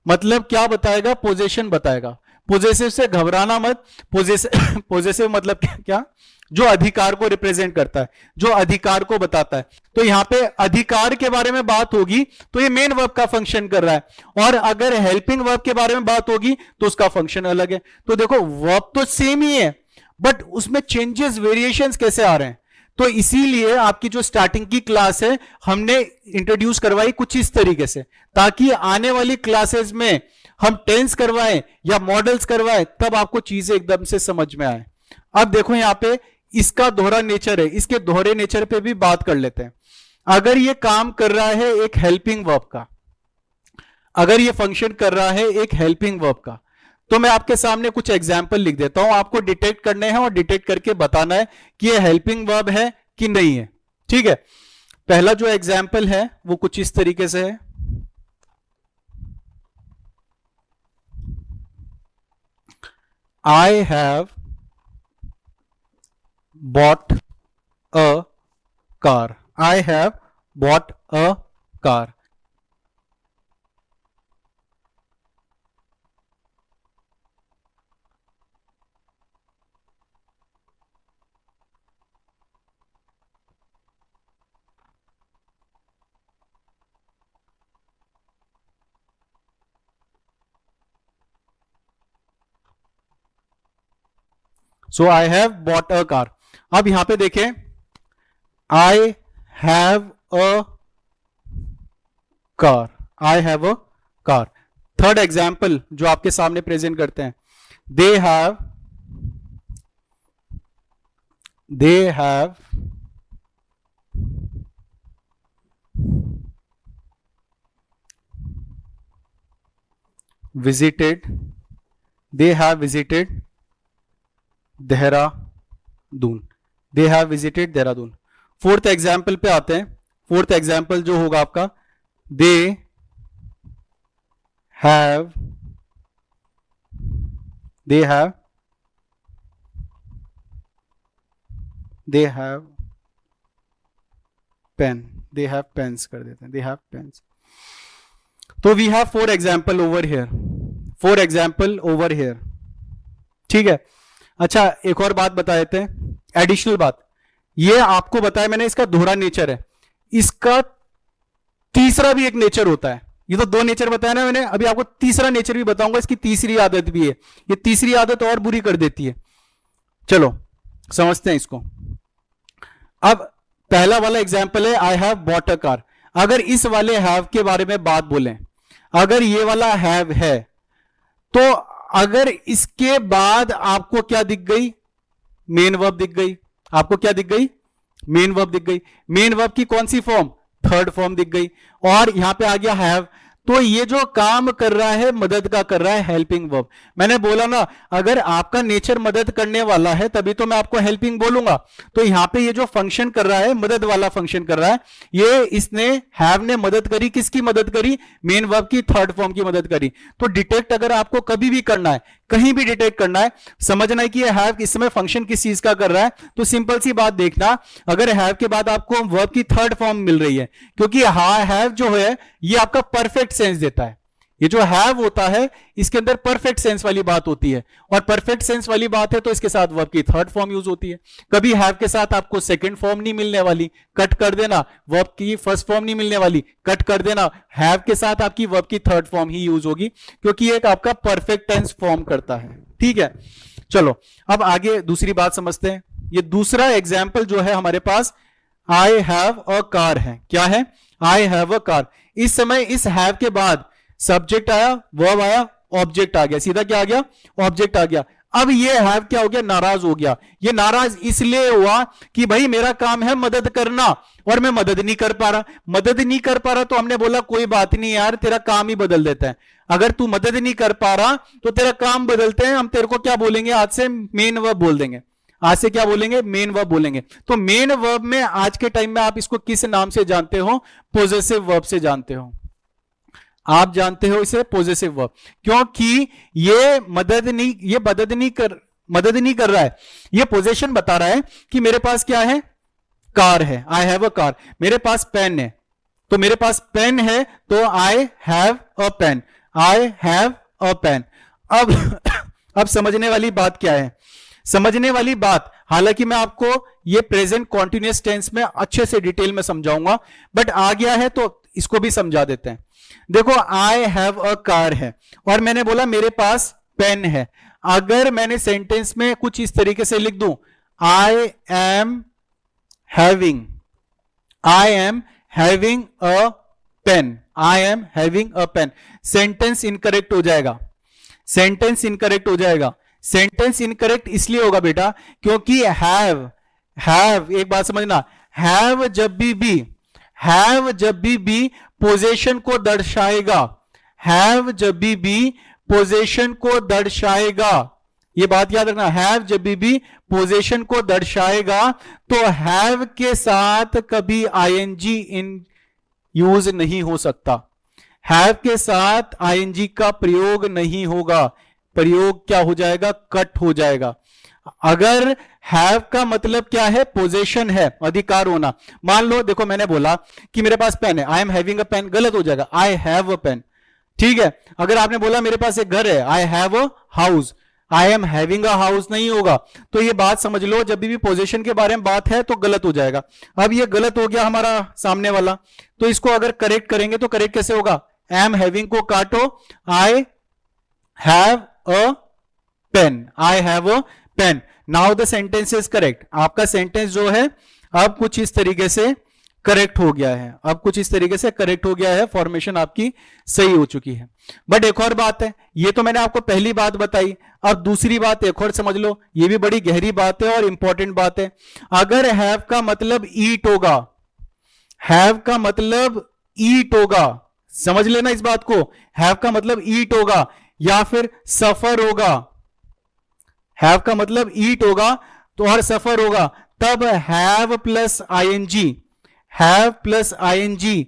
मतलब क्या बताएगा, पोजेशन बताएगा। पोजेसिव से घबराना मत, पोजेसिव मतलब क्या, जो अधिकार को रिप्रेजेंट करता है, जो अधिकार को बताता है। तो यहां पे अधिकार के बारे में बात होगी तो ये मेन वर्ब का फंक्शन कर रहा है, और अगर हेल्पिंग वर्ब के बारे में बात होगी तो उसका फंक्शन अलग है। तो देखो वर्ब तो सेम ही है, बट उसमें चेंजेस, वेरिएशंस कैसे आ रहे हैं। तो इसीलिए आपकी जो स्टार्टिंग की क्लास है हमने इंट्रोड्यूस करवाई कुछ इस तरीके से, ताकि आने वाली क्लासेस में हम टेंस करवाएं या मॉडल्स करवाएं तब आपको चीजें एकदम से समझ में आए। अब देखो यहां पे इसका दोहरा नेचर है, इसके दोहरे नेचर पे भी बात कर लेते हैं। अगर ये काम कर रहा है एक हेल्पिंग वर्ब का, अगर ये फंक्शन कर रहा है एक हेल्पिंग वर्ब का, तो मैं आपके सामने कुछ एग्जाम्पल लिख देता हूं, आपको डिटेक्ट करने हैं और डिटेक्ट करके बताना है कि ये हेल्पिंग वर्ब है कि नहीं है। ठीक है, पहला जो एग्जाम्पल है वो कुछ इस तरीके से है। I have bought a car. I have bought a car. So I have bought a car. अब यहां पे देखें, I have a car, I have a car. Third example जो आपके सामने प्रेजेंट करते हैं, they have visited Dehradun. They have visited Dehradun. Fourth example पे आते हैं। फोर्थ एग्जाम्पल जो होगा आपका, they have pen, they have pens कर देते हैं, दे हैव पेन्स। तो we have 4 example over here, 4 example over here. ठीक है, अच्छा एक और बात बता देते हैं, एडिशनल बात। ये आपको बताया मैंने, इसका दोहरा नेचर है, इसका तीसरा भी एक नेचर होता है। ये तो 2 नेचर बताया ना मैंने, अभी आपको तीसरा नेचर भी बताऊंगा, इसकी तीसरी आदत भी है। ये तीसरी आदत और बुरी कर देती है। चलो समझते हैं इसको। अब पहला वाला एग्जाम्पल है, I have bought a car. अगर इस वाले हैव के बारे में बात बोलें, अगर ये वाला हैव है, तो अगर इसके बाद आपको क्या दिख गई, मेन वर्ब दिख गई। आपको क्या दिख गई, मेन वर्ब दिख गई। मेन वर्ब की कौन सी फॉर्म, थर्ड फॉर्म दिख गई। और यहां पे आ गया हैव, तो ये जो काम कर रहा है मदद का कर रहा है, हेल्पिंग वर्ब। मैंने बोला ना, अगर आपका नेचर मदद करने वाला है तभी तो मैं आपको हेल्पिंग बोलूंगा। तो यहां पे ये जो फंक्शन कर रहा है, मदद वाला फंक्शन कर रहा है, ये इसने हैव ने मदद करी, किसकी मदद करी, मेन वर्ब की थर्ड फॉर्म की मदद करी। तो डिटेक्ट अगर आपको कभी भी करना है, कहीं भी डिटेक्ट करना है, समझना है कि ये हैव इस समय फंक्शन किस चीज का कर रहा है, तो सिंपल सी बात देखना, अगर हैव के बाद आपको वर्ब की थर्ड फॉर्म मिल रही है, क्योंकि हैव जो है ये आपका परफेक्ट सेंस देता है। ये जो हैव होता है इसके अंदर परफेक्ट सेंस वाली बात होती है, और परफेक्ट सेंस वाली बात है तो इसके साथ वर्ब की थर्ड फॉर्म यूज होती है। कभी हैव के साथ आपको सेकंड फॉर्म नहीं मिलने वाली, कट कर देना। वर्ब की फर्स्ट फॉर्म नहीं मिलने वाली, कट कर देना। हैव के साथ आपकी वर्ब की थर्ड फॉर्म ही यूज होगी, क्योंकि एक आपका परफेक्ट टेंस फॉर्म करता है। ठीक है, चलो अब आगे दूसरी बात समझते हैं। ये दूसरा एग्जाम्पल जो है हमारे पास, आई हैव अ कार है। क्या है, आई हैव अ कार। इस समय इस हैव के बाद सब्जेक्ट आया, वर्ब आया, ऑब्जेक्ट आ गया, सीधा क्या आ गया, ऑब्जेक्ट आ गया। अब ये हैव क्या हो गया, नाराज हो गया। ये नाराज इसलिए हुआ कि भाई मेरा काम है मदद करना और मैं मदद नहीं कर पा रहा। मदद नहीं कर पा रहा तो हमने बोला कोई बात नहीं यार, तेरा काम ही बदल देता है। अगर तू मदद नहीं कर पा रहा तो तेरा काम बदलते हैं, हम तेरे को क्या बोलेंगे, आज से मेन वर्ब बोल देंगे। आज से क्या बोलेंगे, मेन वर्ब बोलेंगे। तो मेन वर्ब में आज के टाइम में आप इसको किस नाम से जानते हो, पोजेसिव वर्ब से जानते हो। आप जानते हो इसे पोजेसिव वर्ब, क्योंकि ये मदद नहीं कर रहा है, ये पोजेशन बता रहा है कि मेरे पास क्या है, कार है, आई हैव अ कार। मेरे पास पेन है, तो मेरे पास पेन है तो I have a pen, I have a pen. अब समझने वाली बात क्या है, समझने वाली बात, हालांकि मैं आपको ये प्रेजेंट कॉन्टिन्यूअस टेंस में अच्छे से डिटेल में समझाऊंगा, बट आ गया है तो इसको भी समझा देते हैं। देखो आई हैव अ कार है और मैंने बोला मेरे पास पेन है। अगर मैंने सेंटेंस में कुछ इस तरीके से लिख दूं, I am having, I am having a pen, I am having a pen. Sentence incorrect हो जाएगा, सेंटेंस इनकरेक्ट हो जाएगा। सेंटेंस इनकरेक्ट इसलिए होगा बेटा क्योंकि हैव एक बात समझना, हैव जब भी पोजेशन को दर्शाएगा, हैव जब भी पोजेशन को दर्शाएगा, ये बात याद रखना, हैव जब भी पोजेशन को दर्शाएगा तो हैव के साथ कभी आईएनजी इन यूज नहीं हो सकता, हैव के साथ आईएनजी का प्रयोग नहीं होगा, प्रयोग क्या हो जाएगा, कट हो जाएगा। अगर हैव का मतलब क्या है, पोजेशन है, अधिकार होना। मान लो देखो मैंने बोला कि मेरे पास पेन है, I am having a pen, गलत हो जाएगा, आई हैव अ पेन, ठीक है। अगर आपने बोला मेरे पास एक घर है, आई have a house, I am having a house नहीं होगा। तो ये बात समझ लो, जब भी पोजीशन के बारे में बात है तो गलत हो जाएगा। अब ये गलत हो गया हमारा सामने वाला, तो इसको अगर करेक्ट करेंगे तो करेक्ट कैसे होगा, एम हैविंग को काटो, I have a pen, I have a pen. Now the sentence is correct. आपका सेंटेंस जो है अब कुछ इस तरीके से करेक्ट हो गया है, अब कुछ इस तरीके से करेक्ट हो गया है, फॉर्मेशन आपकी सही हो चुकी है। बट एक और बात है, ये तो मैंने आपको पहली बात बताई, अब दूसरी बात एक और समझ लो, ये भी बड़ी गहरी बात है और इंपॉर्टेंट बात है। अगर हैव का मतलब ईट होगा, हैव का मतलब ईट होगा, समझ लेना इस बात को, हैव का मतलब ईट होगा या फिर सफर होगा, हैव का मतलब ईट होगा तो और सफर होगा, तब have plus ING, have plus ING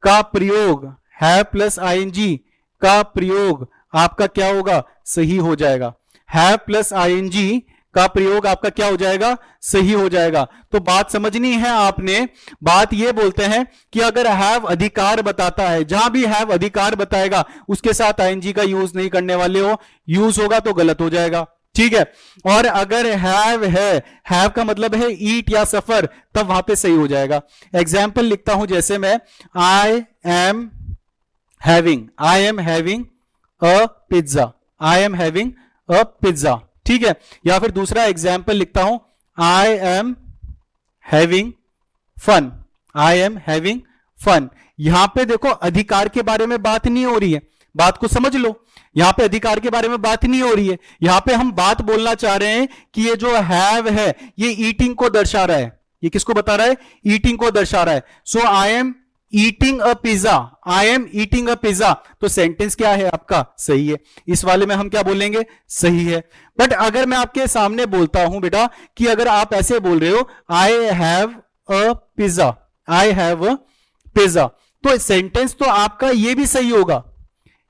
का प्रयोग, हैव प्लस आईएनजी का प्रयोग आपका क्या होगा, सही हो जाएगा। हैव प्लस आईएनजी का प्रयोग आपका क्या हो जाएगा, सही हो जाएगा। तो बात समझनी है आपने, बात ये बोलते हैं कि अगर हैव अधिकार बताता है, जहां भी हैव अधिकार बताएगा उसके साथ आईएनजी का यूज नहीं करने वाले हो, यूज होगा तो गलत हो जाएगा, ठीक है। और अगर हैव है, हैव का मतलब है ईट या सफर, तब वहां पे सही हो जाएगा। एग्जाम्पल लिखता हूं, जैसे मैं I am having a pizza, I am having a pizza, ठीक है। या फिर दूसरा एग्जाम्पल लिखता हूं, I am having fun, I am having fun. यहां पे देखो अधिकार के बारे में बात नहीं हो रही है, बात को समझ लो, यहां पे अधिकार के बारे में बात नहीं हो रही है, यहां पे हम बात बोलना चाह रहे हैं कि ये जो हैव है ये ईटिंग को दर्शा रहा है, ये किसको बता रहा है, ईटिंग को दर्शा रहा है। So I am eating a pizza, I am eating a pizza, तो सेंटेंस क्या है आपका, सही है। इस वाले में हम क्या बोलेंगे, सही है। बट अगर मैं आपके सामने बोलता हूं बेटा कि अगर आप ऐसे बोल रहे हो आई have a pizza, I have a pizza, तो सेंटेंस तो आपका ये भी सही होगा,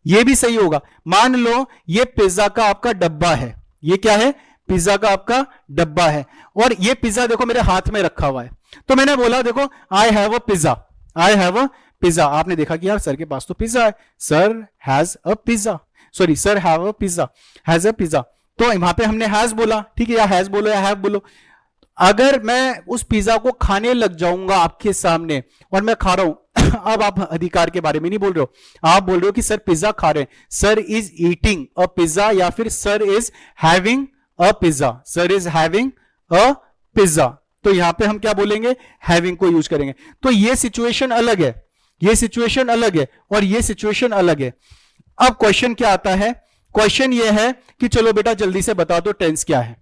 ये भी सही होगा। मान लो ये पिज्जा का आपका डब्बा है, ये क्या है, पिज्जा का आपका डब्बा है, और ये पिज्जा देखो मेरे हाथ में रखा हुआ है, तो मैंने बोला देखो आई have a pizza, I have a pizza. आपने देखा कि यार सर के पास तो पिज्जा है, sir has a pizza, sorry sir have a pizza, has a pizza, तो वहां पे हमने हैज बोला, ठीक है, या हैज बोलो या हैव बोलो। अगर मैं उस पिज्जा को खाने लग जाऊंगा आपके सामने और मैं खा रहा हूं अब आप अधिकार के बारे में नहीं बोल रहे हो, आप बोल रहे हो कि सर पिज्जा खा रहे हैं, sir is eating a pizza, या फिर sir is having a pizza, sir is having a pizza. तो यहां पे हम क्या बोलेंगे, हैविंग को यूज करेंगे। तो ये सिचुएशन अलग है, ये सिचुएशन अलग है और ये सिचुएशन अलग है। अब क्वेश्चन क्या आता है, क्वेश्चन ये है कि चलो बेटा जल्दी से बता दो टेंस क्या है,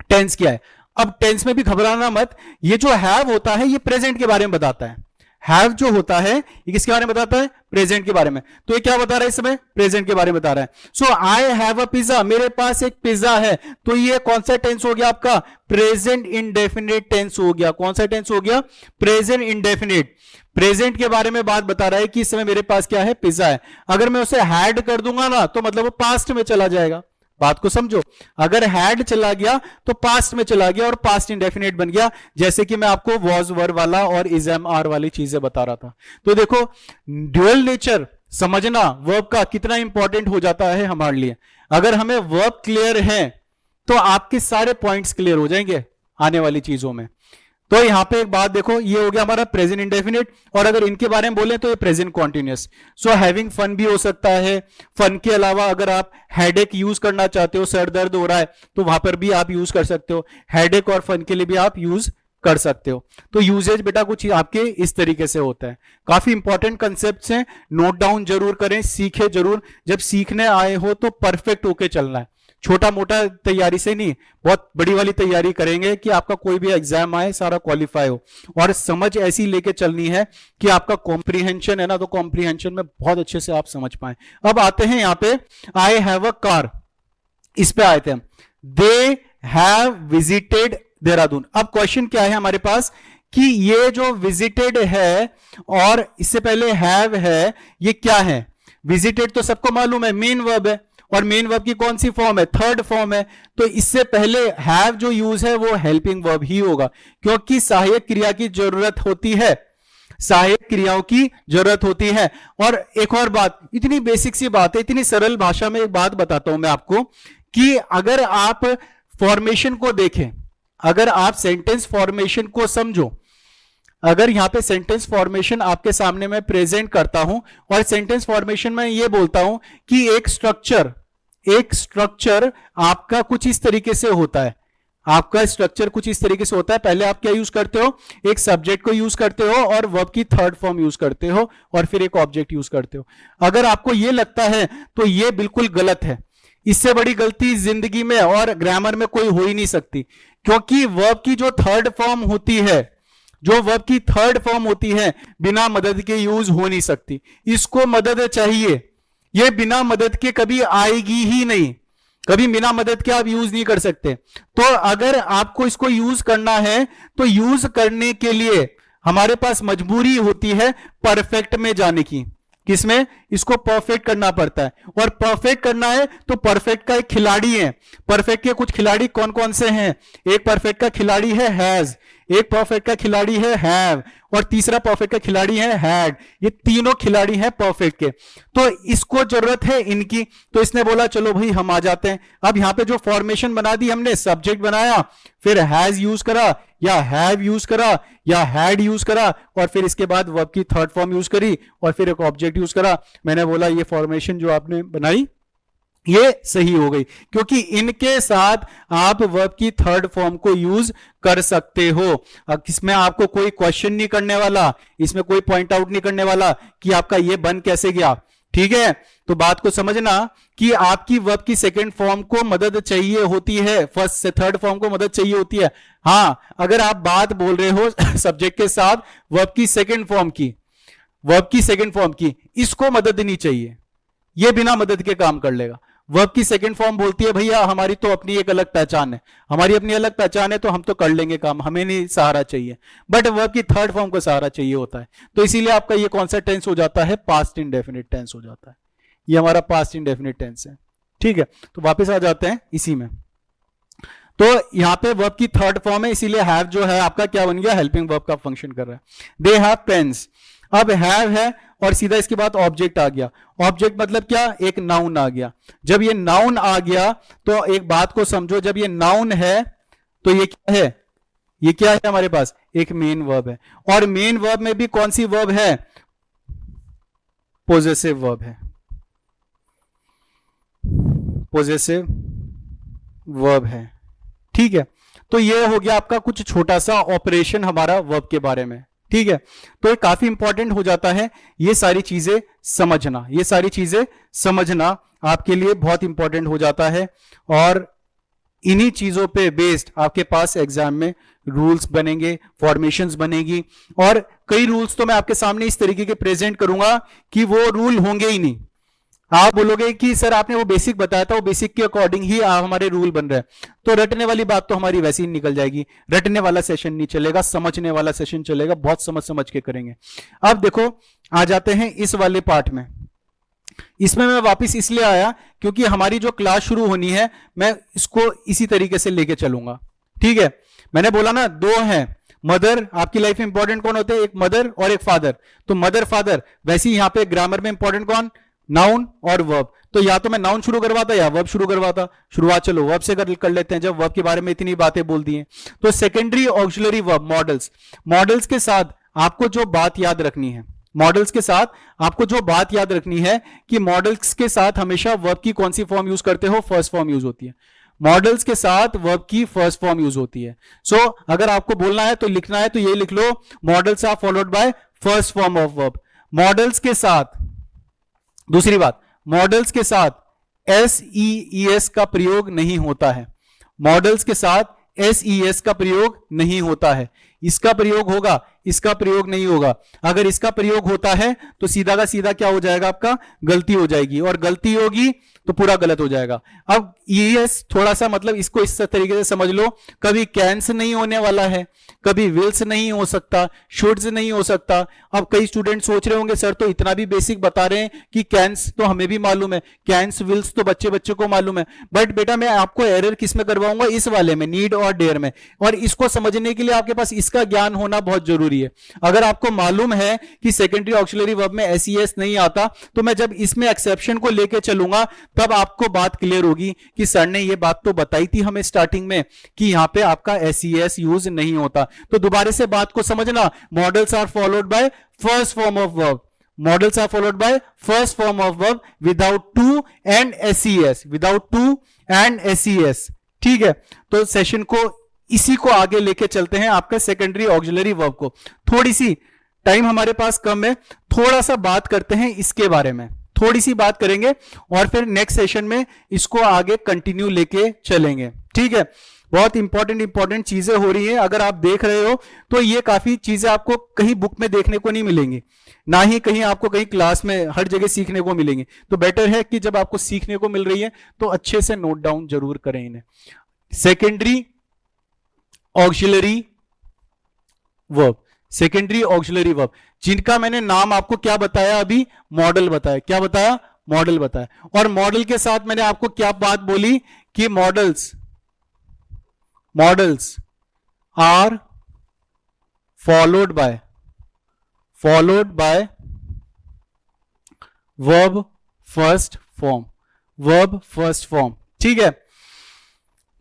टेंस क्या है। अब टेंस में भी घबराना मत, ये जो हैव होता है ये प्रेजेंट के बारे में बताता है, हैव जो होता है ये किसके बारे में बताता है, प्रेजेंट के बारे में। तो ये क्या बता रहा है, इसमें प्रेजेंट के बारे में बता रहा है। So I have a pizza, मेरे पास एक पिज्जा है, तो ये कौन सा टेंस हो गया आपका, प्रेजेंट इंडेफिनिट टेंस हो गया। कौन सा टेंस हो गया, प्रेजेंट इंडेफिनिट। प्रेजेंट के बारे में बात बता रहा है कि इस समय मेरे पास क्या है, पिज्जा है। अगर मैं उसे हैड कर दूंगा ना तो मतलब वो पास्ट में चला जाएगा, बात को समझो। अगर हैड चला गया तो पास्ट में चला गया और पास्ट इंडेफिनिट बन गया, जैसे कि मैं आपको वॉज वर वाला और इज एम आर वाली चीजें बता रहा था। तो देखो ड्यूअल नेचर समझना वर्ब का कितना इंपॉर्टेंट हो जाता है हमारे लिए। अगर हमें वर्ब क्लियर है तो आपके सारे पॉइंट्स क्लियर हो जाएंगे आने वाली चीजों में। तो यहां पे एक बात देखो, ये हो गया हमारा प्रेजेंट इंडेफिनिट, और अगर इनके बारे में बोले तो ये present continuous. So having fun भी हो सकता है। फन के अलावा अगर आप हेडेक यूज करना चाहते हो, सर दर्द हो रहा है, तो वहां पर भी आप यूज कर सकते हो। हेडेक और फन के लिए भी आप यूज कर सकते हो। तो यूजेज बेटा कुछ आपके इस तरीके से होता है। काफी इंपॉर्टेंट कंसेप्ट्स हैं, नोट डाउन जरूर करें, सीखे जरूर। जब सीखने आए हो तो परफेक्ट होके चलना है, छोटा मोटा तैयारी से नहीं, बहुत बड़ी वाली तैयारी करेंगे कि आपका कोई भी एग्जाम आए सारा क्वालिफाई हो। और समझ ऐसी लेके चलनी है कि आपका कॉम्प्रीहेंशन है ना, तो कॉम्प्रीहेंशन में बहुत अच्छे से आप समझ पाए। अब आते हैं यहां पे, आई हैव अ कार, इस पे आए थे हम। दे हैव विजिटेड देहरादून। अब क्वेश्चन क्या है हमारे पास कि ये जो विजिटेड है और इससे पहले हैव है, ये क्या है? विजिटेड तो सबको मालूम है मेन वर्ब है, और मेन वर्ब की कौन सी फॉर्म है? थर्ड फॉर्म है। तो इससे पहले हैव जो यूज है वो हेल्पिंग वर्ब ही होगा, क्योंकि सहायक क्रिया की जरूरत होती है, सहायक क्रियाओं की जरूरत होती है। और एक और बात, इतनी बेसिक सी बात है, इतनी सरल भाषा में एक बात बताता हूं मैं आपको कि अगर आप फॉर्मेशन को देखें, अगर आप सेंटेंस फॉर्मेशन को समझो, अगर यहां पे सेंटेंस फॉर्मेशन आपके सामने मैं प्रेजेंट करता हूं और सेंटेंस फॉर्मेशन में ये बोलता हूं कि एक स्ट्रक्चर आपका कुछ इस तरीके से होता है, आपका स्ट्रक्चर कुछ इस तरीके से होता है। पहले आप क्या यूज करते हो? एक सब्जेक्ट को यूज करते हो और वर्ब की थर्ड फॉर्म यूज करते हो और फिर एक ऑब्जेक्ट यूज करते हो। अगर आपको यह लगता है तो यह बिल्कुल गलत है। इससे बड़ी गलती जिंदगी में और ग्रामर में कोई हो ही नहीं सकती, क्योंकि वर्ब की जो थर्ड फॉर्म होती है, जो वर्ब की थर्ड फॉर्म होती है, बिना मदद के यूज हो नहीं सकती। इसको मदद चाहिए, ये बिना मदद के कभी आएगी ही नहीं, कभी बिना मदद के आप यूज नहीं कर सकते। तो अगर आपको इसको यूज करना है तो यूज करने के लिए हमारे पास मजबूरी होती है परफेक्ट में जाने की। किसमें? इसको परफेक्ट करना पड़ता है, और परफेक्ट करना है तो परफेक्ट का एक खिलाड़ी है। परफेक्ट के कुछ खिलाड़ी कौन कौन से हैं? एक परफेक्ट का खिलाड़ी है हैज, एक परफेक्ट का खिलाड़ी है हैव, और तीसरा परफेक्ट का खिलाड़ी है हैड। ये तीनों खिलाड़ी हैं परफेक्ट के। तो इसको जरूरत है इनकी, तो इसने बोला चलो भाई हम आ जाते हैं। अब यहां पे जो फॉर्मेशन बना दी हमने, सब्जेक्ट बनाया, फिर हैज यूज करा या हैव यूज करा या हैड यूज करा, और फिर इसके बाद वर्ब की थर्ड फॉर्म यूज करी और फिर एक ऑब्जेक्ट यूज करा। मैंने बोला ये फॉर्मेशन जो आपने बनाई ये सही हो गई, क्योंकि इनके साथ आप वर्ब की थर्ड फॉर्म को यूज कर सकते हो। इसमें आपको कोई क्वेश्चन नहीं करने वाला, इसमें कोई पॉइंट आउट नहीं करने वाला कि आपका ये बन कैसे गया। ठीक है, तो बात को समझना कि आपकी वर्ब की सेकंड फॉर्म को मदद चाहिए होती है, फर्स्ट से थर्ड फॉर्म को मदद चाहिए होती है। हां, अगर आप बात बोल रहे हो सब्जेक्ट के साथ वर्ब की सेकंड फॉर्म की, वर्ब की सेकंड फॉर्म की, इसको मदद नहीं चाहिए, ये बिना मदद के काम कर लेगा। वर्ब की सेकंड फॉर्म बोलती है भैया हमारी तो अपनी एक अलग पहचान है, हमारी अपनी अलग पहचान है, तो हम तो कर लेंगे काम, हमें नहीं सहारा चाहिए। बट वर्ब की थर्ड फॉर्म को सहारा चाहिए होता है, तो इसीलिए आपका ये कौन सा टेंस हो जाता है? पास्ट इंडेफिनिट टेंस हो जाता है। ये हमारा पास्ट इंडेफिनिट टेंस है। ठीक है, तो वापस आ जाते हैं इसी में। तो यहां पे वर्ब की थर्ड फॉर्म है, इसीलिए हैव जो है आपका क्या बन गया? हेल्पिंग वर्ब का फंक्शन कर रहा है। दे हैव पेन्स, अब हैव है और सीधा इसके बाद ऑब्जेक्ट आ गया। ऑब्जेक्ट मतलब क्या? एक नाउन आ गया। जब ये नाउन आ गया तो एक बात को समझो, जब ये नाउन है तो ये क्या है? ये क्या है हमारे पास? एक मेन वर्ब है, और मेन वर्ब में भी कौन सी वर्ब है? पोजेसिव वर्ब है, पोजेसिव वर्ब है। ठीक है, तो ये हो गया आपका कुछ छोटा सा ऑपरेशन हमारा वर्ब के बारे में। ठीक है, तो ये काफी इंपॉर्टेंट हो जाता है, ये सारी चीजें समझना, ये सारी चीजें समझना आपके लिए बहुत इंपॉर्टेंट हो जाता है। और इन्हीं चीजों पे बेस्ड आपके पास एग्जाम में रूल्स बनेंगे, फॉर्मेशंस बनेगी, और कई रूल्स तो मैं आपके सामने इस तरीके के प्रेजेंट करूंगा कि वो रूल होंगे ही नहीं। आप बोलोगे कि सर आपने वो बेसिक बताया था, वो बेसिक के अकॉर्डिंग ही हमारे रूल बन रहे हैं, तो रटने वाली बात तो हमारी वैसे ही निकल जाएगी। रटने वाला सेशन नहीं चलेगा, समझने वाला सेशन चलेगा, बहुत समझ समझ के करेंगे। अब देखो आ जाते हैं इस वाले पार्ट में। इसमें मैं वापस इसलिए आया क्योंकि हमारी जो क्लास शुरू होनी है मैं इसको इसी तरीके से लेके चलूंगा। ठीक है, मैंने बोला ना दो हैं मदर, आपकी लाइफ में इंपॉर्टेंट कौन होते हैं? एक मदर और एक फादर। तो मदर फादर, वैसे ही यहां पे ग्रामर में इंपॉर्टेंट कौन? नाउन और वर्ब। तो या तो मैं नाउन शुरू करवाता या वर्ब शुरू करवाता। शुरुआत चलो वर्ब से कर लेते हैं, जब वर्ब के बारे में इतनी बातें बोल दी हैं। तो secondary auxiliary verb models, models के साथ आपको जो बात याद रखनी है, मॉडल्स के साथ आपको जो बात याद रखनी है कि मॉडल्स के साथ हमेशा वर्ब की कौन सी फॉर्म यूज करते हो? फर्स्ट फॉर्म यूज होती है। मॉडल्स के साथ वर्ब की फर्स्ट फॉर्म यूज होती है। सो अगर आपको बोलना है तो लिखना है तो ये लिख लो, modals are followed by first form of verb. Modals के साथ, दूसरी बात, मॉडल्स के साथ SEES का प्रयोग नहीं होता है। मॉडल्स के साथ SES का प्रयोग नहीं होता है। इसका प्रयोग होगा, इसका प्रयोग नहीं होगा। अगर इसका प्रयोग होता है तो सीधा का सीधा क्या हो जाएगा, आपका गलती हो जाएगी, और गलती होगी तो पूरा गलत हो जाएगा। अब ES थोड़ा सा मतलब इसको इस तरीके से समझ लो, कभी कैंस नहीं होने वाला है, कभी विल्स नहीं हो सकता, शुड्स नहीं हो सकता। अब कई स्टूडेंट सोच रहे होंगे सर तो इतना भी बेसिक बता रहे हैं कि कैंस तो हमें भी मालूम है, कैंस विल्स तो बच्चे बच्चे को मालूम है, बट बेटा मैं आपको एरर किस में करवाऊंगा, इस वाले में, नीड और डेयर में। और इसको समझने के लिए आपके पास इसका ज्ञान होना बहुत जरूरी है। अगर आपको मालूम है कि सेकेंडरी ऑक्सिलरी वर्ब में SES नहीं आता, तो मैं जब इसमें एक्सेप्शन को लेके चलूंगा तब आपको बात क्लियर होगी कि सर ने ये बात तो बताई थी हमें स्टार्टिंग में कि यहां पे आपका SES यूज नहीं होता। तो दोबारा से बात को समझना, modals are followed by first form of verb, modals are followed by first form of verb without to and SES, without to and SES। ठीक है, तो सेशन को इसी को आगे लेके चलते हैं, आपका सेकेंडरी ऑक्सिलरी वर्ब को। थोड़ी सी टाइम हमारे पास कम है, थोड़ा सा बात करते हैं इसके बारे में, थोड़ी सी बात करेंगे और फिर नेक्स्ट सेशन में इसको आगे कंटिन्यू लेके चलेंगे। ठीक है, बहुत इंपॉर्टेंट चीजें हो रही हैं। अगर आप देख रहे हो तो ये काफी चीजें आपको कहीं बुक में देखने को नहीं मिलेंगी, ना ही कहीं आपको कहीं क्लास में, हर जगह सीखने को मिलेंगी। तो बेटर है कि जब आपको सीखने को मिल रही है तो अच्छे से नोट डाउन जरूर करें इन्हें। Secondary auxiliary verb, secondary auxiliary verb, जिनका मैंने नाम आपको क्या बताया अभी, मॉडल बताया। क्या बताया, मॉडल बताया। और मॉडल के साथ मैंने आपको क्या बात बोली कि modals are followed by verb first form. ठीक है,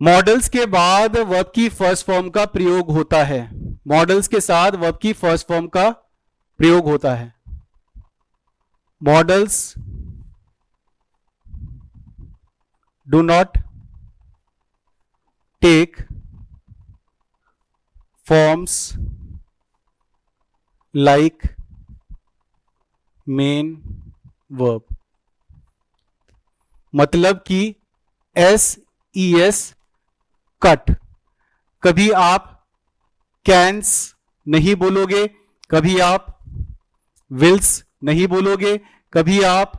मॉडल्स के बाद वर्ब की फर्स्ट फॉर्म का प्रयोग होता है, मॉडल्स के साथ वर्ब की फर्स्ट फॉर्म का प्रयोग होता है। Modals do not take forms like main verb, मतलब कि SES कट, कभी आप कैंस नहीं बोलोगे, कभी आप विल्स नहीं बोलोगे, कभी आप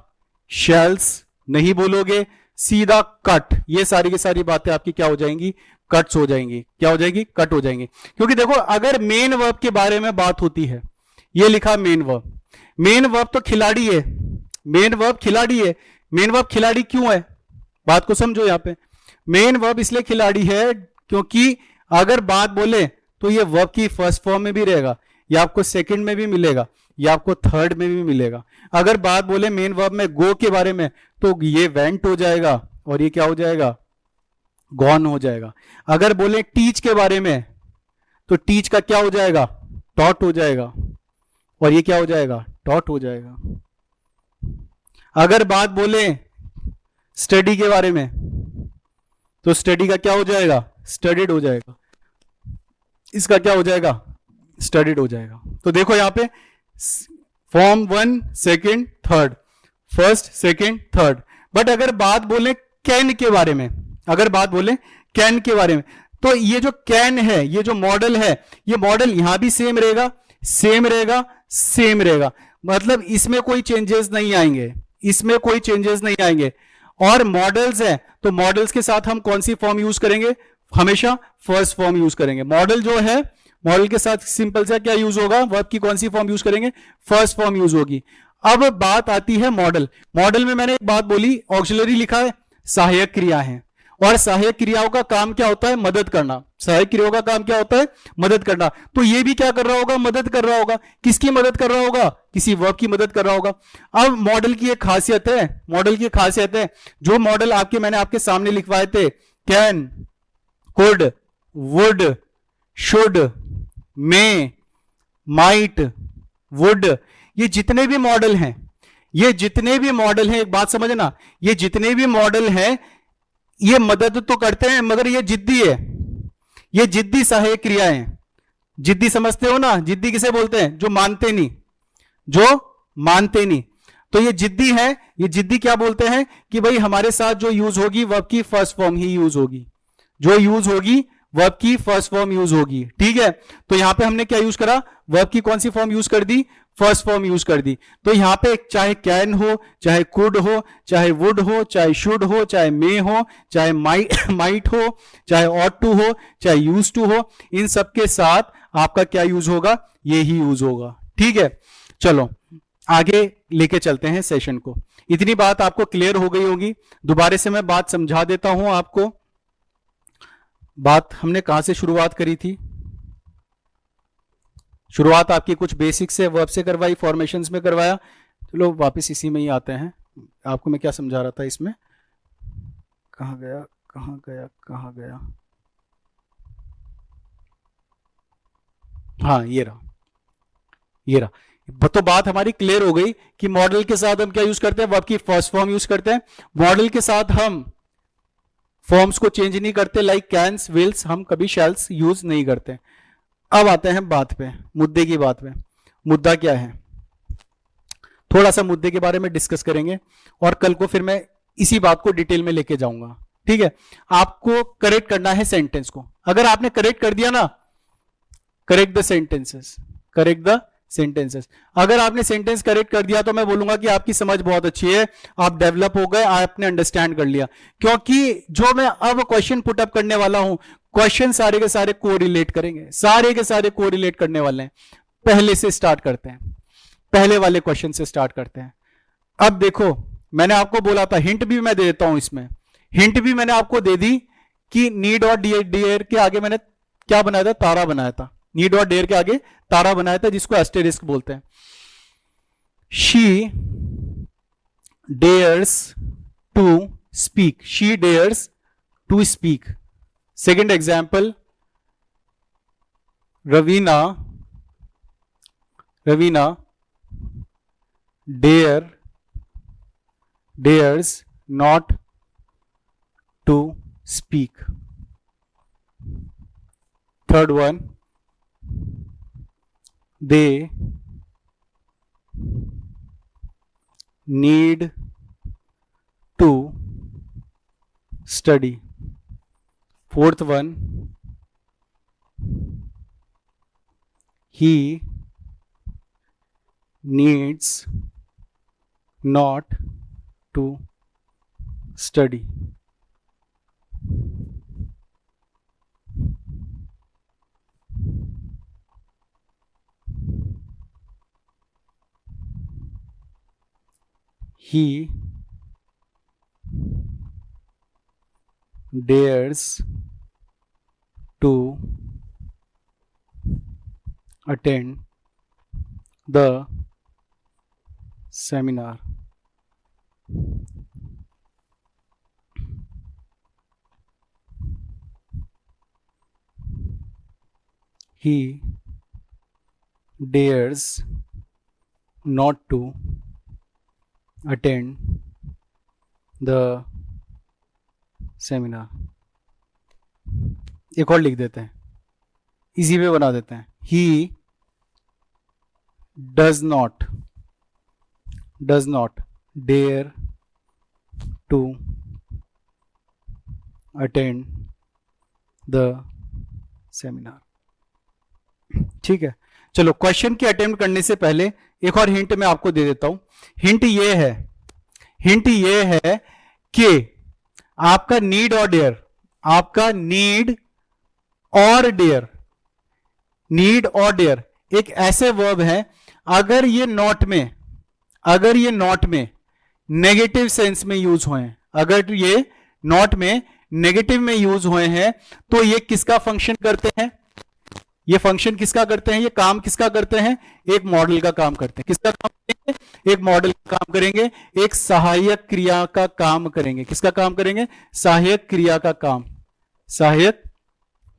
शैल्स नहीं बोलोगे, सीधा कट। ये सारी की सारी बातें आपकी क्या हो जाएंगी, कट्स हो जाएंगी। क्या हो जाएगी, कट हो जाएंगी। क्योंकि देखो अगर मेन वर्ब के बारे में बात होती है, ये लिखा मेन वर्ब तो खिलाड़ी है, मेन वर्ब खिलाड़ी है। मेन वर्ब खिलाड़ी क्यों है, बात को समझो। यहां पे मेन वर्ब इसलिए खिलाड़ी है क्योंकि अगर बात बोले तो ये वर्ब की फर्स्ट फॉर्म में भी रहेगा, या आपको सेकंड में भी मिलेगा, या आपको थर्ड में भी मिलेगा। अगर बात बोले मेन वर्ब में गो के बारे में तो ये वेंट हो जाएगा और ये क्या हो जाएगा, गॉन हो जाएगा। अगर बोले टीच के बारे में तो टीच का क्या हो जाएगा, टॉट हो जाएगा, और ये क्या हो जाएगा, टॉट हो जाएगा। अगर बात बोले स्टडी के बारे में तो स्टडी का क्या हो जाएगा, स्टडीड हो जाएगा। इसका क्या हो जाएगा, स्टडीड हो जाएगा। तो देखो यहां पे form 1 second third, first second third. But अगर बात बोले कैन के बारे में, अगर बात बोले कैन के बारे में तो ये जो कैन है, ये जो मॉडल है, ये मॉडल यहां भी सेम रहेगा, सेम रहेगा, सेम रहेगा। मतलब इसमें कोई चेंजेस नहीं आएंगे, इसमें कोई चेंजेस नहीं आएंगे। और मॉडल्स है तो मॉडल्स के साथ हम कौन सी फॉर्म यूज करेंगे, हमेशा फर्स्ट फॉर्म यूज करेंगे। मॉडल जो है, मॉडल के साथ सिंपल सा क्या यूज होगा, वर्ब की कौन सी फॉर्म यूज करेंगे, फर्स्ट फॉर्म यूज होगी। अब बात आती है मॉडल। मॉडल में मैंने एक बात बोली, ऑक्सिलरी लिखा है, सहायक क्रिया है, और सहायक क्रियाओं का काम क्या होता है, मदद करना। सहायक क्रियाओं का काम क्या होता है, मदद करना। तो ये भी क्या कर रहा होगा, मदद कर रहा होगा। किसकी मदद कर रहा होगा, किसी वर्ब की मदद कर रहा होगा। अब मॉडल की एक खासियत है, मॉडल की खासियत है, जो मॉडल मैंने आपके सामने लिखवाए थे, can, could, would, should, may, might, would, ये जितने भी मॉडल हैं, ये जितने भी मॉडल हैं, एक बात समझना, ये जितने भी मॉडल हैं, ये मदद तो करते हैं मगर ये जिद्दी है, ये जिद्दी सहायक क्रियाएं हैं। जिद्दी समझते हो ना, जिद्दी किसे बोलते हैं? जो मानते नहीं, जो मानते नहीं। तो ये जिद्दी है। ये जिद्दी क्या बोलते हैं कि भाई हमारे साथ जो यूज होगी वर्ब की फर्स्ट फॉर्म ही यूज होगी, जो यूज होगी वर्ब की फर्स्ट फॉर्म यूज होगी। ठीक है, तो यहां पे हमने क्या यूज करा? वर्ब की कौन सी फॉर्म यूज कर दी? फर्स्ट फॉर्म यूज कर दी। तो यहां पे चाहे कैन हो, चाहे कुड हो, चाहे वुड हो, चाहे शुड हो, चाहे मे हो, चाहे माइट हो, चाहे ऑट टू हो, चाहे यूज टू हो, इन सब के साथ आपका क्या यूज होगा? ये ही यूज होगा। ठीक है, चलो आगे लेके चलते हैं सेशन को। इतनी बात आपको क्लियर हो गई होगी। दोबारा से मैं बात समझा देता हूं आपको। बात हमने कहां से शुरुआत करी थी? शुरुआत आपकी कुछ बेसिक से, वर्ब से करवाई, फॉर्मेशंस में करवाया। चलो वापस इसी में ही आते हैं। आपको मैं क्या समझा रहा था इसमें? कहां गया कहां गया कहां गया? हाँ, ये रहा, ये रहा। तो बात हमारी क्लियर हो गई कि मॉडल के साथ हम क्या यूज करते हैं? वर्ब की फर्स्ट फॉर्म यूज करते हैं। मॉडल के साथ हम फॉर्म्स को चेंज नहीं करते, लाइक कैन्स, विल्स, हम कभी शैल्स यूज नहीं करते। अब आते हैं बात पे, मुद्दे की बात पे। मुद्दा क्या है? थोड़ा सा मुद्दे के बारे में डिस्कस करेंगे और कल को फिर मैं इसी बात को डिटेल में लेके जाऊंगा। ठीक है, आपको करेक्ट करना है सेंटेंस को। अगर आपने करेक्ट कर दिया ना, correct the sentences, correct the sentences. अगर आपने सेंटेंस करेक्ट कर दिया तो मैं बोलूंगा कि आपकी समझ बहुत अच्छी है, आप डेवलप हो गए, आपने अंडरस्टैंड कर लिया। क्योंकि जो मैं अब क्वेश्चन पुट अप करने वाला हूं, क्वेश्चन सारे के सारे कोरिलेट करेंगे, सारे के सारे कोरिलेट करने वाले हैं। पहले से स्टार्ट करते हैं, पहले वाले क्वेश्चन से स्टार्ट करते हैं। अब देखो, मैंने आपको बोला था, हिंट भी मैं दे देता हूं इसमें। हिंट भी मैंने आपको दे दी कि नीड और डियर के आगे मैंने क्या बनाया था? तारा बनाया था। नीड और डेयर के आगे तारा बनाया था, जिसको एस्टेरिस्क बोलते हैं। She dares to speak, she dares to speak. Second example, Raveena dares not to speak. Third one, they need to study. Fourth one, he needs not to study. He dares to attend the seminar. He dares not to attend the seminar. एक और लिख देते हैं, easy way बना देते हैं। He does not dare to attend the seminar. ठीक है, चलो क्वेश्चन के अटेम्प्ट करने से पहले एक और हिंट मैं आपको दे देता हूं। हिंट ये है कि आपका नीड और डेयर, नीड और डेयर एक ऐसे वर्ब है, अगर ये नॉट में नेगेटिव सेंस में यूज हुए हैं, अगर ये नॉट में नेगेटिव में यूज हुए हैं, तो ये किसका फंक्शन करते हैं? ये फंक्शन किसका करते हैं? ये काम किसका करते हैं? एक मॉडल का काम करते हैं। किसका काम करेंगे? एक मॉडल का काम करेंगे, एक सहायक क्रिया का काम करेंगे। किसका काम करेंगे? सहायक क्रिया का काम, सहायक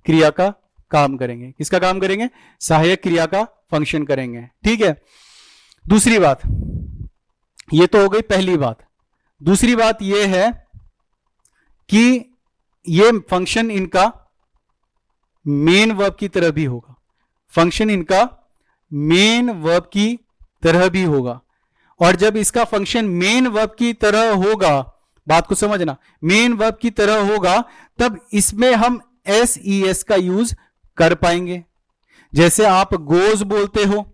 क्रिया का काम करेंगे। किसका काम करेंगे? सहायक क्रिया का फंक्शन करेंगे। ठीक है, दूसरी बात, ये तो हो गई पहली बात। दूसरी बात यह है कि ये फंक्शन इनका मेन वर्ब की तरह भी होगा, फंक्शन इनका मेन वर्ब की तरह भी होगा। और जब इसका फंक्शन मेन वर्ब की तरह होगा, बात को समझना, मेन वर्ब की तरह होगा, तब इसमें हम SES का यूज कर पाएंगे। जैसे आप गोज बोलते हो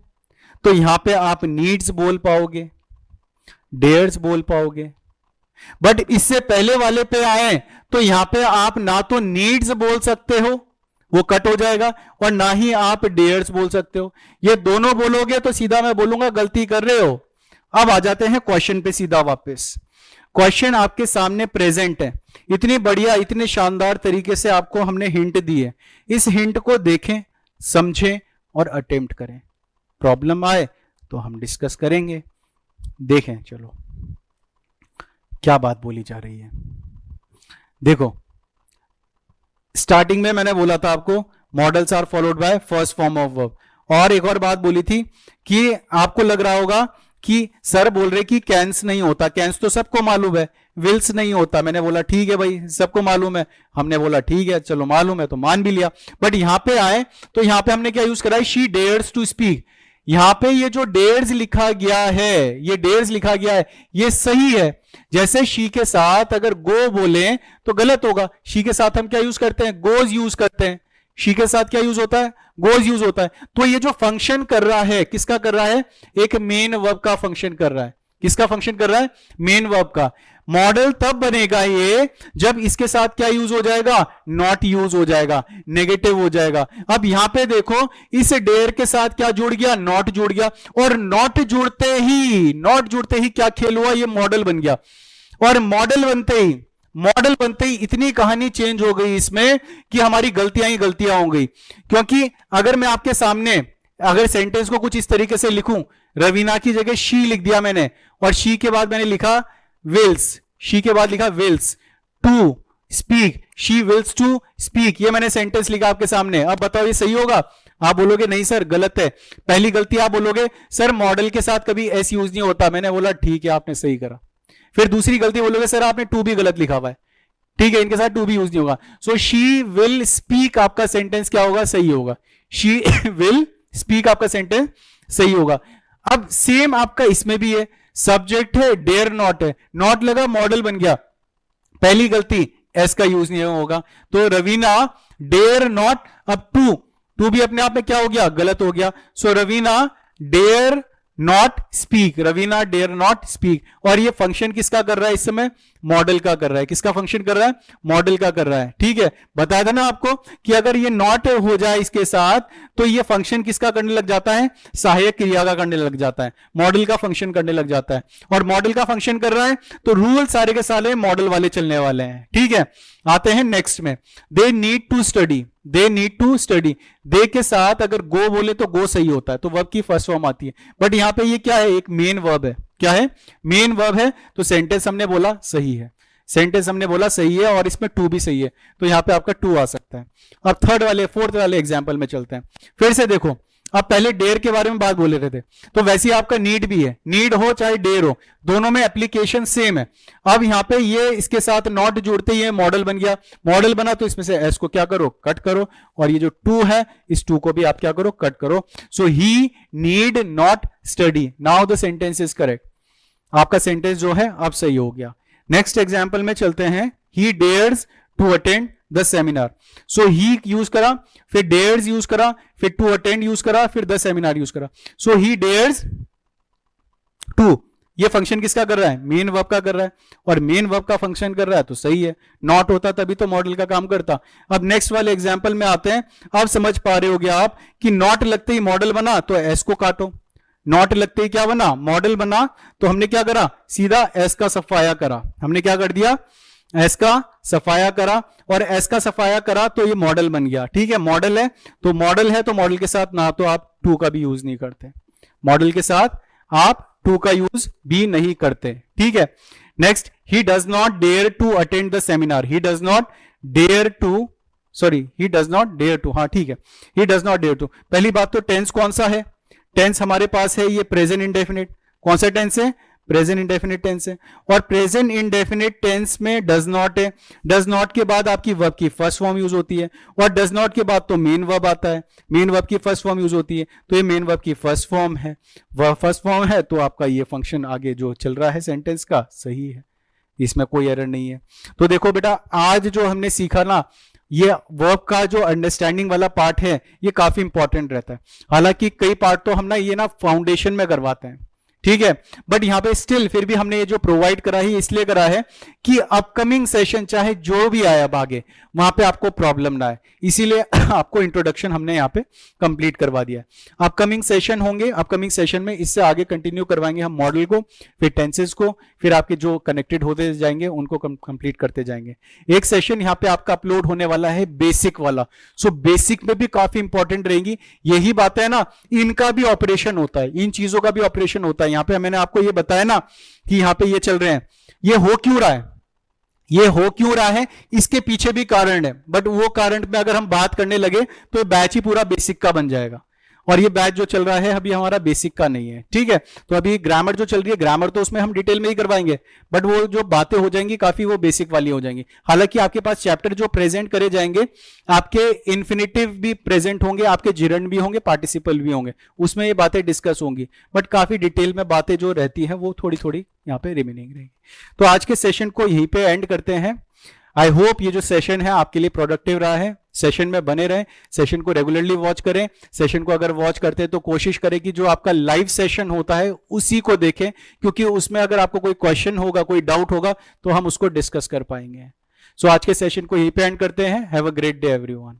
तो यहां पे आप नीड्स बोल पाओगे, डेयर्स बोल पाओगे। बट इससे पहले वाले पे आए तो यहां पे आप ना तो नीड्स बोल सकते हो, वो कट हो जाएगा, और ना ही आप डेयर्स बोल सकते हो। ये दोनों बोलोगे तो सीधा मैं बोलूंगा गलती कर रहे हो। अब आ जाते हैं क्वेश्चन पे सीधा वापस। क्वेश्चन आपके सामने प्रेजेंट है, इतनी बढ़िया, इतने शानदार तरीके से आपको हमने हिंट दी है। इस हिंट को देखें, समझें और अटेम्प्ट करें। प्रॉब्लम आए तो हम डिस्कस करेंगे। देखें, चलो क्या बात बोली जा रही है। देखो, स्टार्टिंग में मैंने बोला था आपको modals are followed by first form of verb. और एक और बात बोली थी कि आपको लग रहा होगा कि सर बोल रहे कि कैंस नहीं होता, कैंस तो सबको मालूम है, विल्स नहीं होता। मैंने बोला ठीक है भाई, सबको मालूम है। हमने बोला ठीक है, चलो मालूम है तो मान भी लिया। बट यहां पे आए तो यहां पे हमने क्या यूज करा है, शी डेयर्स टू स्पीक। यहां पे ये जो डेयर्स लिखा गया है, ये डेयर्स लिखा गया है, ये सही है। जैसे शी के साथ अगर गो बोले तो गलत होगा। शी के साथ हम क्या यूज करते हैं, गोज यूज करते हैं। शी के साथ क्या यूज होता है, गोज यूज होता है। तो ये जो फंक्शन कर रहा है, किसका कर रहा है, एक मेन वर्ब का फंक्शन कर रहा है। किसका फंक्शन कर रहा है, मेन वर्ब का। मॉडल तब बनेगा ये जब इसके साथ क्या यूज हो जाएगा, नॉट यूज हो जाएगा, नेगेटिव हो जाएगा। अब यहां पे देखो, इस डेयर के साथ क्या जुड़ गया, नॉट जुड़ गया। और नॉट जुड़ते ही क्या खेल हुआ, ये मॉडल बन गया। और मॉडल बनते ही इतनी कहानी चेंज हो गई इसमें कि हमारी गलतियां ही गलतियां हो गई। क्योंकि अगर मैं आपके सामने अगर सेंटेंस को कुछ इस तरीके से लिखूं, रवीना की जगह शी लिख दिया मैंने, और शी के बाद मैंने लिखा विल्स, शी के बाद लिखा wills to speak, she wills to speak, ये मैंने सेंटेंस लिखा आपके सामने। अब बताओ ये सही होगा? आप बोलोगे नहीं सर गलत है। पहली गलती आप बोलोगे सर मॉडल के साथ कभी एस यूज नहीं होता। मैंने बोला ठीक है, आपने सही करा। फिर दूसरी गलती बोलोगे सर आपने टू भी गलत लिखा हुआ है। ठीक है, इनके साथ टू भी यूज नहीं होगा। सो शी विल स्पीक आपका सेंटेंस क्या होगा, सही होगा। शी विल स्पीक आपका सेंटेंस सही होगा। अब सेम आपका इसमें भी है, सब्जेक्ट है, डेयर नॉट है, नॉट लगा मॉडल बन गया। पहली गलती एस का यूज नहीं होगा, तो रवीना डेयर नॉट, अब टू भी अपने आप में क्या हो गया, गलत हो गया। So Raveena dare not speak, Raveena dare not speak. और ये फंक्शन किसका कर रहा है इस समय, मॉडल का कर रहा है। किसका फंक्शन कर रहा है, मॉडल का कर रहा है। ठीक है, बताया था ना आपको कि अगर ये नॉट हो जाए इसके साथ तो ये फंक्शन किसका करने लग जाता है, सहायक क्रिया का करने लग जाता है, मॉडल का फंक्शन करने लग जाता है। और मॉडल का फंक्शन कर रहा है तो रूल सारे के सारे मॉडल वाले चलने वाले हैं। ठीक है, आते हैं नेक्स्ट में। They need to study, they need to study, they के साथ अगर गो बोले तो गो सही होता है, तो वर्ब की फर्स्ट फॉर्म आती है। बट यहां पे ये क्या है, एक मेन वर्ब है। क्या है, मेन वर्ब है, तो सेंटेंस हमने बोला सही है, सेंटेंस हमने बोला सही है। और इसमें टू भी सही है, तो यहां पे आपका टू आ सकता है। अब फोर्थ वाले एग्जाम्पल में चलते हैं। फिर से देखो, अब पहले डेयर के बारे में बात बोल रहे थे, तो वैसे ही आपका नीड भी है, नीड हो चाहे डेयर हो, दोनों में एप्लीकेशन सेम है। अब यहां पे ये इसके साथ नॉट जुड़ते ही मॉडल बन गया। मॉडल बना तो इसमें से एस को क्या करो, कट करो, और ये जो टू है इस टू को भी आप क्या करो, कट करो। So he need not study, now the sentence is correct. आपका सेंटेंस जो है अब सही हो गया। नेक्स्ट एग्जाम्पल में चलते हैं। He dares to attend the seminar. So he use करा, फिर डेयर्स यूज करा, फिर टू अटेंड यूज करा, फिर द सेमिनार यूज करा। सो ही डेयर्स टू, ये फंक्शन किसका कर रहा है, मेन वर्ब का कर रहा है। और मेन वर्ब का फंक्शन कर रहा है तो सही है, नॉट होता तभी तो मॉडल का काम करता। अब नेक्स्ट वाले एग्जाम्पल में आते हैं। अब समझ पा रहे होगे आप कि नॉट लगते ही मॉडल बना तो एस को काटो, नॉट लगते ही क्या बना, मॉडल बना। तो हमने क्या करा, सीधा एस का सफाया करा। हमने क्या कर दिया, एस का सफाया करा, और एस का सफाया करा तो ये मॉडल बन गया। ठीक है, मॉडल है तो मॉडल के साथ ना तो आप टू का भी यूज नहीं करते, मॉडल के साथ आप टू का यूज भी नहीं करते। ठीक है, next, he does not dare to attend the seminar. He does not dare to, sorry he does not dare to, हाँ ठीक है, he does not dare to. पहली बात तो टेंस कौन सा है, टेंस हमारे पास है ये प्रेजेंट इंडेफिनिट। कौन सा टेंस है, प्रेजेंट इंडेफिनिट टेंस है, और प्रेजेंट इंडेफिनिट टेंस में डज नॉट है। डज नॉट के बाद आपकी वर्ब की फर्स्ट फॉर्म यूज होती है, और डज नॉट के बाद तो मेन वर्ब आता है, मेन वर्ब की फर्स्ट फॉर्म यूज होती है, तो ये मेन वर्ब की फर्स्ट फॉर्म है, वह फर्स्ट फॉर्म है, तो आपका ये फंक्शन आगे जो चल रहा है सेंटेंस का सही है, इसमें कोई एरर नहीं है। तो देखो बेटा, आज जो हमने सीखा ना, ये वर्ब का जो अंडरस्टैंडिंग वाला पार्ट है ये काफी इंपॉर्टेंट रहता है। हालांकि कई पार्ट तो हम ना ये ना फाउंडेशन में करवाते हैं, ठीक है, बट यहां पे स्टिल फिर भी हमने ये जो प्रोवाइड करा है इसलिए करा है कि अपकमिंग सेशन चाहे जो भी आए अब आगे वहां पे आपको प्रॉब्लम ना आए, इसीलिए आपको इंट्रोडक्शन हमने यहाँ पे कंप्लीट करवा दिया है। अपकमिंग सेशन होंगे, अपकमिंग सेशन में इससे आगे कंटिन्यू करवाएंगे हम मॉडल को, फिर टेंसेस को, फिर आपके जो कनेक्टेड होते जाएंगे उनको कंप्लीट करते जाएंगे। एक सेशन यहाँ पे आपका अपलोड होने वाला है बेसिक वाला, सो बेसिक में भी काफी इंपॉर्टेंट रहेंगी यही बात है ना, इनका भी ऑपरेशन होता है, इन चीजों का भी ऑपरेशन होता है। यहाँ पे मैंने आपको ये बताया ना कि यहाँ पे ये चल रहे हैं, ये हो क्यों रहा है, ये हो क्यों रहा है, इसके पीछे भी कारण है, बट वो कारण में अगर हम बात करने लगे तो बैच ही पूरा बेसिक का बन जाएगा, और ये बैच जो चल रहा है अभी हमारा बेसिक का नहीं है, ठीक है। तो अभी ग्रामर जो चल रही है, ग्रामर तो उसमें हम डिटेल में ही करवाएंगे, बट वो जो बातें हो जाएंगी काफी वो बेसिक वाली हो जाएंगी। हालांकि आपके पास चैप्टर जो प्रेजेंट करे जाएंगे, आपके इन्फिनेटिव भी प्रेजेंट होंगे, आपके जिरंड भी होंगे, पार्टिसिपल भी होंगे, उसमें ये बातें डिस्कस होंगी, बट काफी डिटेल में बातें जो रहती है वो थोड़ी थोड़ी यहाँ पे रिमेनिंग रहेगी। तो आज के सेशन को यहीं पे एंड करते हैं। आई होप ये जो सेशन है आपके लिए प्रोडक्टिव रहा है, सेशन में बने रहें, सेशन को रेगुलरली वॉच करें, सेशन को अगर वॉच करते हैं तो कोशिश करें कि जो आपका लाइव सेशन होता है उसी को देखें, क्योंकि उसमें अगर आपको कोई क्वेश्चन होगा, कोई डाउट होगा तो हम उसको डिस्कस कर पाएंगे। सो आज के सेशन को यहीं पे एंड करते हैं। Have a great day everyone.